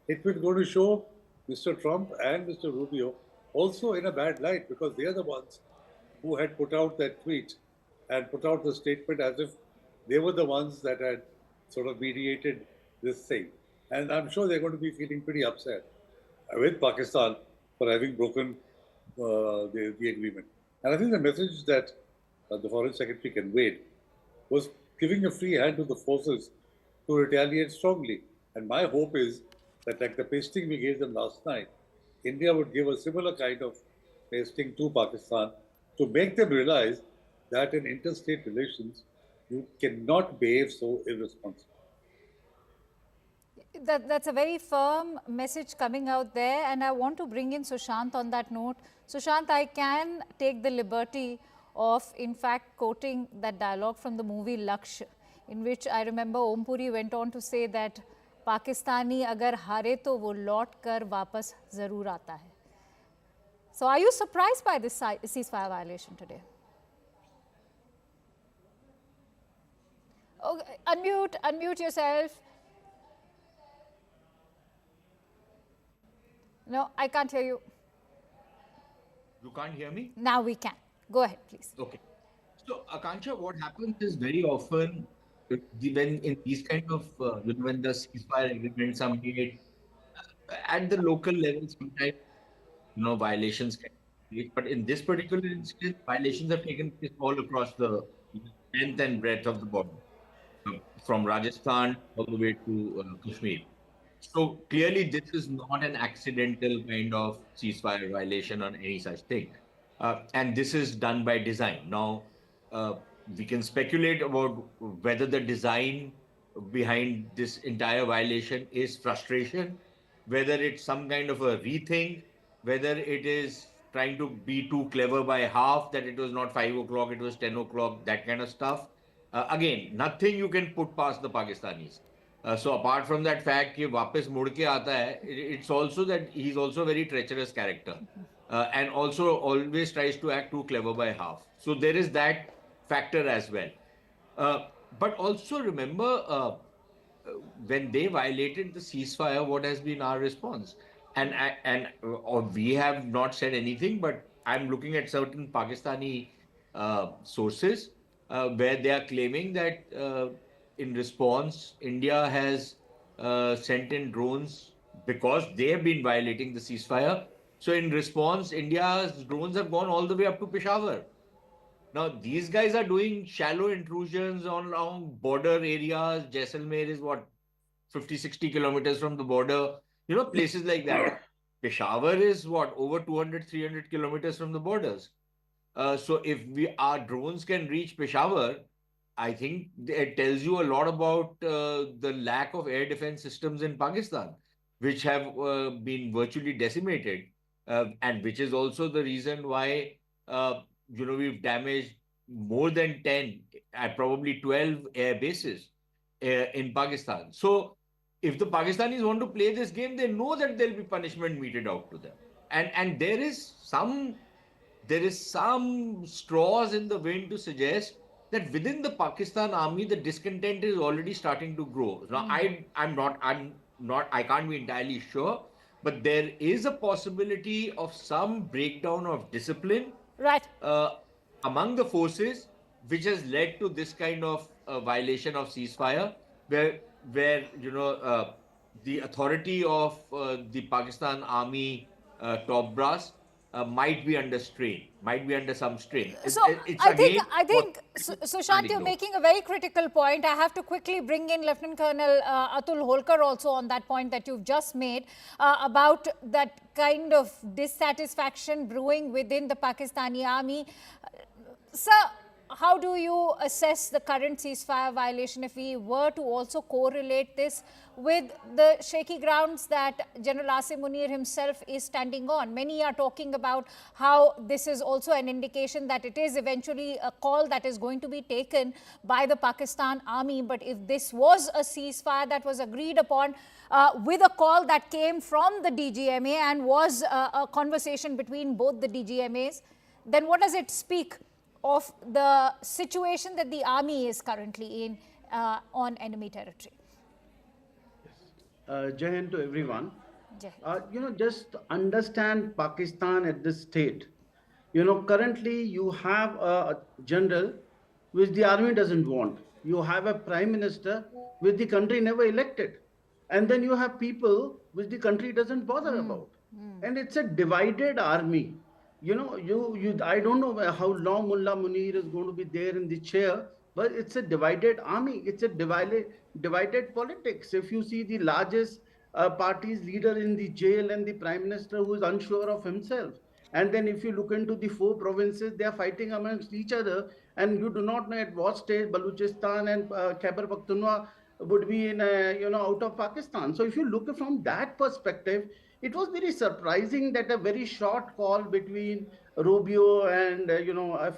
it will go to show Mr. Trump and Mr. Rubio also in a bad light, because they are the ones who had put out that tweet and put out the statement as if they were the ones that had sort of mediated this thing. And I'm sure they're going to be feeling pretty upset with Pakistan for having broken the agreement. And I think the message that the Foreign Secretary conveyed was giving a free hand to the forces to retaliate strongly. And my hope is that, like the pasting we gave them last night, India would give a similar kind of pasting to Pakistan to make them realize that in interstate relations, you cannot behave so irresponsibly. That's a very firm message coming out there, and I want to bring in Sushant on that note. Sushant, I can take the liberty of, in fact, quoting that dialogue from the movie Laksh, in which I remember Om Puri went on to say that Pakistani agar hare to wo laut kar wapas zarur aata hai. So are you surprised by this ceasefire violation today? Okay, unmute yourself. No, I can't hear you. You can't hear me? Now we can. Go ahead, please. Okay. So, Akanksha, what happens is very often when in these kind of, when the ceasefire agreements are made, At the local level, sometimes violations can take place, but in this particular instance, violations have taken place all across the length and breadth of the border, from Rajasthan all the way to Kashmir. So clearly, this is not an accidental kind of ceasefire violation or any such thing. And this is done by design. Now, uh, we can speculate about whether the design behind this entire violation is frustration, whether it's some kind of a rethink, whether it is trying to be too clever by half, that it was not 5 o'clock, it was 10 o'clock, that kind of stuff. Again, nothing you can put past the Pakistanis. So apart from that fact कि वापस मुड़ के आता है, it's also that he's also a very treacherous character, and also always tries to act too clever by half. So there is that factor as well. But also remember, when they violated the ceasefire, what has been our response? Or we have not said anything, but I'm looking at certain Pakistani sources where they are claiming that in response, India has sent in drones because they have been violating the ceasefire. So in response, India's drones have gone all the way up to Peshawar. Now, these guys are doing shallow intrusions on along border areas. Jaisalmer is what, 50, 60 kilometers from the border, places like that. Peshawar is what, over 200, 300 kilometers from the borders. So if our drones can reach Peshawar, I think it tells you a lot about the lack of air defense systems in Pakistan, which have been virtually decimated, and which is also the reason why we've damaged more than 10, probably 12 air bases in Pakistan. So if the Pakistanis want to play this game, they know that there'll be punishment meted out to them, and there is some straws in the wind to suggest that within the Pakistan army, the discontent is already starting to grow. Now, I can't be entirely sure, but there is a possibility of some breakdown of discipline, right, among the forces, which has led to this kind of violation of ceasefire, where the authority of the Pakistan army top brass might be under strain, might be under some strain. So It's I think, again Sushant, you're making a very critical point. I have to quickly bring in Lieutenant Colonel Atul Holkar also on that point that you've just made about that kind of dissatisfaction brewing within the Pakistani army. Sir, how do you assess the current ceasefire violation if we were to also correlate this with the shaky grounds that General Asim Munir himself is standing on? Many are talking about how this is also an indication that it is eventually a call that is going to be taken by the Pakistan army. But if this was a ceasefire that was agreed upon with a call that came from the DGMA and was a conversation between both the DGMAs, then what does it speak of the situation that the army is currently in on enemy territory? Jai Hind to everyone. Just understand Pakistan at this state. Currently you have a general which the army doesn't want. You have a prime minister which the country never elected. And then you have people which the country doesn't bother about. And it's a divided army. I don't know how long Mullah Munir is going to be there in the chair, but it's a divided army. It's a divided politics. If you see the largest party's leader in the jail and the prime minister who is unsure of himself. And then if you look into the 4 provinces, they are fighting amongst each other, and you do not know at what stage Baluchistan and Khyber Pakhtunkhwa would be in, out of Pakistan. So if you look from that perspective, it was very surprising that a very short call between Rubio and,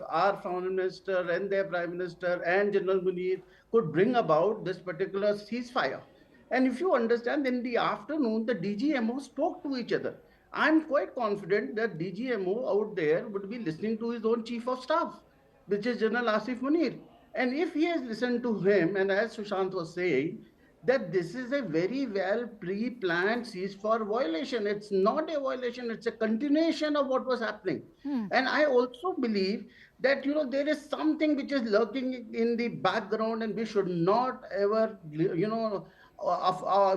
our foreign minister and their prime minister and General Munir could bring about this particular ceasefire. And if you understand, in the afternoon, the DGMO spoke to each other. I'm quite confident that DGMO out there would be listening to his own chief of staff, which is General Asif Munir. And if he has listened to him, and as Sushant was saying, that this is a very well pre-planned ceasefire violation. It's not a violation, it's a continuation of what was happening. And I also believe that, there is something which is lurking in the background, and we should not ever,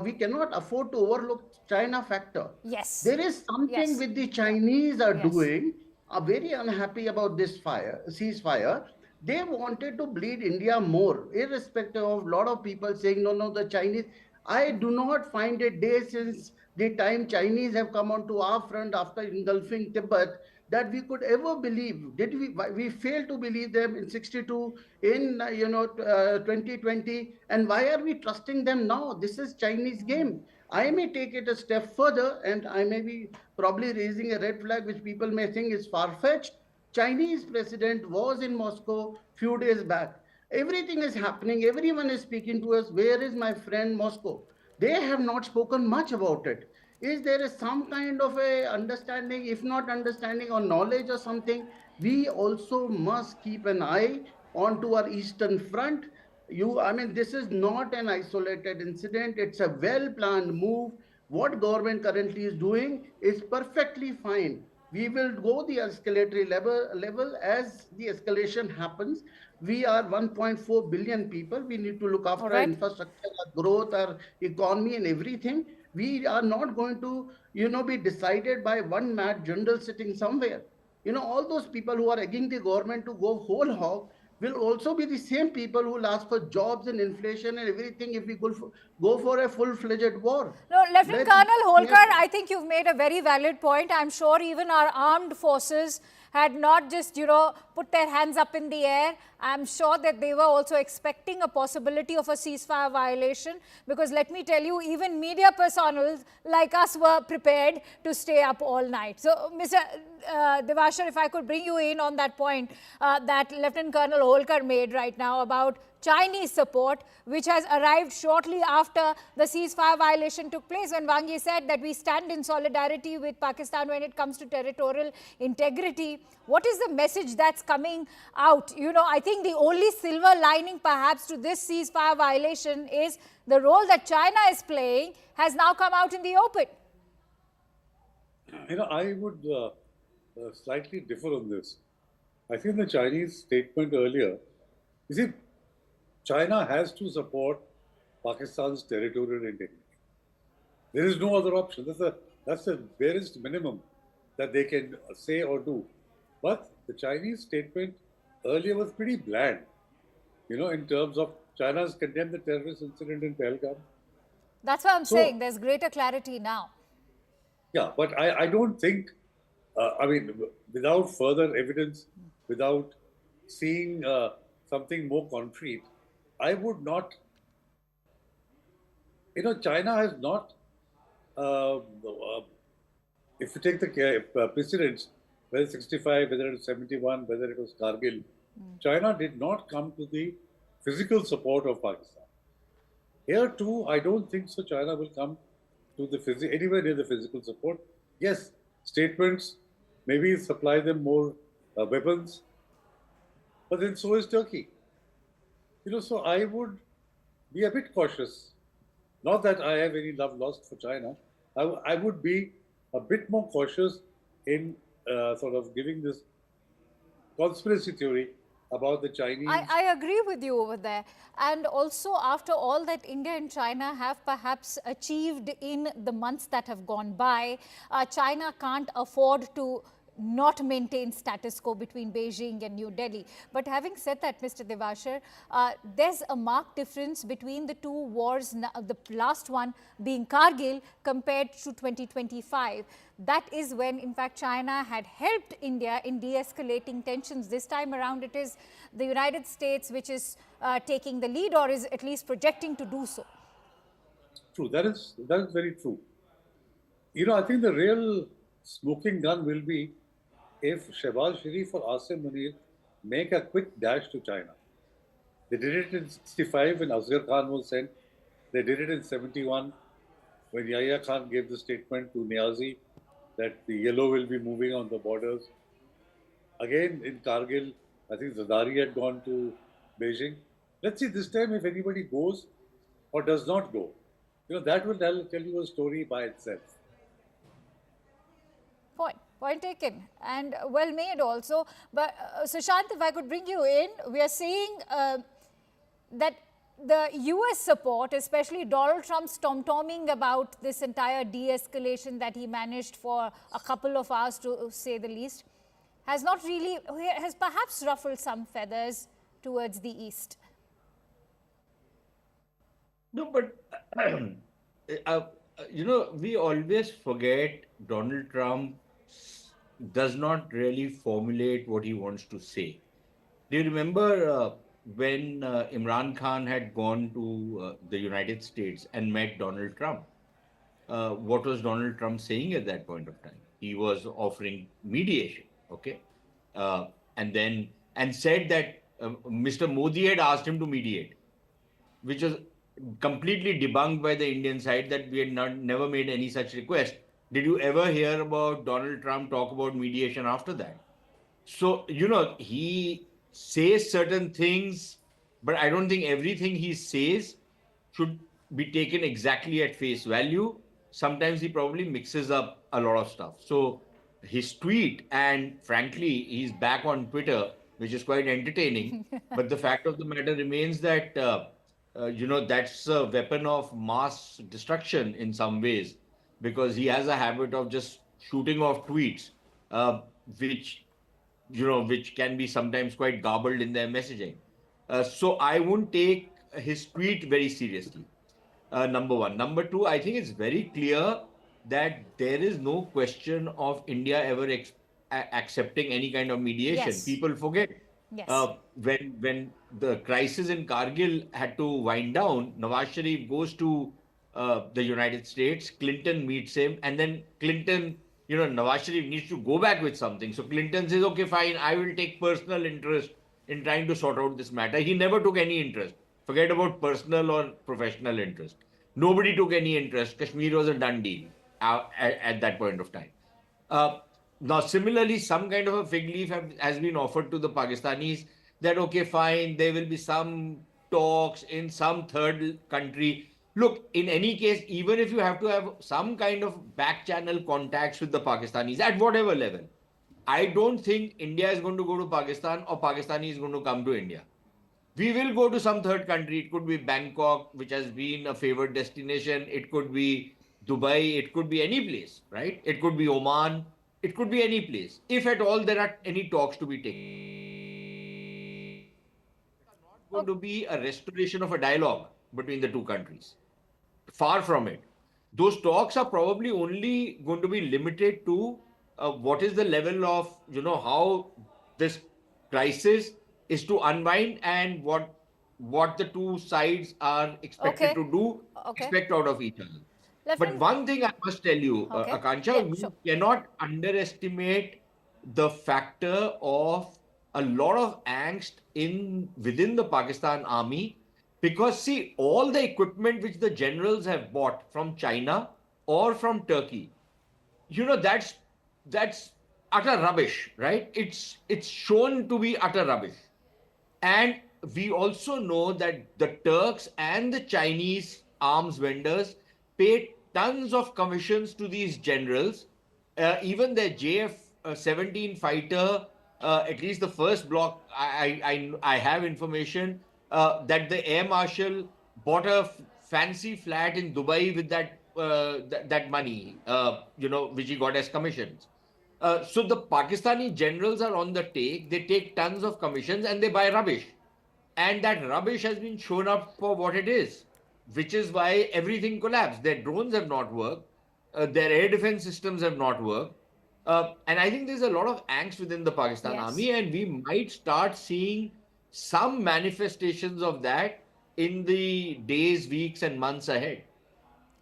we cannot afford to overlook China factor. Yes. There is something Yes. with the Chinese are Yes. doing, are very unhappy about this ceasefire. They wanted to bleed India more, irrespective of a lot of people saying, no, no, the Chinese. I do not find a day since the time Chinese have come onto our front after engulfing Tibet that we could ever believe. Did we failed to believe them in 62, in 2020, and why are we trusting them now? This is Chinese game. I may take it a step further, and I may be probably raising a red flag which people may think is far-fetched. Chinese president was in Moscow few days back. Everything is happening, everyone is speaking to us. Where is my friend Moscow? They have not spoken much about it. Is there some kind of a understanding, if not understanding or knowledge or something? We also must keep an eye onto our eastern front. I mean, this is not an isolated incident. It's a well-planned move. What government currently is doing is perfectly fine. We will go the escalatory level as the escalation happens. We are 1.4 billion people. We need to look after our infrastructure, our growth, our economy, and everything. We are not going to, be decided by one mad general sitting somewhere. All those people who are egging the government to go whole hog will also be the same people who will ask for jobs and inflation and everything if we go for a full-fledged war. No, Lieutenant Colonel Holkar, I think you've made a very valid point. I'm sure even our armed forces had not just, put their hands up in the air. I'm sure that they were also expecting a possibility of a ceasefire violation, because let me tell you, even media personnel like us were prepared to stay up all night. So, Mr. Devashar, if I could bring you in on that point that Lieutenant Colonel Holkar made right now about Chinese support, which has arrived shortly after the ceasefire violation took place, when Wang Yi said that we stand in solidarity with Pakistan when it comes to territorial integrity. What is the message that's coming out? I think the only silver lining perhaps to this ceasefire violation is the role that China is playing has now come out in the open. I would slightly differ on this. I think the Chinese statement earlier, you see, China has to support Pakistan's territorial integrity. There is no other option. That's the barest minimum that they can say or do. But the Chinese statement earlier was pretty bland, in terms of China's condemned the terrorist incident in Pahalgam. That's what I'm saying. There's greater clarity now. Yeah, but I don't think, without further evidence, without seeing something more concrete, I would not, China has not, if you take the precedents, whether it's 65, whether it's 71, whether it was Kargil, China did not come to the physical support of Pakistan. Here too, I don't think so China will come to anywhere near the physical support. Yes, statements, maybe supply them more weapons, but then so is Turkey. So I would be a bit cautious. Not that I have any love lost for China. I would be a bit more cautious in sort of giving this conspiracy theory about the Chinese. I agree with you over there. And also, after all that India and China have perhaps achieved in the months that have gone by, China can't afford to not maintain status quo between Beijing and New Delhi. But having said that, Mr. Devashar, there's a marked difference between the two wars, the last one being Kargil compared to 2025. That is when, in fact, China had helped India in de-escalating tensions. This time around, it is the United States which is taking the lead, or is at least projecting to do so. True, that is very true. I think the real smoking gun will be if Shehbaz Sharif or Asim Munir make a quick dash to China. They did it in 65 when Asghar Khan was sent. They did it in 71 when Yahya Khan gave the statement to Niazi that the yellow will be moving on the borders. Again, in Kargil, I think Zardari had gone to Beijing. Let's see this time if anybody goes or does not go. That will tell you a story by itself. Point taken, and well made also. But Sushant, if I could bring you in, we are seeing that the US support, especially Donald Trump's tom-tomming about this entire de-escalation that he managed for a couple of hours, to say the least, has not really, has perhaps ruffled some feathers towards the East. No, but we always forget Donald Trump does not really formulate what he wants to say. Do you remember when Imran Khan had gone to the United States and met Donald Trump? What was Donald Trump saying at that point of time? He was offering mediation, okay? And said that Mr. Modi had asked him to mediate, which was completely debunked by the Indian side, that we had never made any such request. Did you ever hear about Donald Trump talk about mediation after that? So, he says certain things, but I don't think everything he says should be taken exactly at face value. Sometimes he probably mixes up a lot of stuff. So his tweet, and frankly, he's back on Twitter, which is quite entertaining. But the fact of the matter remains that, that's a weapon of mass destruction in some ways, because he has a habit of just shooting off tweets, which can be sometimes quite garbled in their messaging. So I wouldn't take his tweet very seriously, number one. Number two, I think it's very clear that there is no question of India ever accepting any kind of mediation. Yes. People forget. Yes. When the crisis in Kargil had to wind down, Nawaz Sharif goes to the United States, Clinton meets him, and then Clinton, Nawaz Sharif needs to go back with something. So Clinton says, okay, fine, I will take personal interest in trying to sort out this matter. He never took any interest. Forget about personal or professional interest. Nobody took any interest. Kashmir was a done deal at that point of time. Now, similarly, some kind of a fig leaf has been offered to the Pakistanis that, okay, fine, there will be some talks in some third country. Look, in any case, even if you have to have some kind of back channel contacts with the Pakistanis at whatever level, I don't think India is going to go to Pakistan or Pakistani is going to come to India. We will go to some third country. It could be Bangkok, which has been a favored destination. It could be Dubai. It could be any place, right? It could be Oman. It could be any place. If at all there are any talks to be taken. It's not going to be a restoration of a dialogue between the two countries. Far from it. Those talks are probably only going to be limited to what is the level of, how this crisis is to unwind and what the two sides are expected to do, expect out of each other. But one thing I must tell you, Akansha, we cannot underestimate the factor of a lot of angst within the Pakistan army, because see, all the equipment which the generals have bought from China or from Turkey, that's utter rubbish, right? It's shown to be utter rubbish. And we also know that the Turks and the Chinese arms vendors paid tons of commissions to these generals. Even the JF-17 fighter, at least the first block, I have information that the Air Marshal bought a fancy flat in Dubai with that money, which he got as commissions. So the Pakistani generals are on the take. They take tons of commissions and they buy rubbish. And that rubbish has been shown up for what it is, which is why everything collapsed. Their drones have not worked. Their air defense systems have not worked. And I think there's a lot of angst within the Pakistan army, and we might start seeing some manifestations of that in the days, weeks, and months ahead.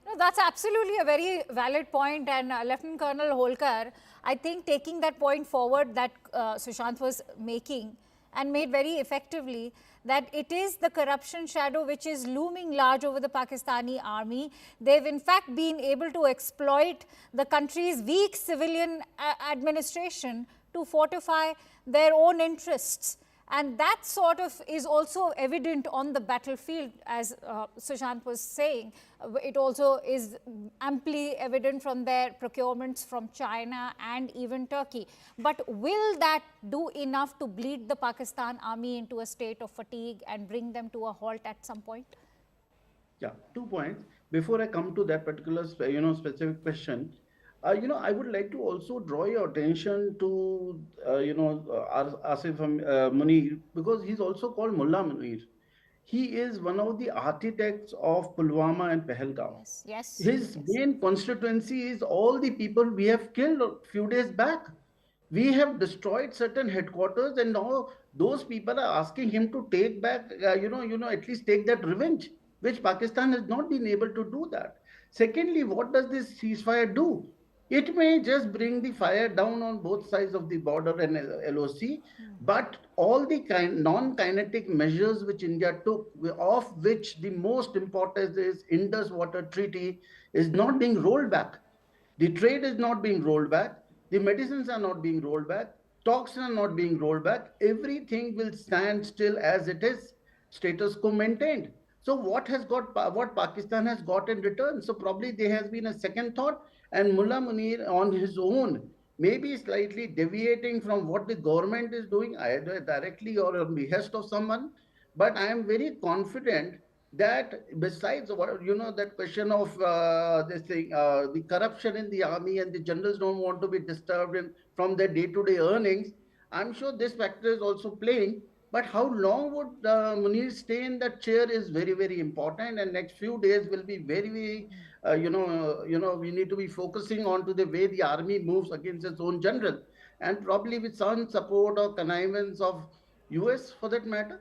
No, that's absolutely a very valid point. And Lieutenant Colonel Holkar, I think taking that point forward that Sushant was making and made very effectively, that it is the corruption shadow which is looming large over the Pakistani army. They've in fact been able to exploit the country's weak civilian administration to fortify their own interests. And that sort of is also evident on the battlefield, as Sushant was saying. It also is amply evident from their procurements from China and even Turkey. But will that do enough to bleed the Pakistan army into a state of fatigue and bring them to a halt at some point? Yeah, 2 points. Before I come to that particular, specific question, I would like to also draw your attention to, Asif Munir, because he's also called Mullah Munir. He is one of the architects of Pulwama and Pahalgam. Yes. His main constituency is all the people we have killed a few days back. We have destroyed certain headquarters, and now those people are asking him to take back, at least take that revenge, which Pakistan has not been able to do that. Secondly, what does this ceasefire do? It may just bring the fire down on both sides of the border and LOC, but all the non-kinetic measures which India took, of which the most important is Indus Water Treaty, is not being rolled back. The trade is not being rolled back. The medicines are not being rolled back. Talks are not being rolled back. Everything will stand still as it is, status quo maintained. So what Pakistan has got in return? So probably there has been a second thought, and Mullah Munir on his own maybe slightly deviating from what the government is doing, either directly or on behest of someone. But I am very confident that besides that question of the corruption in the army, and the generals don't want to be disturbed from their day-to-day earnings, I'm sure this factor is also playing. But how long would Munir stay in that chair is very, very important, and next few days will be very, we need to be focusing on to the way the army moves against its own general, and probably with some support or connivance of US for that matter.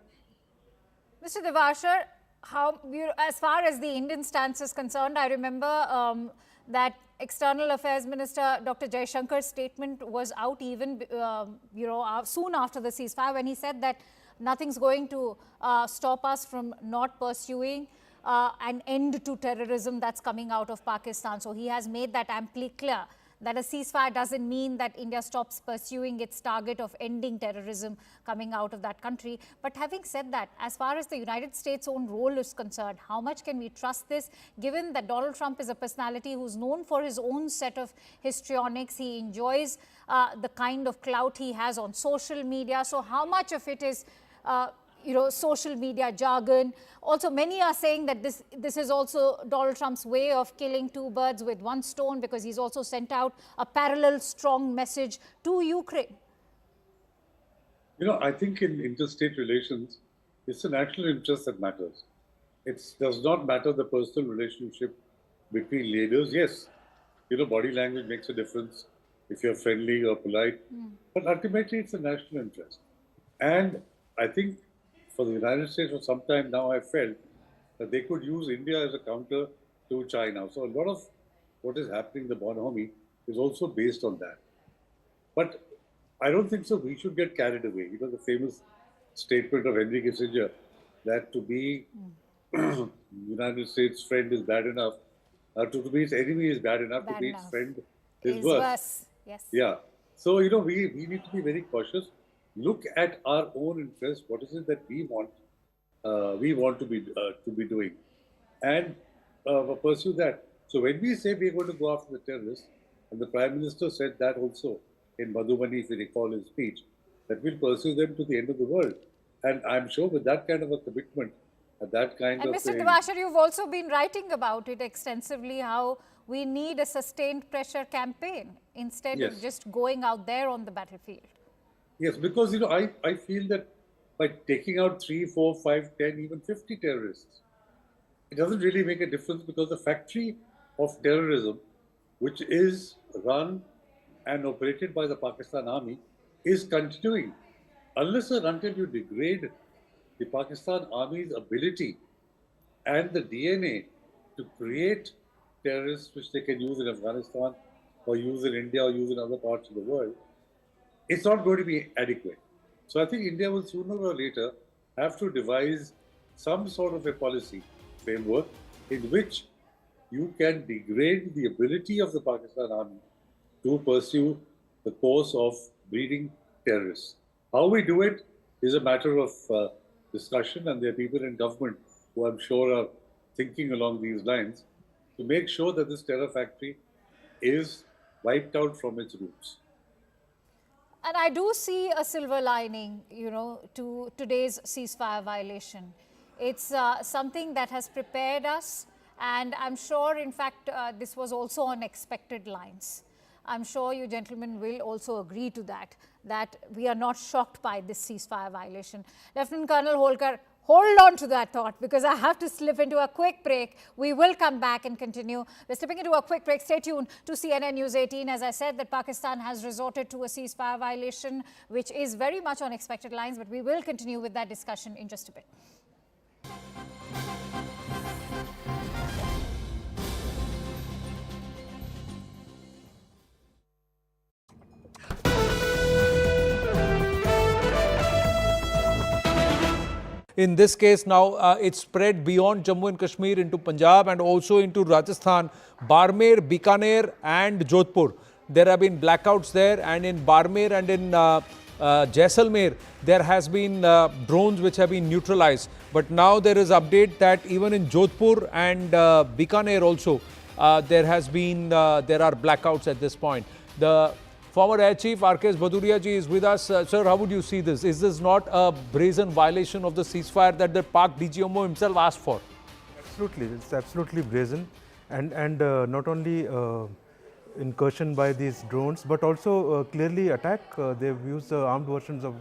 Mr. Devashar, as far as the Indian stance is concerned, I remember that External Affairs Minister Dr. Jaishankar's statement was out even soon after the ceasefire, when he said that nothing's going to stop us from not pursuing an end to terrorism that's coming out of Pakistan. So he has made that amply clear, that a ceasefire doesn't mean that India stops pursuing its target of ending terrorism coming out of that country. But having said that, as far as the United States' own role is concerned, how much can we trust this, given that Donald Trump is a personality who's known for his own set of histrionics? He enjoys the kind of clout he has on social media. So how much of it is social media jargon? Also, many are saying that this is also Donald Trump's way of killing two birds with one stone, because he's also sent out a parallel strong message to Ukraine. I think in interstate relations, it's the national interest that matters. It does not matter the personal relationship between leaders. Yes, body language makes a difference if you're friendly or polite, but ultimately it's a national interest. And I think for the United States for some time now, I felt that they could use India as a counter to China. So a lot of what is happening in the Bonhomme is also based on that. But I don't think so. We should get carried away. The famous statement of Henry Kissinger that to be United States' friend is bad enough, to be its enemy is bad enough, to be its friend is worse. Yes. Yeah. So, we need to be very cautious. Look at our own interests. What is it that we want to be doing, and pursue that. So when we say we're going to go after the terrorists, and the Prime Minister said that also in Madhubani, if you recall his speech, that we'll pursue them to the end of the world. And I'm sure with that kind of a commitment, that kind of... And Mr. Devashar, you've also been writing about it extensively, how we need a sustained pressure campaign instead of just going out there on the battlefield. Yes, because, I feel that by taking out 3, 4, 5, 10, even 50 terrorists, it doesn't really make a difference, because the factory of terrorism, which is run and operated by the Pakistan Army, is continuing. Unless and until you degrade the Pakistan Army's ability and the DNA to create terrorists which they can use in Afghanistan or use in India or use in other parts of the world, it's not going to be adequate. So I think India will sooner or later have to devise some sort of a policy framework in which you can degrade the ability of the Pakistan Army to pursue the course of breeding terrorists. How we do it is a matter of discussion, and there are people in government who I'm sure are thinking along these lines to make sure that this terror factory is wiped out from its roots. And I do see a silver lining, to today's ceasefire violation. It's something that has prepared us, and I'm sure, in fact, this was also on expected lines. I'm sure you gentlemen will also agree to that we are not shocked by this ceasefire violation. Lieutenant Colonel Holkar, hold on to that thought, because I have to slip into a quick break. We will come back and continue. We're slipping into a quick break. Stay tuned to CNN News 18. As I said, that Pakistan has resorted to a ceasefire violation, which is very much on expected lines, but we will continue with that discussion in just a bit. In this case now, it's spread beyond Jammu and Kashmir into Punjab and also into Rajasthan, Barmer, Bikaner and Jodhpur. There have been blackouts there, and in Barmer and in Jaisalmer, there has been drones which have been neutralized. But now there is update that even in Jodhpur and Bikaner also, there are blackouts at this point. The former Air Chief R.K. Bhaduria ji is with us. Sir, how would you see this? Is this not a brazen violation of the ceasefire that the Pak DGMO himself asked for? Absolutely, it's absolutely brazen, and not only incursion by these drones, but also clearly attack. They've used armed versions of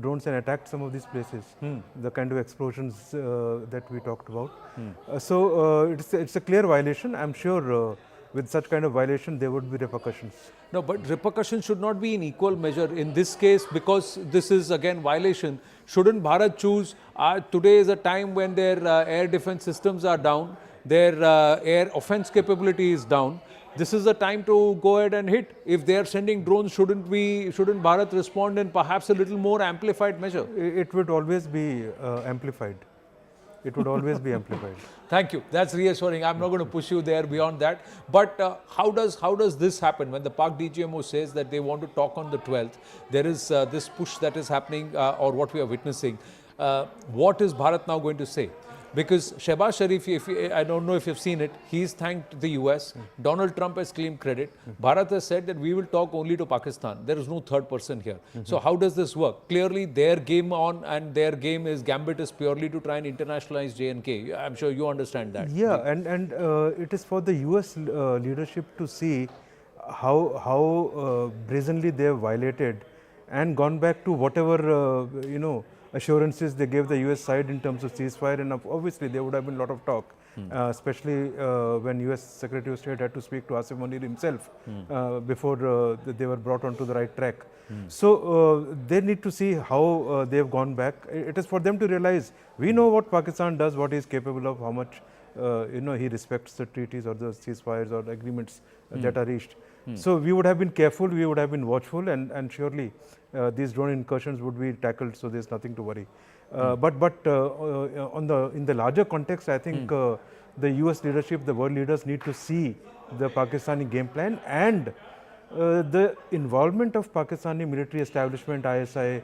drones and attacked some of these places. The kind of explosions that we talked about. So it's a clear violation. I'm sure with such kind of violation, there would be repercussions. No, but repercussions should not be in equal measure. In this case, because this is again violation, shouldn't Bharat choose, today is a time when their air defense systems are down, their air offense capability is down. This is the time to go ahead and hit. If they are sending drones, shouldn't Bharat respond in perhaps a little more amplified measure? It would always be amplified. It would always be amplified. Thank you. That's reassuring. I'm not going to push you there beyond that. But how does this happen when the Pak DGMO says that they want to talk on the 12th? There is this push that is happening, or what we are witnessing. What is Bharat now going to say? Because Shehbaz Sharif, I don't know if you've seen it, he's thanked the US. Donald Trump has claimed credit. Bharat has said that we will talk only to Pakistan. There is no third person here. So how does this work? Clearly their game on, and their game is gambit is purely to try and internationalize J&K. I'm sure you understand that. Yeah, and it is for the US leadership to see how brazenly they have violated and gone back to whatever, assurances they gave the US side in terms of ceasefire, and obviously there would have been a lot of talk, especially when US Secretary of State had to speak to Asif Munir himself before they were brought onto the right track. So they need to see how they have gone back. It is for them to realize, we know what Pakistan does, what he is capable of, how much he respects the treaties or the ceasefires or agreements that are reached. So we would have been careful, we would have been watchful, and surely these drone incursions would be tackled, so there's nothing to worry. But in the larger context, I think the US leadership, the world leaders need to see the Pakistani game plan and the involvement of Pakistani military establishment, ISI,